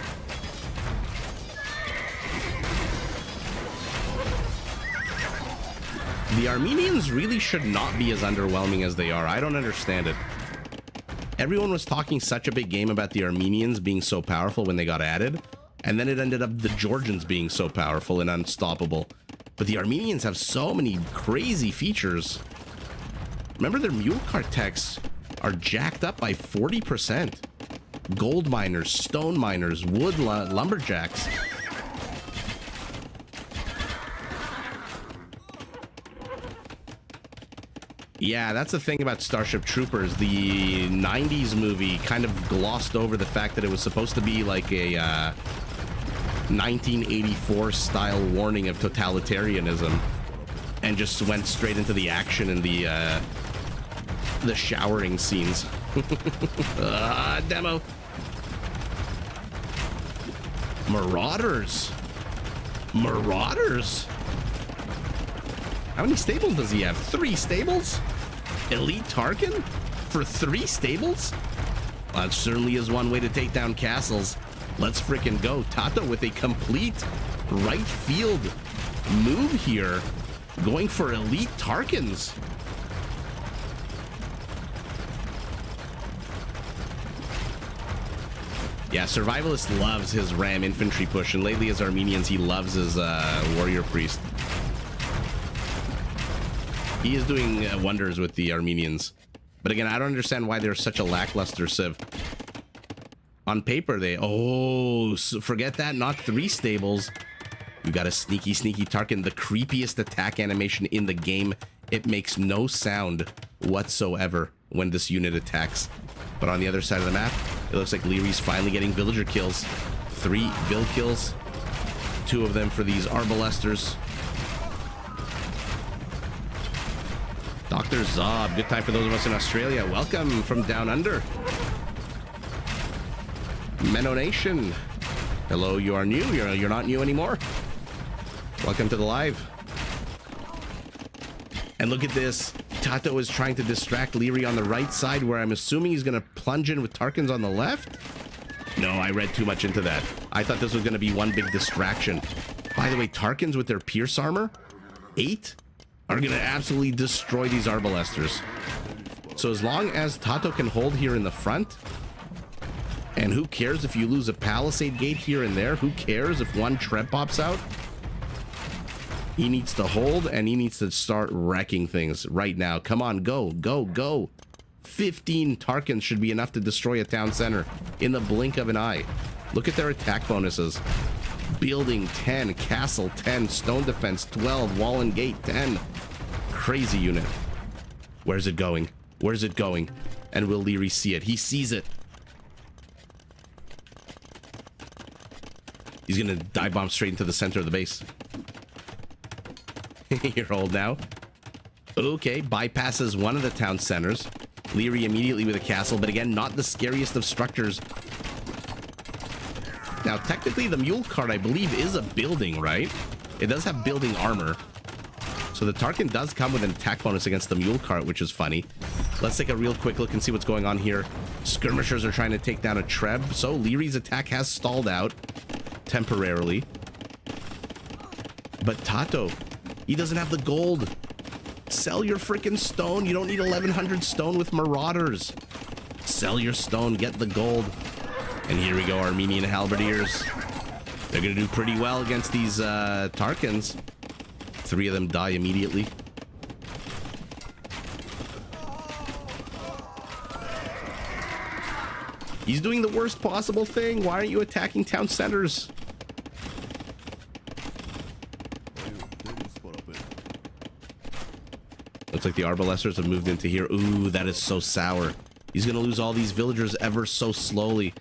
The Armenians really should not be as underwhelming as they are. I don't understand it. Everyone was talking such a big game about the Armenians being so powerful when they got added, and then it ended up the Georgians being so powerful and unstoppable. But the Armenians have so many crazy features. Remember, their mule cart techs are jacked up by 40%. Gold miners, stone miners, wood lumberjacks. Yeah, that's the thing about Starship Troopers. The 90s movie kind of glossed over the fact that it was supposed to be like a 1984 style warning of totalitarianism, and just went straight into the action and the showering scenes. Demo. Marauders. How many stables does he have? 3 stables? Elite Tarkin? For 3 stables? Well, that certainly is one way to take down castles. Let's frickin' go. Tato with a complete right field move here. Going for Elite Tarkins. Yeah, Survivalist loves his Ram infantry push, and lately as Armenians, he loves his Warrior Priest. He is doing wonders with the Armenians. But again, I don't understand why they're such a lackluster civ. On paper, forget that, not 3 stables. You got a sneaky Tarkin, the creepiest attack animation in the game. It makes no sound whatsoever when this unit attacks. But on the other side of the map, it looks like Leary's finally getting villager kills. 3 vill kills. 2 of them for these Arbalesters. Dr. Zob, good time for those of us in Australia. Welcome from down under. Menno Nation. Hello, you are new. You're not new anymore. Welcome to the live. And look at this. Tato is trying to distract Leary on the right side, where I'm assuming he's going to plunge in with Tarkins on the left. No, I read too much into that. I thought this was going to be one big distraction. By the way, Tarkins with their Pierce armor, 8, are going to absolutely destroy these Arbalesters. So as long as Tato can hold here in the front, and who cares if you lose a Palisade Gate here and there? Who cares if one Treb pops out? He needs to hold, and he needs to start wrecking things right now. Come on, go, go, go. 15 Tarkins should be enough to destroy a town center in the blink of an eye. Look at their attack bonuses. Building 10, castle 10, stone defense 12, wall and gate 10. Crazy unit. Where's it going? Where's it going? And will Leary see it? He sees it. He's gonna dive bomb straight into the center of the base. You're old now. Okay, bypasses one of the town centers. Leary immediately with a castle, but again, not the scariest of structures. Now, technically, the mule cart, I believe, is a building, right? It does have building armor. So the Tarkin does come with an attack bonus against the mule cart, which is funny. Let's take a real quick look and see what's going on here. Skirmishers are trying to take down a Treb, so Leary's attack has stalled out temporarily. But Tato, he doesn't have the gold. Sell your freaking stone. You don't need 1100 stone with Marauders. Sell your stone, get the gold. And here we go, Armenian Halberdiers. They're gonna do pretty well against these Tarkins. 3 of them die immediately. He's doing the worst possible thing. Why aren't you attacking town centers? Looks like the Arbalesters have moved into here. Ooh, that is so sour. He's gonna lose all these villagers ever so slowly.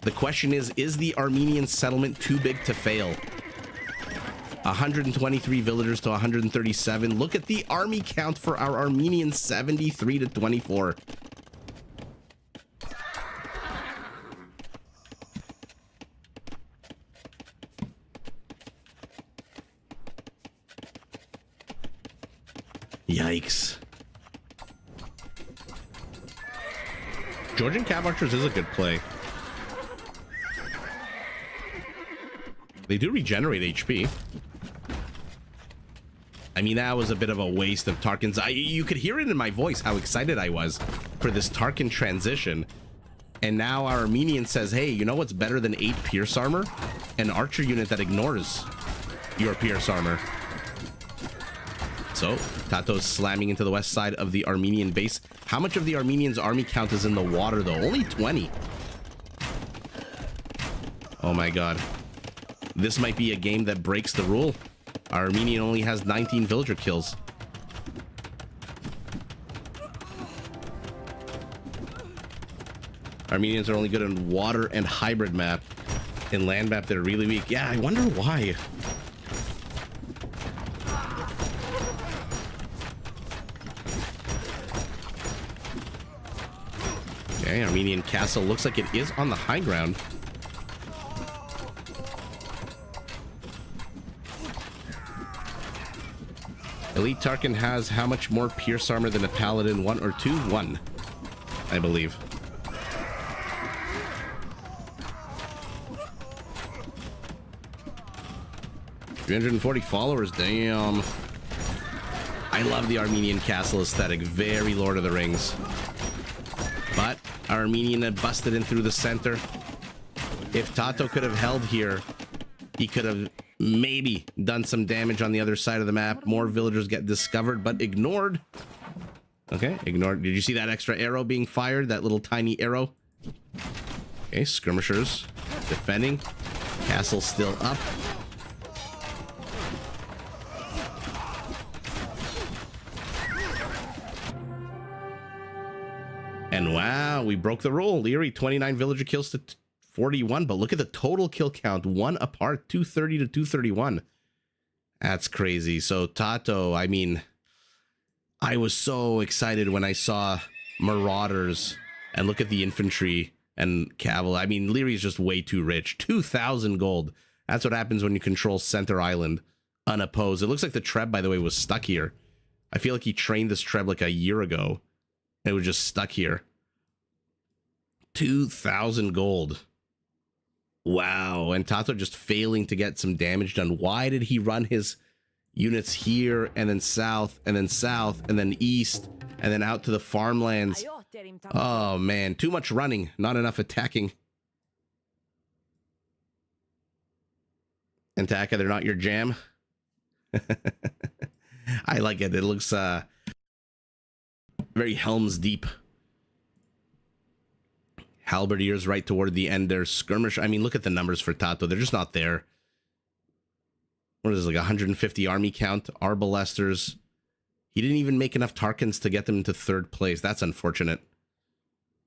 The question is the Armenian settlement too big to fail? 123 villagers to 137. Look at the army count for our Armenians, 73 to 24. Yikes. Georgian Cav Archers is a good play. They do regenerate HP. I mean, that was a bit of a waste of Tarkin's. You could hear it in my voice how excited I was for this Tarkin transition. And now our Armenian says, hey, you know what's better than 8 Pierce armor? An archer unit that ignores your Pierce armor. So, Tato's slamming into the west side of the Armenian base. How much of the Armenians' army count is in the water, though? Only 20. Oh my god. This might be a game that breaks the rule. Our Armenian only has 19 villager kills. Armenians are only good in water and hybrid map. In land map, they're really weak. Yeah, I wonder why. Okay, Armenian castle looks like it is on the high ground. Elite Tarkin has how much more Pierce armor than a Paladin? 1 or 2? 1, I believe. $340 followers, damn. I love the Armenian castle aesthetic, very Lord of the Rings. But our Armenian had busted in through the center. If Tato could have held here, he could have maybe done some damage on the other side of the map. More villagers get discovered, but ignored. Okay, ignored. Did you see that extra arrow being fired? That little tiny arrow? Okay, skirmishers defending. Castle still up. And wow, we broke the rule. Leary, 29 villager kills to 41, but look at the total kill count. 1 apart, 230 to 231. That's crazy. So Tato, I mean, I was so excited when I saw Marauders, and look at the infantry and Cavill. I mean, Leary's just way too rich. 2,000 gold. That's what happens when you control Center Island unopposed. It looks like the Treb, by the way, was stuck here. I feel like he trained this Treb like a year ago. It was just stuck here. 2,000 gold. Wow. And Tato just failing to get some damage done. Why did he run his units here and then south and then east and then out to the farmlands? Oh, man. Too much running. Not enough attacking. And Taka, they're not your jam. I like it. It looks very Helm's Deep. Halberdiers right toward the end there. Skirmish. I mean, look at the numbers for Tato. They're just not there. What is it, like 150 army count? Arbalesters. He didn't even make enough Tarkans to get them into third place. That's unfortunate.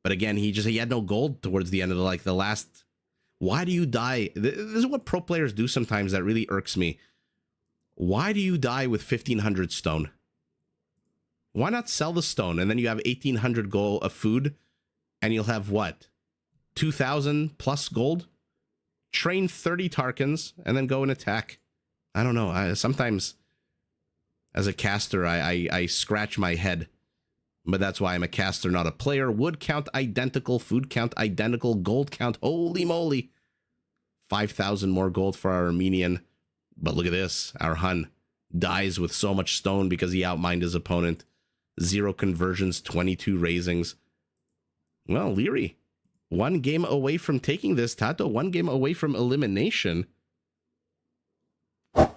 But again, he had no gold towards the end of the last. Why do you die? This is what pro players do sometimes that really irks me. Why do you die with 1,500 stone? Why not sell the stone and then you have 1,800 gold of food and you'll have what? 2,000 plus gold? Train 30 Tarkans and then go and attack. I don't know. Sometimes as a caster, I scratch my head. But that's why I'm a caster, not a player. Wood count identical, food count identical, gold count. Holy moly. 5,000 more gold for our Armenian. But look at this. Our Hun dies with so much stone because he outmined his opponent. 0 conversions, 22 raisings. Well, Leary, 1 game away from taking this. Tato, 1 game away from elimination. And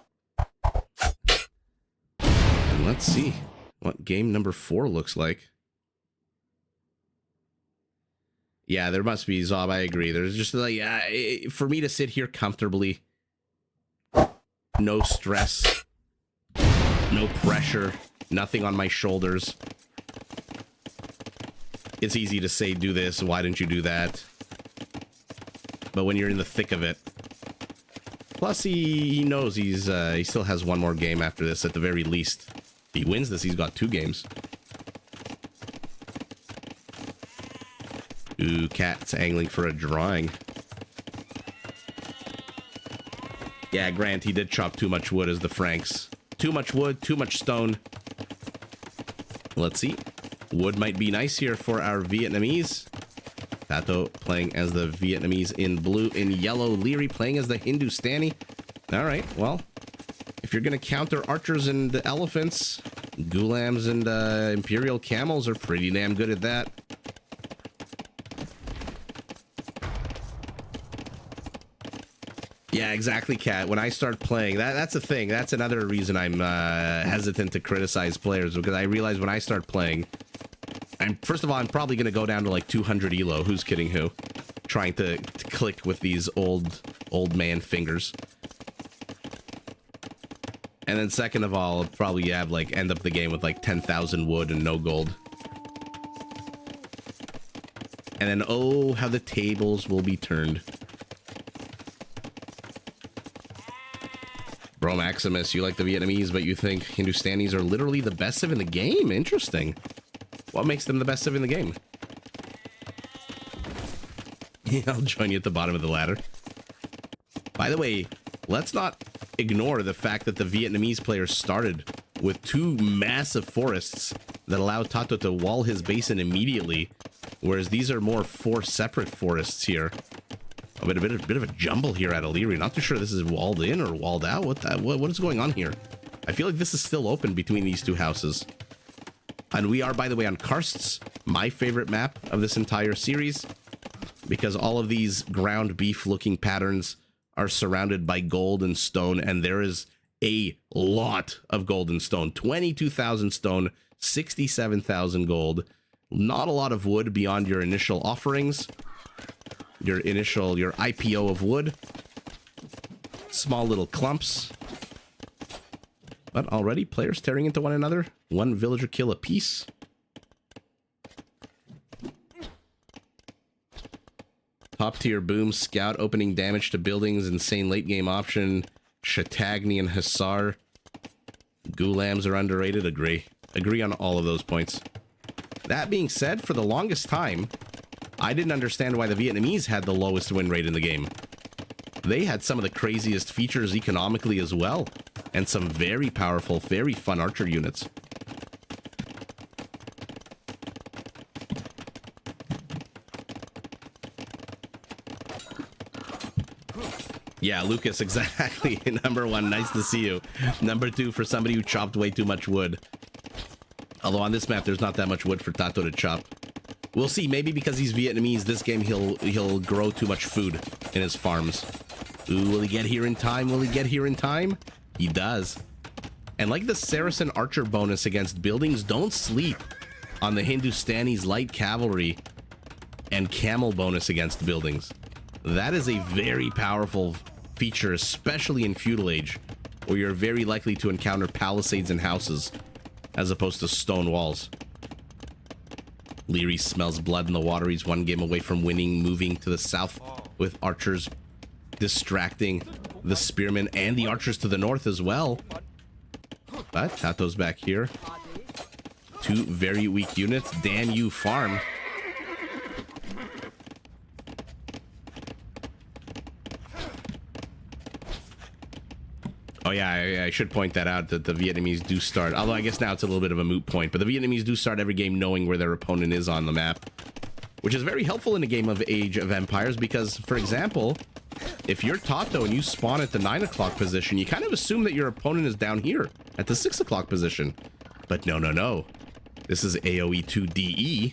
let's see what game number 4 looks like. Yeah, there must be, Zob. I agree. There's just like, for me to sit here comfortably, no stress, no pressure, nothing on my shoulders. It's easy to say, do this. Why didn't you do that? But when you're in the thick of it. Plus, he knows he still has 1 more game after this at the very least. If he wins this, he's got 2 games. Ooh, Cat's angling for a drawing. Yeah, Grant, he did chop too much wood as the Franks. Too much wood, too much stone. Let's see. Wood might be nice here for our Vietnamese. Tato playing as the Vietnamese in blue. In yellow, Leary playing as the Hindustani. All right, well, if you're going to counter archers and elephants, Gulams and Imperial camels are pretty damn good at that. Yeah, exactly, Kat. When I start playing, that's the thing. That's another reason I'm hesitant to criticize players, because I realize when I start playing, first of all, I'm probably going to go down to like 200 elo. Who's kidding who? Trying to click with these old man fingers. And then second of all, I'll probably have like end up the game with like 10,000 wood and no gold. And then, oh, how the tables will be turned. Bro Maximus, you like the Vietnamese, but you think Hindustanis are literally the best of in the game? Interesting. What makes them the best of in the game? Yeah, I'll join you at the bottom of the ladder. By the way, let's not ignore the fact that the Vietnamese players started with 2 massive forests that allowed Tato to wall his base in immediately, whereas these are more 4 separate forests here. A bit of a jumble here at Illyria. Not too sure this is walled in or walled out. What is going on here? I feel like this is still open between these 2 houses. And we are, by the way, on Karsts, my favorite map of this entire series, because all of these ground beef looking patterns are surrounded by gold and stone, and there is a lot of gold and stone. 22,000 stone, 67,000 gold. Not a lot of wood beyond your initial offerings. Your IPO of wood. Small little clumps. But already players tearing into one another. 1 villager kill apiece. Top tier boom, scout opening damage to buildings, insane late game option. Shatagni and Hussar. Gulams are underrated, agree. Agree on all of those points. That being said, for the longest time, I didn't understand why the Vietnamese had the lowest win rate in the game. They had some of the craziest features economically as well, and some very powerful, very fun archer units. Yeah, Lucas, exactly. Number 1, nice to see you. Number 2, for somebody who chopped way too much wood. Although on this map, there's not that much wood for Tato to chop. We'll see. Maybe because he's Vietnamese, this game he'll grow too much food in his farms. Ooh, will he get here in time? Will he get here in time? He does. And like the Saracen archer bonus against buildings, don't sleep on the Hindustani's light cavalry and camel bonus against buildings. That is a very powerful feature, especially in feudal age, where you're very likely to encounter palisades and houses as opposed to stone walls. Leary smells blood in the water. He's 1 game away from winning, moving to the south with archers distracting the spearmen and the archers to the north as well. But Tato's back here. 2 very weak units. Damn you, farm. Oh yeah, I should point that out, that the Vietnamese do start, although I guess now it's a little bit of a moot point, but the Vietnamese do start every game knowing where their opponent is on the map, which is very helpful in a game of Age of Empires because, for example, if you're Tato and you spawn at the 9 o'clock position, you kind of assume that your opponent is down here at the 6 o'clock position. But no. This is AoE 2DE,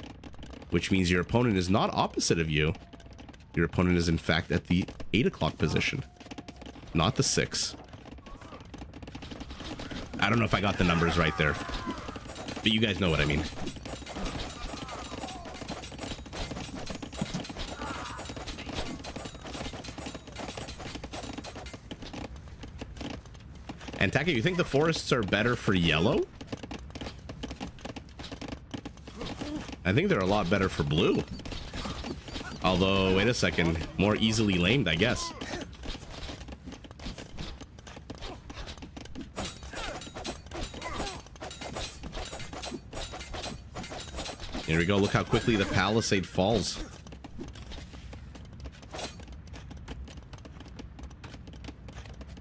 which means your opponent is not opposite of you. Your opponent is in fact at the 8 o'clock position, not the 6. I don't know if I got the numbers right there, but you guys know what I mean. And Taka, you think the forests are better for yellow? I think they're a lot better for blue. Although, wait a second, more easily lamed, I guess. Here we go. Look how quickly the palisade falls.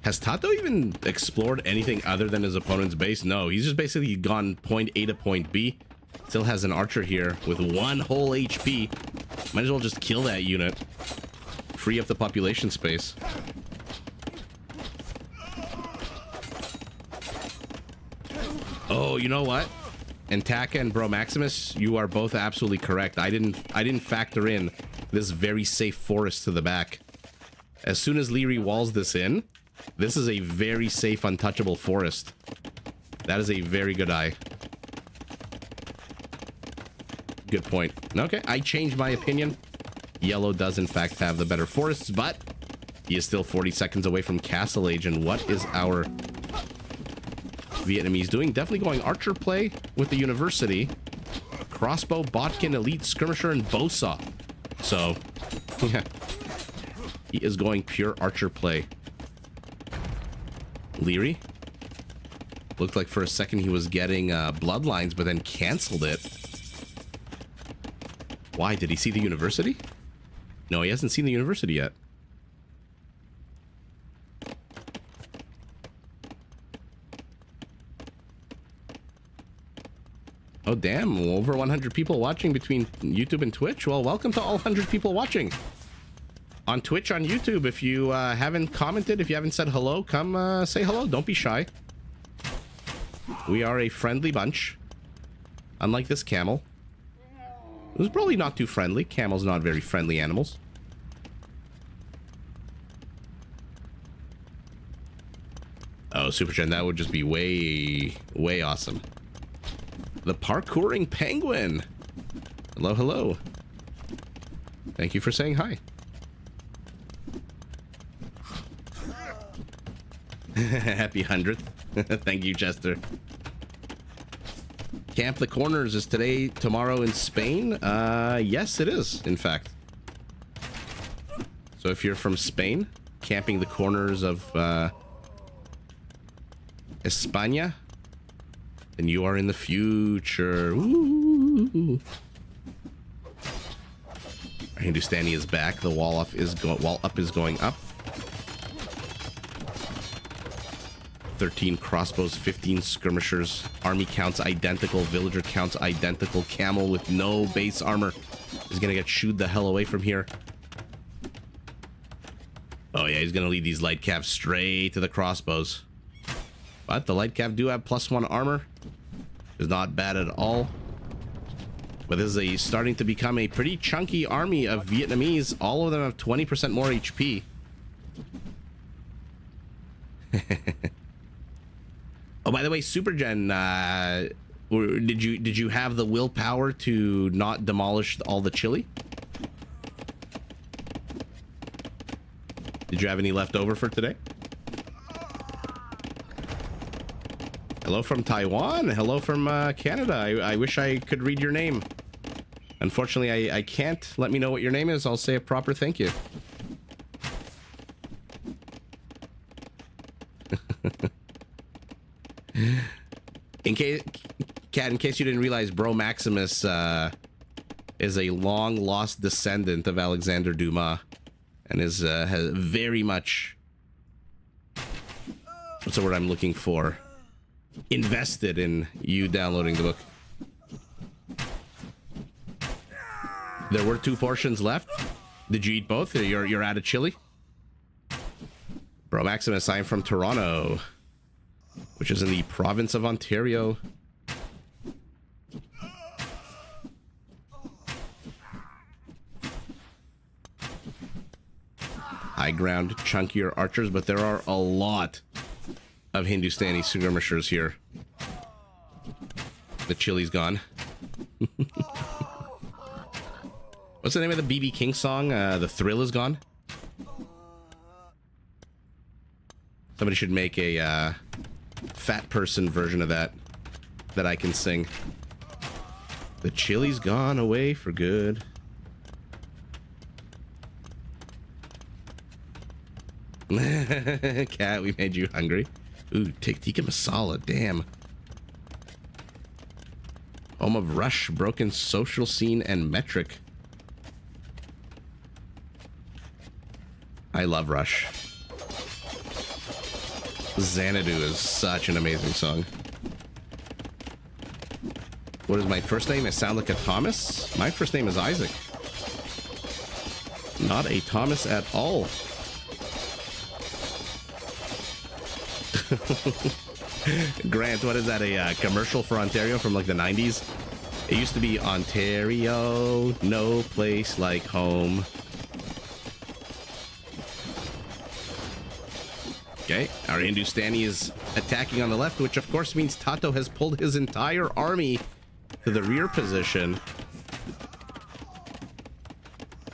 Has Tato even explored anything other than his opponent's base? No, he's just basically gone point A to point B. Still has an archer here with 1 whole HP. Might as well just kill that unit. Free up the population space. Oh, you know what? And Taka and Bro Maximus, you are both absolutely correct. I didn't factor in this very safe forest to the back. As soon as Leary walls this in, this is a very safe, untouchable forest. That is a very good eye. Good point. Okay, I changed my opinion. Yellow does in fact have the better forests, but he is still 40 seconds away from Castle Age. And what is our Vietnamese doing? Definitely going archer play with the university. Crossbow, Botkin, Elite, Skirmisher, and Bosa. So, yeah. He is going pure archer play. Leary. Looked like for a second he was getting bloodlines, but then canceled it. Why? Did he see the university? No, he hasn't seen the university yet. Oh, damn. Over 100 people watching between YouTube and Twitch. Well, welcome to all 100 people watching. On Twitch, on YouTube, if you haven't commented, if you haven't said hello, come say hello. Don't be shy. We are a friendly bunch. Unlike this camel. Who's probably not too friendly. Camels not very friendly animals. Oh, Super Gen, that would just be way, way awesome. The parkouring penguin. Hello, hello. Thank you for saying hi. Happy 100th. Thank you, Chester. Camp the Corners is today, tomorrow in Spain. Yes, it is, in fact. So if you're from Spain, camping the corners of España, then you are in the future. Ooh. Hindustani is back. The wall up is going up. 13 crossbows, 15 skirmishers. Army counts identical. Villager counts identical. Camel with no base armor is gonna get shooed the hell away from here. Oh yeah, he's gonna lead these light cav straight to the crossbows. But the light cav do have +1 armor. It's not bad at all. But this is starting to become a pretty chunky army of Vietnamese. All of them have 20% more HP. Oh, by the way, Supergen, did you have the willpower to not demolish all the chili? Did you have any left over for today? Hello from Taiwan. Hello from Canada. I wish I could read your name. Unfortunately, I can't. Let me know what your name is. I'll say a proper thank you. In case you didn't realize, Bro Maximus is a long lost descendant of Alexander Dumas, and has very much, what's the word I'm looking for, invested in you downloading the book. There were 2 portions left. Did you eat both? You're out of chili? Bro Maximus, I'm from Toronto, which is in the province of Ontario. High ground, chunkier archers, but there are a lot of Hindustani skirmishers here. The chili's gone. What's the name of the BB King song? The Thrill is Gone? Somebody should make a fat person version of that I can sing. The chili's gone away for good. Cat, we made you hungry. Ooh, tikka masala, damn. Home of Rush, Broken Social Scene, and Metric. I love Rush. Xanadu is such an amazing song. What is my first name? I sound like a Thomas? My first name is Isaac. Not a Thomas at all. Grant, what is that? A commercial for Ontario from like the 90s? It used to be Ontario, no place like home. Okay, our Hindustani is attacking on the left, which of course means Tato has pulled his entire army to the rear position.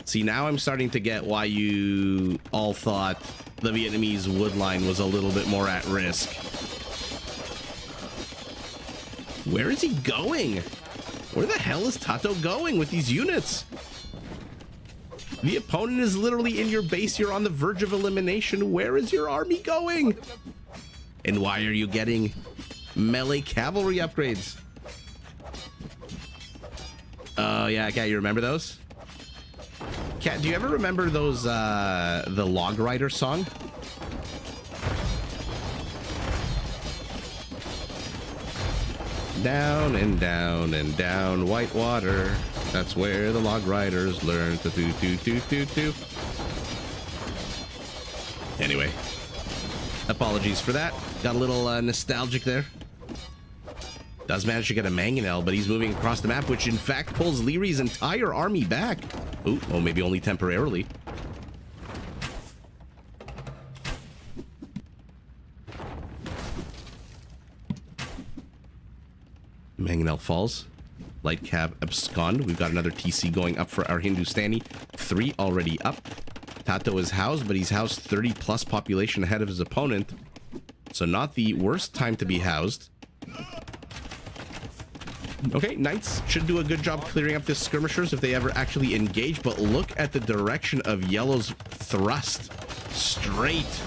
See, now I'm starting to get why you all thought the Vietnamese wood line was a little bit more at risk. Where is he going? Where the hell is Tato going with these units? The opponent is literally in your base. You're on the verge of elimination. Where is your army going? And why are you getting melee cavalry upgrades? Oh, yeah, Cat, you remember those? Cat, do you ever remember those, the Log Rider song? Down and down and down Whitewater. That's where the Log Riders learn to do. Anyway, apologies for that. Got a little nostalgic there. Does manage to get a mangonel, but he's moving across the map, which in fact pulls Leary's entire army back. Ooh, oh, maybe only temporarily. Mangonel falls. Light Cav abscond. We've got another TC going up for our Hindustani. 3 already up. Tato is housed, but he's housed 30 plus population ahead of his opponent. So not the worst time to be housed. Okay, Knights should do a good job clearing up the skirmishers if they ever actually engage, but look at the direction of Yellow's thrust. Straight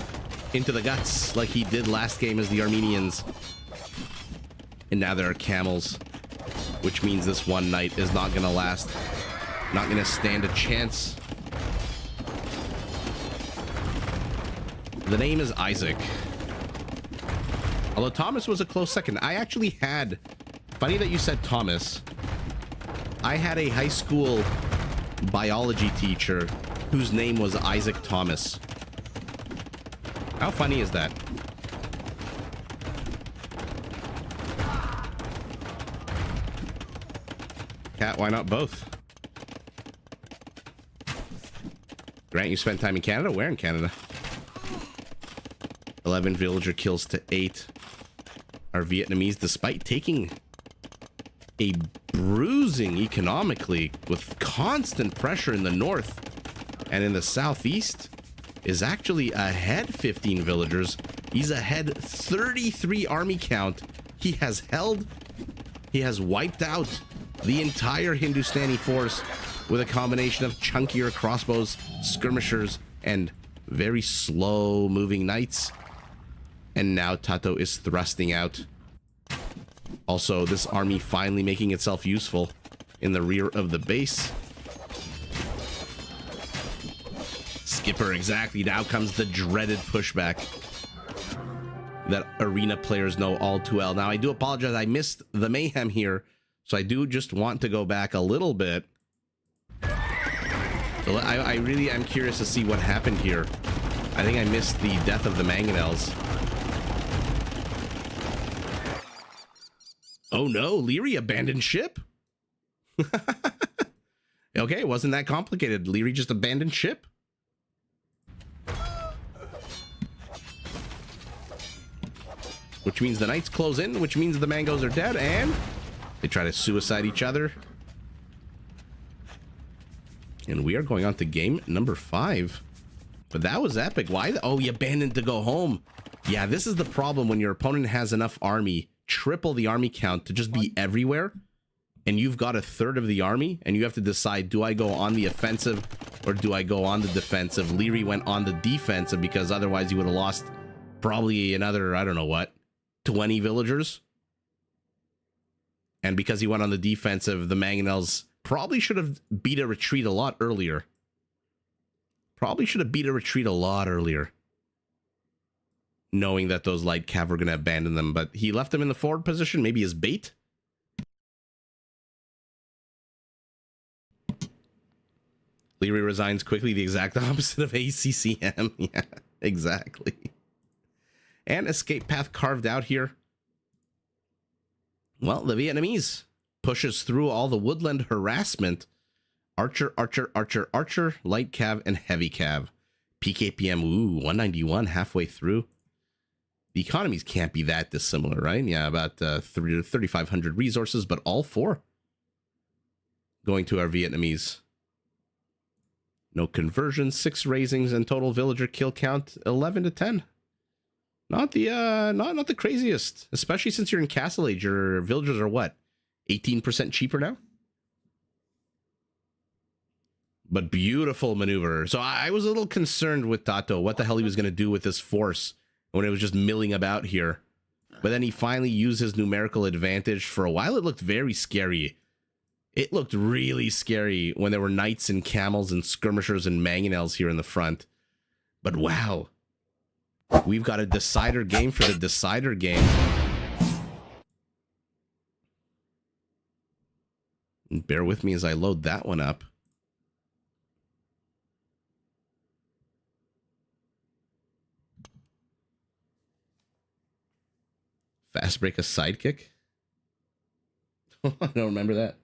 into the guts like he did last game as the Armenians. And now there are camels, which means this one Knight is not going to last. Not gonna stand a chance. The name is Isaac. Although Thomas was a close second. I actually had... Funny that you said Thomas. I had a high school biology teacher whose name was Isaac Thomas. How funny is that? Cat, why not both? Grant, you spent time in Canada? Where in Canada? 11 villager kills to 8. Our Vietnamese, despite taking a bruising economically with constant pressure in the north and in the southeast, is actually ahead 15 villagers. He's ahead 33 army count. He has wiped out the entire Hindustani force with a combination of chunkier crossbows, skirmishers, and very slow moving knights. And now Tato is thrusting out. Also, this army finally making itself useful in the rear of the base. Skipper, exactly. Now comes the dreaded pushback that arena players know all too well. Now, I do apologize. I missed the mayhem here, so I do just want to go back a little bit. I really am curious to see what happened here. I think I missed the death of the mangonels. Oh no, Leary abandoned ship? Okay, it wasn't that complicated. Leary just abandoned ship. Which means the knights close in, which means the mangoes are dead, and they try to suicide each other. And we are going on to game number 5. But that was epic. Why? Oh, he abandoned to go home. Yeah, this is the problem when your opponent has enough army, triple the army count to just be everywhere, and you've got a third of the army, and you have to decide, do I go on the offensive or do I go on the defensive? Leary went on the defensive because otherwise he would have lost probably another, I don't know what, 20 villagers. And because he went on the defensive, the mangonels probably should have beat a retreat a lot earlier. Knowing that those light cav were going to abandon them, but he left them in the forward position, maybe as bait. Leary resigns quickly, the exact opposite of ACCM. Yeah, exactly. And escape path carved out here. Well, the Vietnamese pushes through all the woodland harassment. Archer, archer, archer, archer, light cav, and heavy cav. PKPM, ooh, 191 halfway through. The economies can't be that dissimilar, right? Yeah, about 3,500 resources, but all 4 going to our Vietnamese. No conversions, 6 raisings, and total villager kill count 11 to 10. Not the craziest, especially since you're in Castle Age. Your villagers are what, 18% cheaper now? But beautiful maneuver. So I was a little concerned with Tato, what the hell he was going to do with this force when it was just milling about here. But then he finally used his numerical advantage. For a while, it looked very scary. It looked really scary when there were knights and camels and skirmishers and mangonels here in the front. But wow. We've got a decider game for the decider game. And bear with me as I load that one up. Fast break a sidekick? I don't remember that.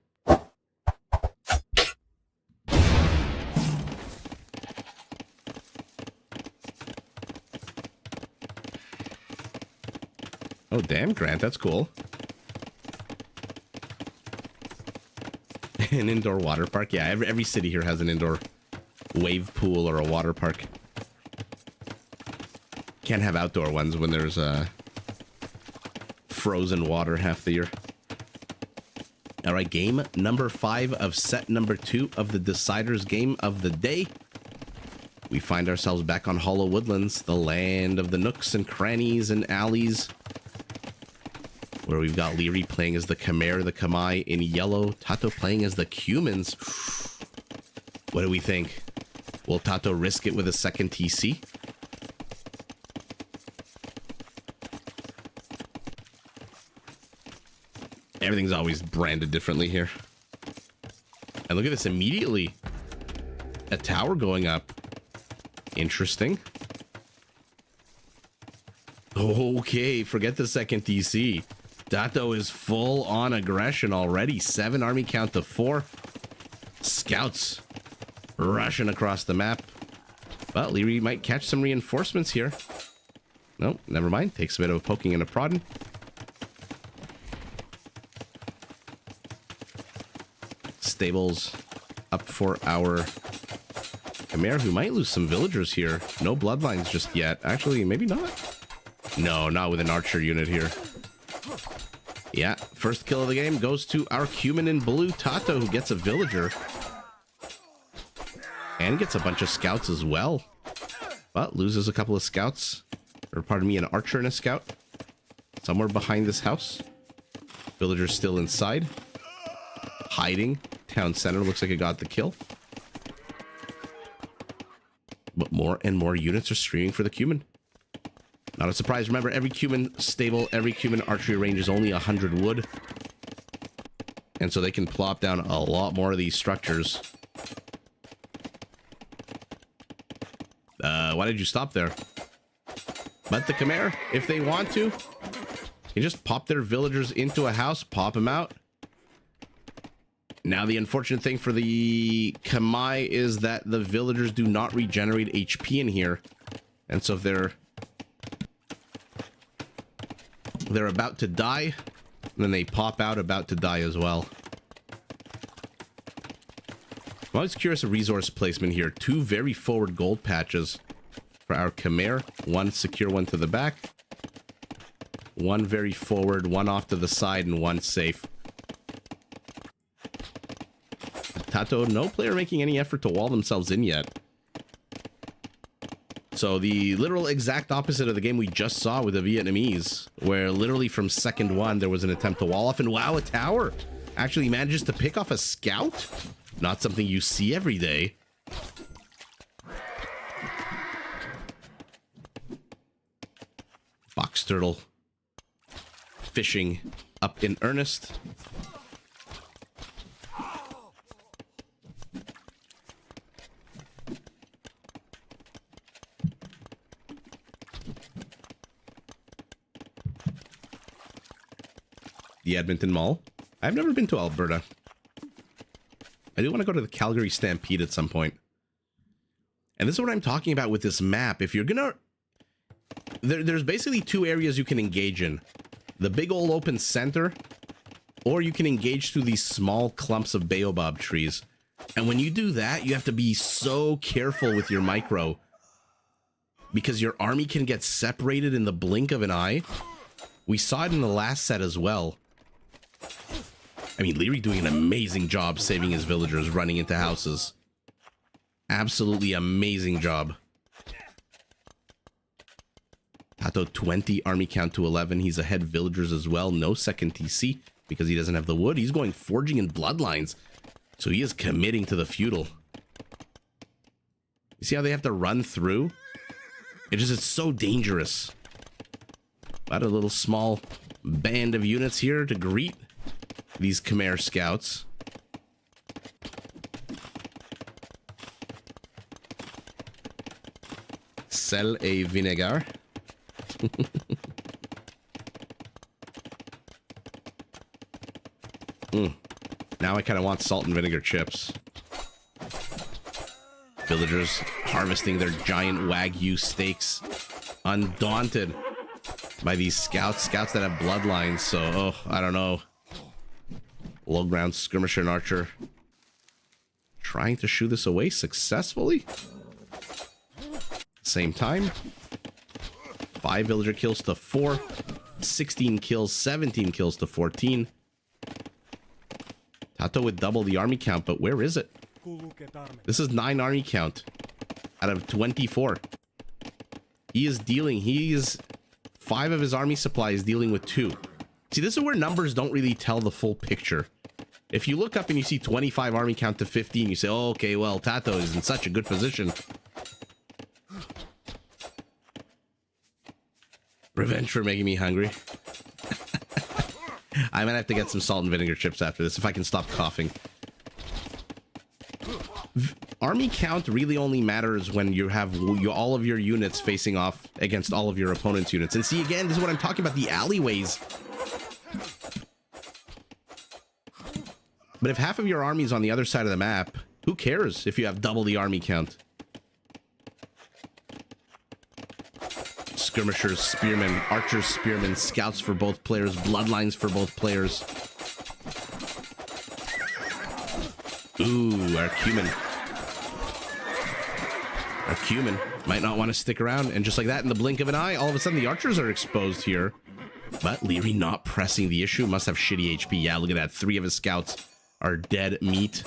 Oh, damn, Grant, that's cool. An indoor water park? Yeah, every city here has an indoor wave pool or a water park. Can't have outdoor ones when there's frozen water half the year. All right, game number 5 of set number 2 of the Deciders game of the day. We find ourselves back on Hollow Woodlands, the land of the nooks and crannies and alleys, where we've got Leary playing as the Khmer, the Khmer in yellow, Tato playing as the Cumans. What do we think? Will Tato risk it with a second TC? Everything's always branded differently here. And look at this immediately. A tower going up. Interesting. Okay, forget the second TC. Tato is full on aggression already. 7 army count to 4. Scouts rushing across the map. But Leary might catch some reinforcements here. No, never mind. Takes a bit of a poking and a prodding. Stables up for our Khmer, who might lose some villagers here. No bloodlines just yet. Actually, maybe not. No, not with an archer unit here. Yeah, first kill of the game goes to our cumin in blue, Tato, who gets a villager. And gets a bunch of scouts as well. But loses a couple of scouts. Or pardon me, an archer and a scout. Somewhere behind this house. Villagers still inside. Hiding. Town center looks like it got the kill. But more and more units are streaming for the cumin. Not a surprise. Remember, every cumin stable, every cumin archery range is only 100 wood. And so they can plop down a lot more of these structures. Why did you stop there? But the Khmer, if they want to, can just pop their villagers into a house, pop them out. Now, the unfortunate thing for the Khmer is that the villagers do not regenerate HP in here. And so if they're about to die, then they pop out about to die as well. I'm always curious of resource placement here. 2 very forward gold patches for our Khmer. 1 secure, 1 to the back. 1 very forward, 1 off to the side, and 1 safe. Tato, no player making any effort to wall themselves in yet. So the literal exact opposite of the game we just saw with the Vietnamese, where literally from second 1 there was an attempt to wall off, and wow, a tower actually manages to pick off a scout. Not something you see every day. Box turtle fishing up in earnest. The Edmonton Mall. I've never been to Alberta. I do want to go to the Calgary Stampede at some point. And this is what I'm talking about with this map. If you're gonna... There's basically 2 areas you can engage in. The big old open center, or you can engage through these small clumps of baobab trees. And when you do that, you have to be so careful with your micro, because your army can get separated in the blink of an eye. We saw it in the last set as well. I mean, Leary doing an amazing job saving his villagers, running into houses. Absolutely amazing job. Tato 20, army count to 11. He's ahead villagers as well. No second TC because he doesn't have the wood. He's going forging and bloodlines. So he is committing to the feudal. You see how they have to run through? It's so dangerous. Got a little small band of units here to greet these Khmer scouts. Sell a vinegar. Now I kind of want salt and vinegar chips. Villagers harvesting their giant Wagyu steaks, undaunted by these scouts that have bloodlines. So, I don't know. Low ground skirmisher and archer trying to shoo this away successfully. Same time, 5 villager kills to 4, 16 kills, 17 kills to 14. Tato would double the army count, but where is it? This is 9 army count out of 24. He is 5 of his army supply is dealing with 2. See, this is where numbers don't really tell the full picture. If you look up and you see 25 army count to 15, you say, oh, okay, well, Tato is in such a good position. Revenge for making me hungry. I'm gonna have to get some salt and vinegar chips after this if I can stop coughing. Army count really only matters when you have all of your units facing off against all of your opponent's units. And see, again, this is what I'm talking about, the alleyways. But if half of your army is on the other side of the map, who cares if you have double the army count? Skirmishers, spearmen, archers, spearmen, scouts for both players, bloodlines for both players. Ooh, our cumin. Our cumin might not want to stick around, and just like that, in the blink of an eye, all of a sudden the archers are exposed here. But Leary not pressing the issue, must have shitty HP. Yeah, look at that. 3 of his scouts are dead meat.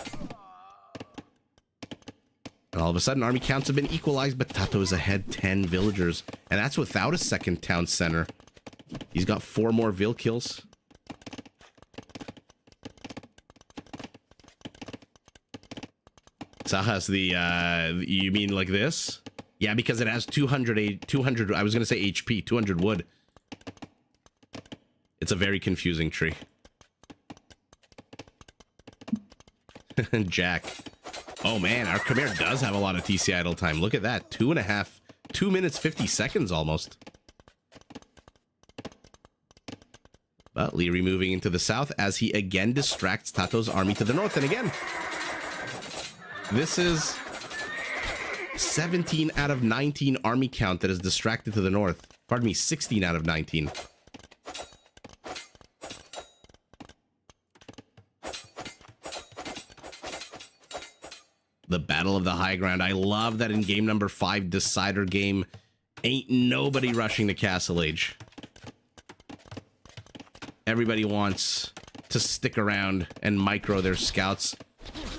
And all of a sudden, army counts have been equalized, but Tato is ahead 10 villagers. And that's without a second town center. He's got 4 more Vil kills. Saha's the, you mean like this? Yeah, because it has 200, I was going to say HP, 200 wood. It's a very confusing tree. Jack. Oh man, our Khmer does have a lot of TC idle time. Look at that. 2 minutes 50 seconds almost. But Leary moving into the south as he again distracts Tato's army to the north. And again, this is 17 out of 19 army count that is distracted to the north. Pardon me, 16 out of 19. The Battle of the High Ground. I love that in game number 5 decider game, ain't nobody rushing to Castle Age. Everybody wants to stick around and micro their scouts.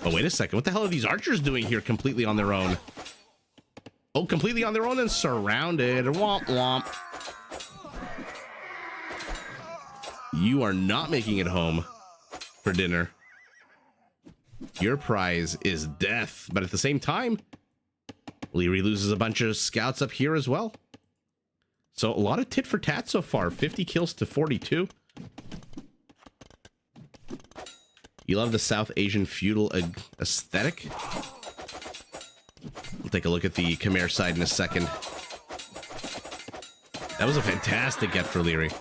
Oh, wait a second. What the hell are these archers doing here completely on their own? Oh, completely on their own and surrounded. Womp womp. You are not making it home for dinner. Your prize is death, but at the same time, Leary loses a bunch of scouts up here as well. So a lot of tit for tat so far. 50 kills to 42. You love the South Asian feudal aesthetic? We'll take a look at the Khmer side in a second. That was a fantastic get for Leary.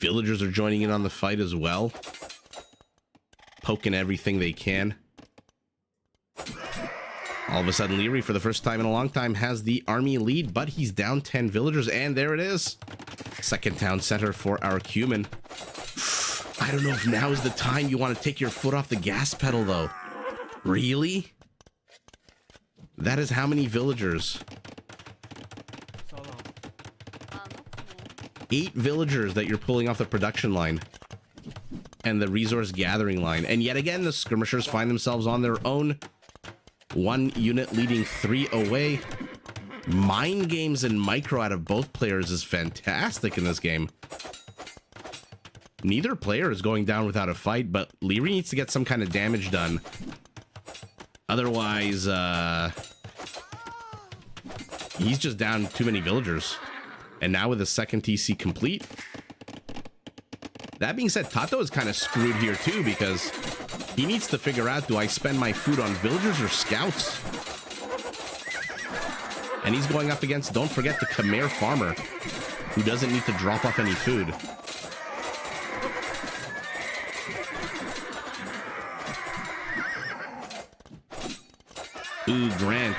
Villagers are joining in on the fight as well. Poking everything they can. All of a sudden, Leary, for the first time in a long time, has the army lead, but he's down 10 villagers, and there it is. Second town center for our cumin. I don't know if now is the time you want to take your foot off the gas pedal, though. Really? That is how many villagers? 8 villagers that you're pulling off the production line and the resource gathering line. And yet again, the skirmishers find themselves on their own. 1 unit leading 3 away. Mind games and micro out of both players is fantastic in this game. Neither player is going down without a fight, but Leary needs to get some kind of damage done. Otherwise, he's just down too many villagers. And now with the second TC complete. That being said, Tato is kind of screwed here too, because he needs to figure out, do I spend my food on villagers or scouts? And he's going up against, don't forget, the Khmer farmer, who doesn't need to drop off any food. Ooh, Grant.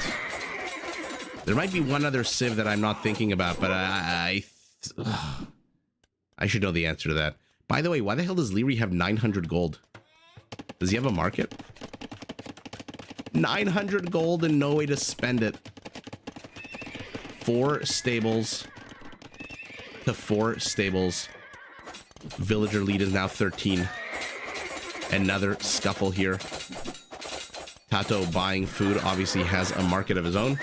There might be one other civ that I'm not thinking about, but I should know the answer to that. By the way, why the hell does Leary have 900 gold? Does he have a market? 900 gold and no way to spend it. 4 stables to 4 stables. Villager lead is now 13. Another scuffle here. Tato buying food obviously has a market of his own.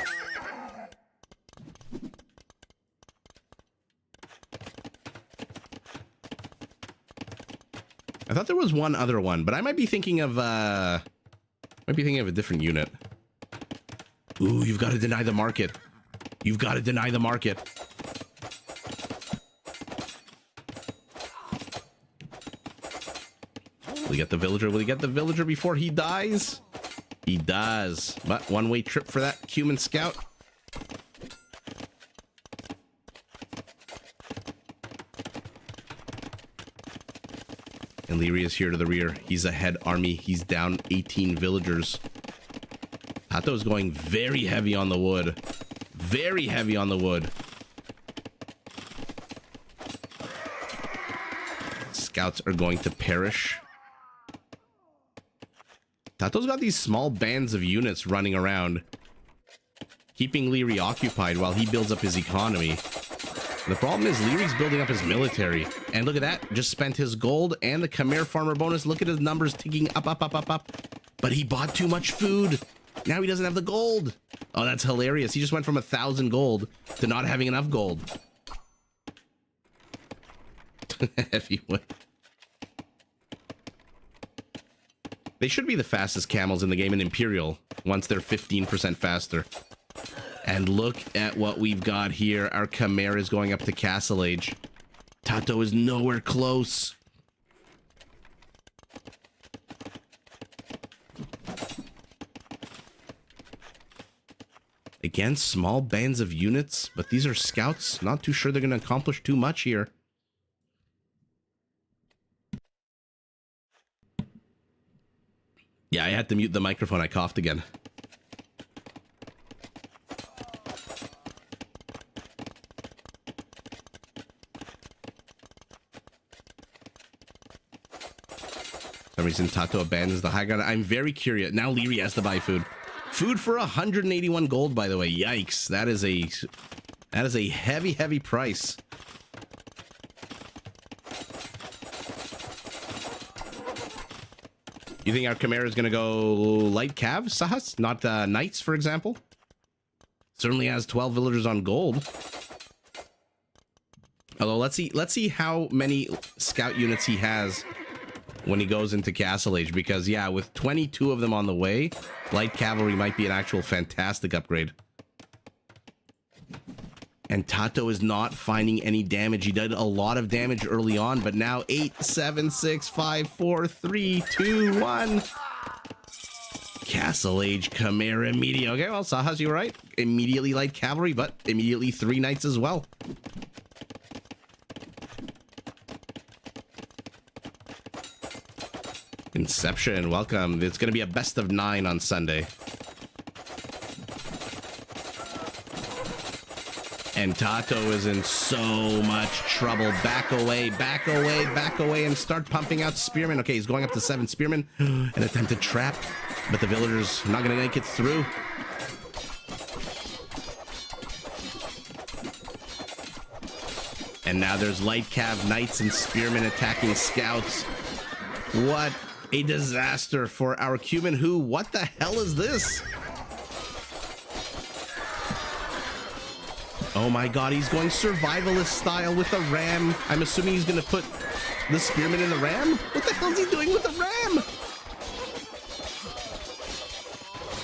thought there was one other one, but I might be thinking of a different unit. Ooh, you've got to deny the market. You've got to deny the market. Will he get the villager? Will he get the villager before he dies? He does. But one-way trip for that human scout. And Leary is here to the rear. He's ahead army. He's down 18 villagers. Tato's going very heavy on the wood. Very heavy on the wood. Scouts are going to perish. Tato's got these small bands of units running around, keeping Leary occupied while he builds up his economy. The problem is Leary's building up his military. And look at that. Just spent his gold and the Khmer farmer bonus. Look at his numbers ticking up, up, up, up, up. But he bought too much food. Now he doesn't have the gold. Oh, that's hilarious. He just went from 1,000 gold to not having enough gold. Heavyweight. They should be the fastest camels in the game in Imperial once they're 15% faster. And look at what we've got here. Our Khmer is going up to Castle Age. Tato is nowhere close. Again, small bands of units, but these are scouts. Not too sure they're going to accomplish too much here. Yeah, I had to mute the microphone. I coughed again. For some reason, Tato abandons the high ground. I'm very curious. Now Leary has to buy food. Food for 181 gold, by the way. Yikes. That is a heavy, heavy price. You think our Khmer is going to go light cav, Sahas? Not knights, for example? Certainly has 12 villagers on gold. Although, let's see how many scout units he has when he goes into Castle Age. Because, yeah, with 22 of them on the way, light cavalry might be an actual fantastic upgrade. And Tato is not finding any damage. He did a lot of damage early on, but now 8, 7, 6, 5, 4, 3, 2, 1. Castle Age Khmer immediate. Okay, well, Sahas, you were right. Immediately light cavalry, but immediately 3 knights as well. Inception, welcome. It's going to be a best of 9 on Sunday. And Tato is in so much trouble. Back away, back away, back away, and start pumping out spearmen. Okay, he's going up to 7 spearmen. An attempted trap, but the villagers are not going to make it through. And now there's light cav knights and spearmen attacking scouts. What a disaster for our Cuban who. What the hell is this? Oh my god, he's going survivalist style with a ram. I'm assuming he's going to put the spearman in the ram? What the hell is he doing with the ram?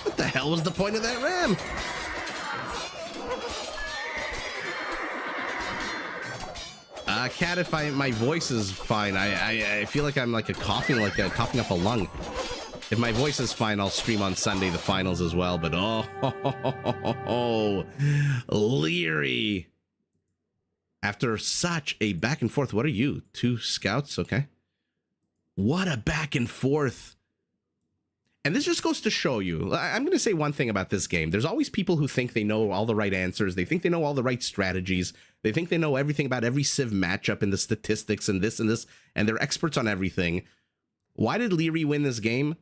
What the hell was the point of that ram? Cat, if my voice is fine, I feel like I'm like coughing up a lung. If my voice is fine, I'll stream on Sunday the finals as well. But Leary. After such a back and forth, what are you? 2 scouts? Okay. What a back and forth. And this just goes to show you, I'm going to say one thing about this game. There's always people who think they know all the right answers. They think they know all the right strategies. They think they know everything about every Civ matchup and the statistics and this, and they're experts on everything. Why did Leary win this game?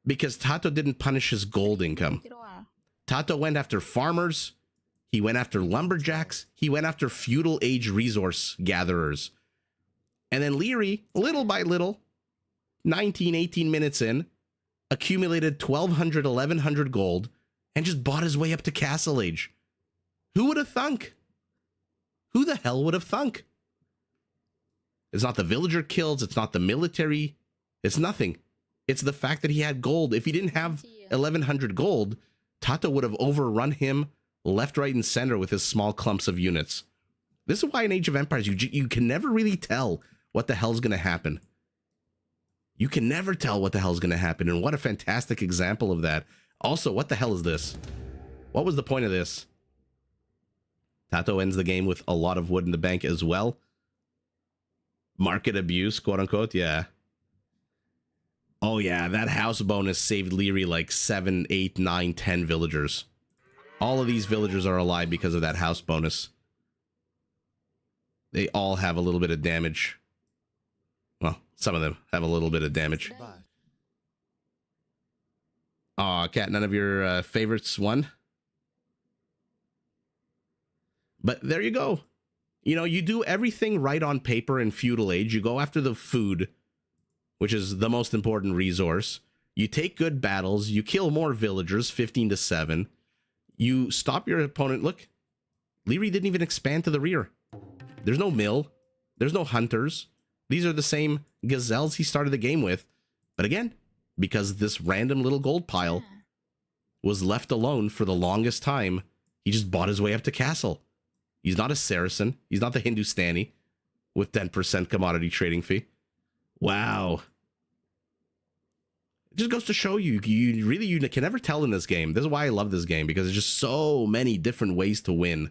Because Tato didn't punish his gold income. Tato went after farmers. He went after lumberjacks. He went after feudal age resource gatherers. And then Leary, little by little, 19, 18 minutes in, accumulated 1,200, 1,100 gold and just bought his way up to Castle Age. Who would have thunk? Who the hell would have thunk? It's not the villager kills. It's not the military. It's nothing. It's the fact that he had gold. If he didn't have 1,100 gold, Tato would have overrun him left, right, and center with his small clumps of units. This is why in Age of Empires, you can never really tell what the hell's going to happen. You can never tell what the hell's going to happen. And what a fantastic example of that. Also, what the hell is this? What was the point of this? Tato ends the game with a lot of wood in the bank as well. Market abuse, quote unquote. Yeah. Oh, yeah. That house bonus saved Leary like 7, 8, 9, 10 villagers. All of these villagers are alive because of that house bonus. They all have a little bit of damage. Well, some of them have a little bit of damage. Aw, Cat, none of your favorites won. But there you go. You know, you do everything right on paper in Feudal Age. You go after the food, which is the most important resource. You take good battles. You kill more villagers, 15 to 7. You stop your opponent. Look, Leary didn't even expand to the rear. There's no mill. There's no hunters. These are the same gazelles he started the game with. But again, because this random little gold pile was left alone for the longest time, he just bought his way up to castle. He's not a Saracen. He's not the Hindustani with 10% commodity trading fee. Wow. It just goes to show you, you can never tell in this game. This is why I love this game, because there's just so many different ways to win.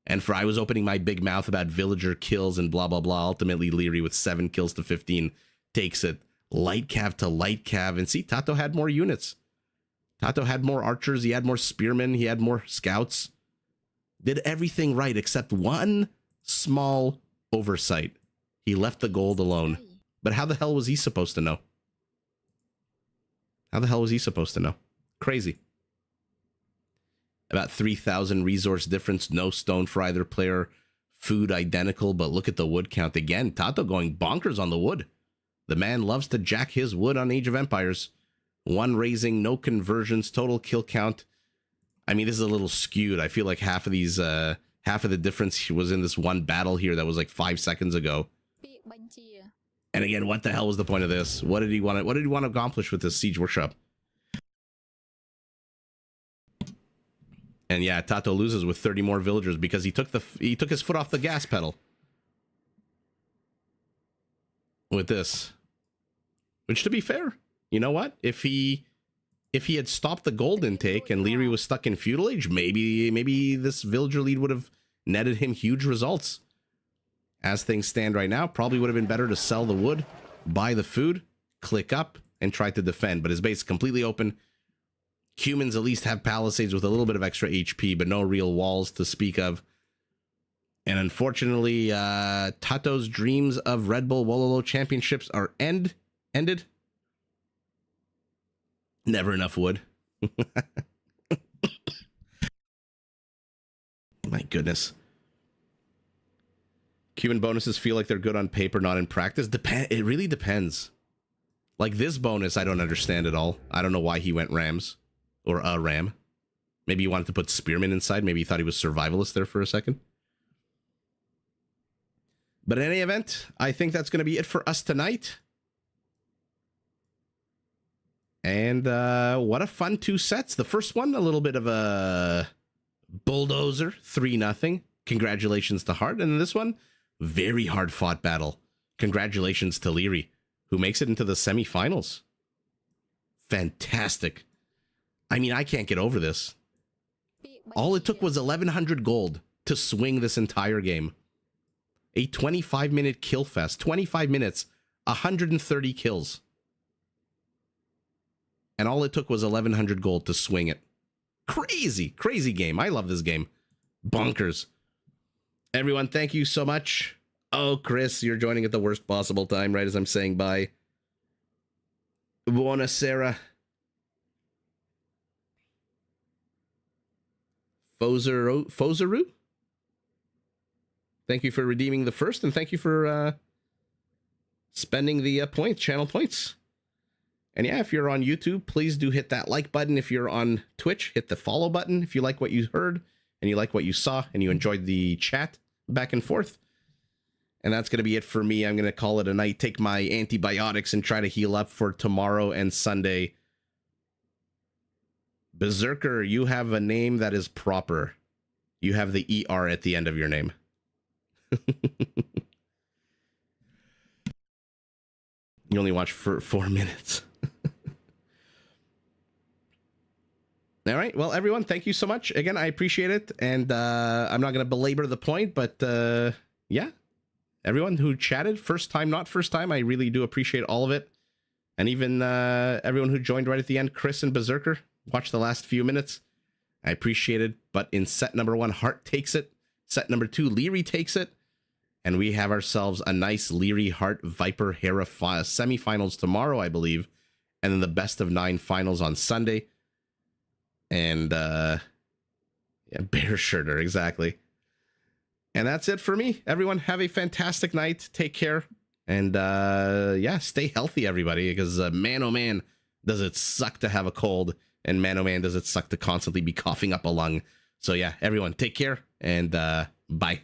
And I was opening my big mouth about villager kills and blah, blah, blah. Ultimately, Leary with 7 kills to 15 takes it. Light cav to light cav. And see, Tato had more units. Tato had more archers. He had more spearmen. He had more scouts. Did everything right except one small oversight. He left the gold alone. But how the hell was he supposed to know? How the hell was he supposed to know? Crazy. About 3,000 resource difference. No stone for either player. Food identical, but look at the wood count. Again, Tato going bonkers on the wood. The man loves to jack his wood on Age of Empires. 1 raising, no conversions, total kill count. I mean, this is a little skewed. I feel like half of these, half of the difference was in this one battle here that was like 5 seconds ago. And again, what the hell was the point of this? What did he want to accomplish with this siege workshop? And yeah, Tato loses with 30 more villagers because he took his foot off the gas pedal with this. Which, to be fair, you know what? If he had stopped the gold intake and Leary was stuck in Feudal Age, maybe this villager lead would have netted him huge results. As things stand right now, probably would have been better to sell the wood, buy the food, click up, and try to defend. But his base is completely open. Humans at least have palisades with a little bit of extra HP, but no real walls to speak of. And unfortunately, Tato's dreams of Red Bull Wololo championships are ended. Never enough wood. My goodness. Cuban bonuses feel like they're good on paper, not in practice. It really depends. Like this bonus, I don't understand at all. I don't know why he went rams. Or a ram. Maybe he wanted to put spearmen inside. Maybe he thought he was survivalist there for a second. But in any event, I think that's going to be it for us tonight. And what a fun 2 sets. The first one, a little bit of a bulldozer, 3-0. Congratulations to Hart. And this one, very hard fought battle. Congratulations to Leary, who makes it into the semifinals. Fantastic. I mean, I can't get over this. All it took was 1,100 gold to swing this entire game. A 25-minute kill fest. 25 minutes, 130 kills. And all it took was 1,100 gold to swing it. Crazy, crazy game. I love this game. Bonkers. Everyone, thank you so much. Oh, Chris, you're joining at the worst possible time, right as I'm saying bye. Buonasera. Fozeru? Thank you for redeeming the first, and thank you for spending the channel points. And yeah, if you're on YouTube, please do hit that like button. If you're on Twitch, hit the follow button if you like what you heard and you like what you saw and you enjoyed the chat back and forth. And that's going to be it for me. I'm going to call it a night, take my antibiotics, and try to heal up for tomorrow and Sunday. Berserker, you have a name that is proper. You have the ER at the end of your name. You only watch for 4 minutes. All right. Well, everyone, thank you so much. Again, I appreciate it. And I'm not going to belabor the point, but yeah. Everyone who chatted, first time, not first time, I really do appreciate all of it. And even everyone who joined right at the end, Chris and Berserker, watched the last few minutes. I appreciate it. But in set number 1, Hart takes it. Set number 2, Leary takes it. And we have ourselves a nice Leary, Hart, Viper, Hera semifinals tomorrow, I believe. And then the best of 9 finals on Sunday. And, yeah, Bear Shirter, exactly. And that's it for me. Everyone, have a fantastic night. Take care. And, yeah, stay healthy, everybody. Because, man, oh, man, does it suck to have a cold. And, man, oh, man, does it suck to constantly be coughing up a lung. So, yeah, everyone, take care. And, bye.